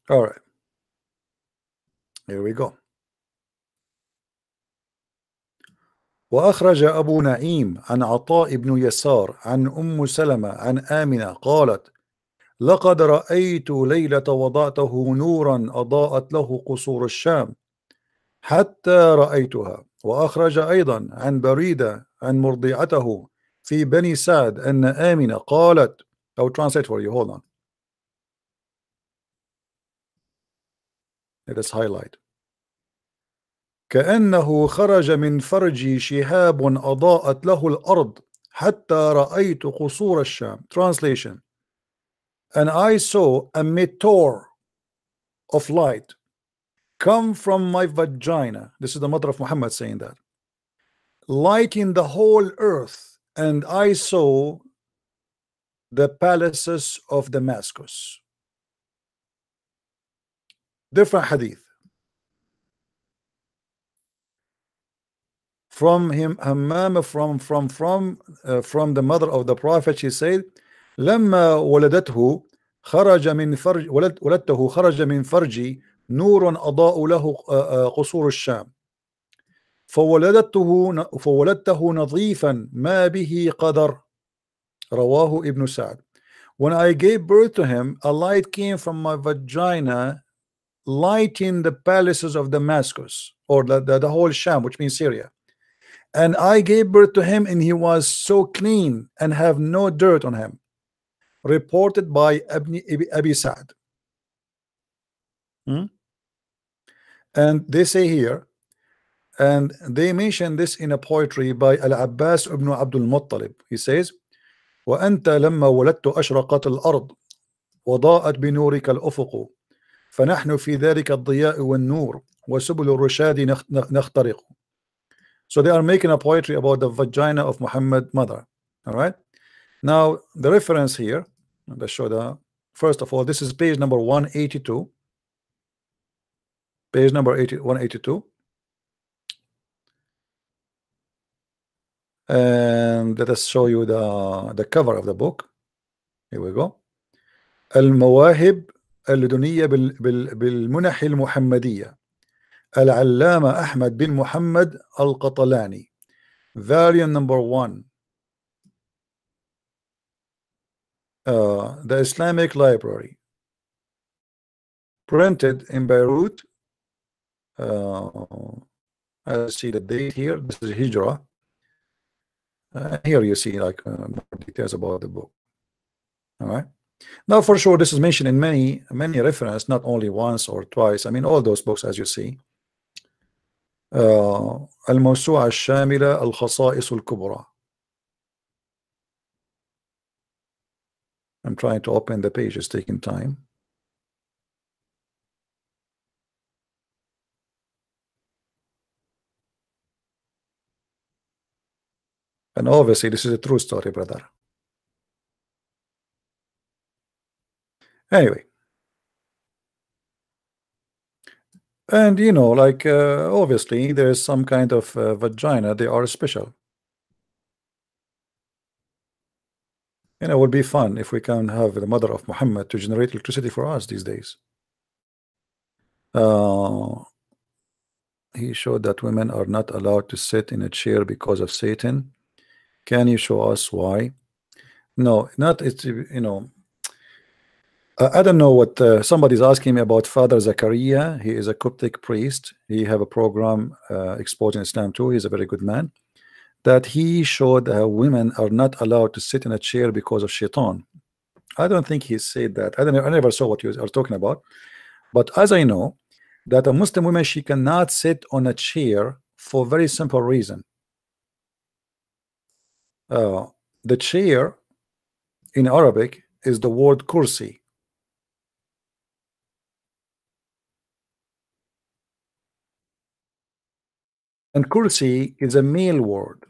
All right. Here we go. وأخرج أبو نعيم عن عطاء بن يسار عن أم سلمة عن آمنة قالت لقد رأيت ليلة وضعته نورا أضاءت له قصور الشام حتى رأيتها. وأخرج أيضا عن بريدة عن مرضعته في بني سعد أن آمنة قالت. I will translate for you. Hold on. Let us highlight. كأنه خرج من فرجي شهاب أضاءت له الأرض حتى رأيت قصور الشام. Translation. And I saw a meteor of light come from my vagina. This is the mother of Muhammad saying that. Lighting the whole earth, and I saw the palaces of Damascus. Different hadith. From him, Hammam, from the mother of the prophet, she said, لما ولدته خرج من فرج ولدته خرج من فرجي نور أضاء له قصور الشام فولدته نظيفا ما به قدر. رواه ابن سعد. When I gave birth to him, a light came from my vagina, lighting the palaces of Damascus, or the whole Sham, which means Syria. And I gave birth to him, and he was so clean and have no dirt on him. Reported by Abi Sa'd. And they say here, and they mention this in a poetry by Al-Abbas ibn Abdul Muttalib. He says, وأنت لما ولدت أشرقت الأرض وضاءت بنورك الأفق فنحن في ذلك الضياء والنور وسبل الرشاد نخترق. So they are making a poetry about the vagina of Muhammad mother. All right. Now the reference here, let's show the first of all, this is page number 182. Page number 182. And let us show you the cover of the book. Here we go. المواهب اللدنية بالمنح المحمدية العلامة أحمد بن محمد القطلاني. Variant number 1. the Islamic Library, printed in Beirut. As you see the date here, this is Hijra. Here you see like more details about the book. All right. Now, for sure, this is mentioned in many references, not only once or twice. I mean, all those books, as you see. الموسوعة الشاملة الخصائص الكبرى. I'm trying to open the page. It's taking time. And obviously, this is a true story, brother. Anyway. And you know, like obviously, there is some kind of vagina. They are special. And it would be fun if we can have the mother of Muhammad to generate electricity for us these days. He showed that women are not allowed to sit in a chair because of Satan. Can you show us why? No, not it's you know. I don't know what somebody's asking me about Father Zachariah. He is a Coptic priest. He have a program exposing Islam too. He's a very good man. That he showed women are not allowed to sit in a chair because of shaitan. I don't think he said that. I never saw what you are talking about. But as I know, that a Muslim woman, she cannot sit on a chair for a very simple reason. The chair in Arabic is the word kursi. And kursi is a male word.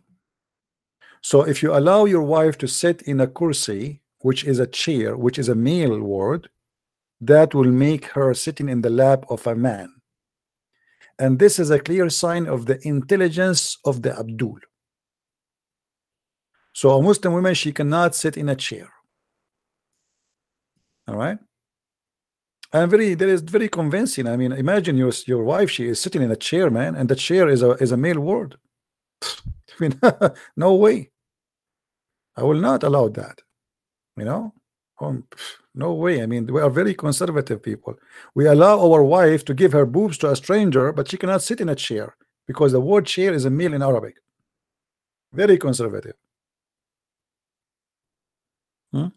So if you allow your wife to sit in a kursi, which is a chair, which is a male word, that will make her sitting in the lap of a man. And this is a clear sign of the intelligence of the Abdul. So a Muslim woman, she cannot sit in a chair. All right. And there is very convincing. I mean, imagine your wife, she is sitting in a chair, man, and the chair is a male word. I mean, no way. I will not allow that. You know, no way. I mean, we are very conservative people. We allow our wife to give her boobs to a stranger, but she cannot sit in a chair because the word chair is a male in Arabic. Very conservative. Hmm?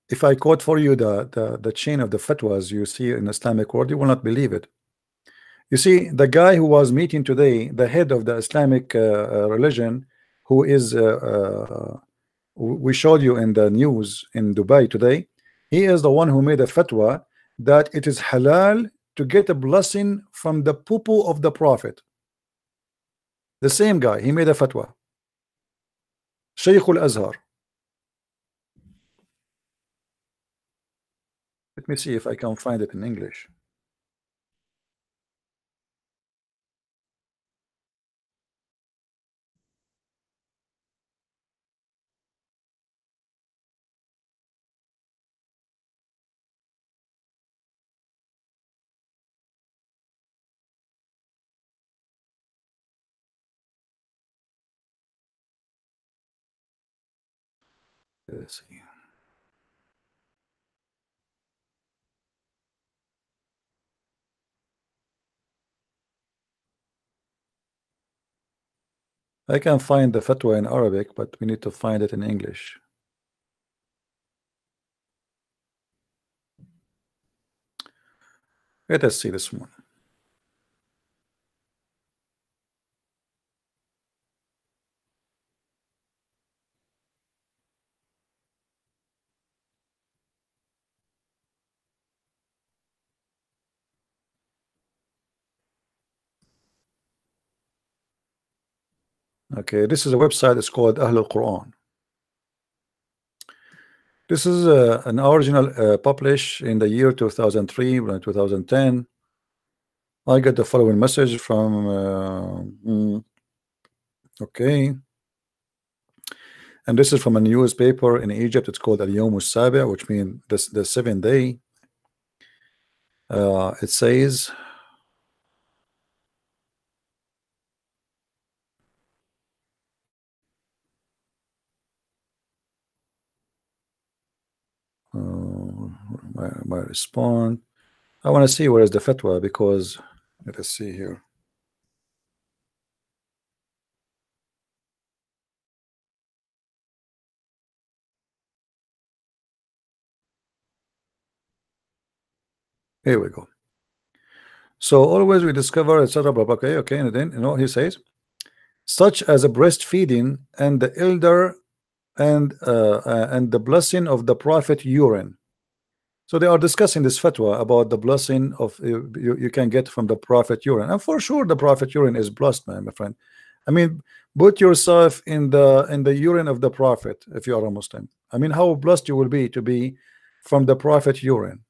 If I quote for you the chain of the fatwas you see in Islamic world, you will not believe it. You see, the guy who was meeting today, the head of the Islamic religion, who is we showed you in the news in Dubai today, he is the one who made a fatwa that it is halal to get a blessing from the poo-poo of the Prophet. The same guy, he made a fatwa. Shaykh al-Azhar. Let me see if I can find it in English. Let's see. I can find the fatwa in Arabic, but we need to find it in English. Let us see this one. Okay, this is a website. It's called Ahl al-Quran. This is an original published in the year 2003 or 2010. I got the following message from okay, and this is from a newspaper in Egypt. It's called Al-Yawm al-Sabi', which means the seventh day. It says, my response. I want to see where is the fatwa, because let us see here. Here we go. So always we discover, etc. Okay, and then he says, such as a breastfeeding and the elder and the blessing of the prophet urine. So they are discussing this fatwa about the blessing of you can get from the prophet urine, and for sure the prophet urine is blessed, man, my friend. I mean, put yourself in the urine of the prophet if you are a Muslim. I mean, how blessed you will be to be from the prophet urine.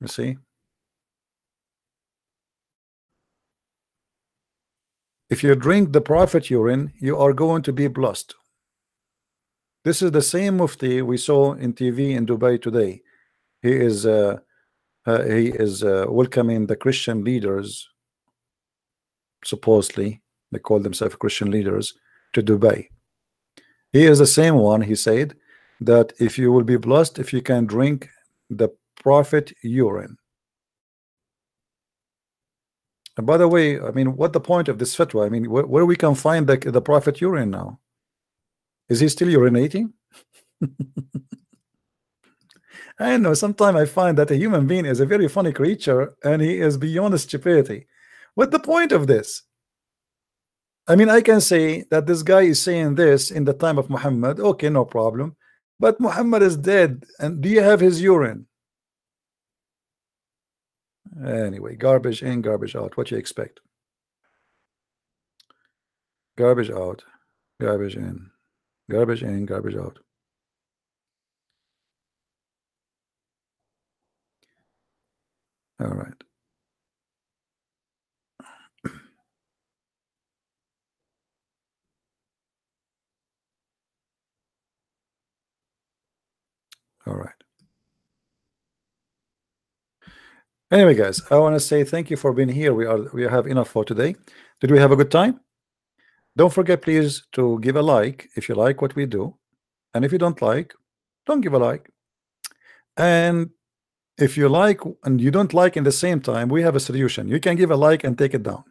You see, if you drink the prophet urine, you are going to be blessed. This is the same mufti we saw in TV in Dubai today. He is welcoming the Christian leaders, supposedly they call themselves Christian leaders, to Dubai. He is the same one. He said that if you will be blessed if you can drink the prophet urine. And by the way, I mean, what the point of this fatwa? I mean, where we can find the prophet urine now? Is he still urinating? I know sometimes I find that a human being is a very funny creature and he is beyond stupidity. What the point of this? I mean, I can say that this guy is saying this in the time of Muhammad. Okay, no problem. But Muhammad is dead. And do you have his urine? Anyway, garbage in, garbage out. What you expect? Garbage out, garbage in, garbage in, garbage out. All right. All right. Anyway, guys, I want to say thank you for being here. We have enough for today. Did we have a good time? Don't forget, please, to give a like if you like what we do, and if you don't like, don't give a like. And if you like and you don't like in the same time, we have a solution. You can give a like and take it down.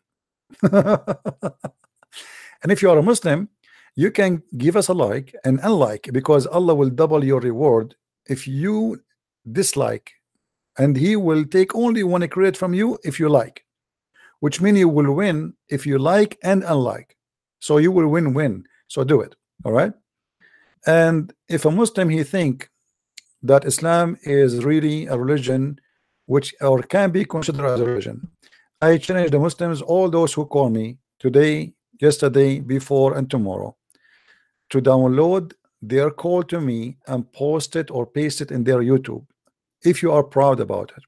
And if you are a Muslim, you can give us a like and unlike, because Allah will double your reward if you dislike, and He will take only one credit from you if you like, which means you will win if you like and unlike. So you will win-win. So do it. All right. And if a Muslim he think that Islam is really a religion which or can be considered as a religion, I challenge the Muslims, all those who call me today, yesterday, before, and tomorrow, to download their call to me and post it or paste it in their YouTube if you are proud about it.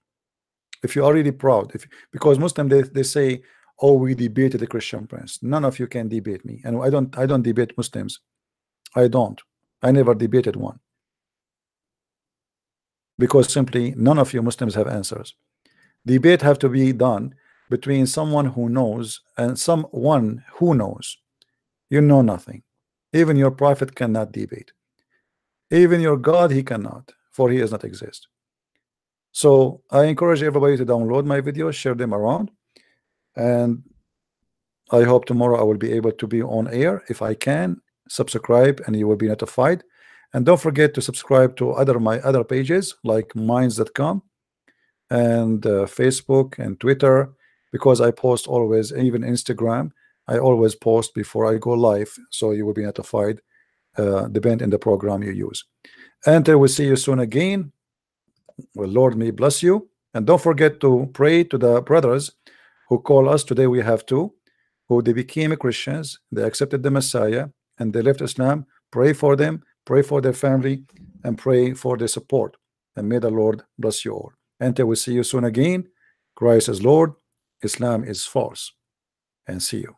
If you are really proud, because Muslim they say, oh, we debated the Christian prince. None of you can debate me, and I don't debate Muslims. I never debated one, because simply none of you Muslims have answers. Debate have to be done between someone who knows and someone who knows. You know nothing. Even your prophet cannot debate. Even your God, he cannot, for he does not exist. So I encourage everybody to download my videos, share them around, and I hope tomorrow I will be able to be on air. If I can, subscribe and you will be notified. And don't forget to subscribe to my other pages like minds.com and Facebook and Twitter, because I post always, even Instagram. I always post before I go live, so you will be notified depend on the program you use. And we'll see you soon again. Well, Lord may bless you. And don't forget to pray to the brothers who call us. Today we have two who they became Christians, they accepted the Messiah, and they left Islam. Pray for them, pray for their family, and pray for their support. And may the Lord bless you all. And we'll see you soon again. Christ is Lord, Islam is false. And see you.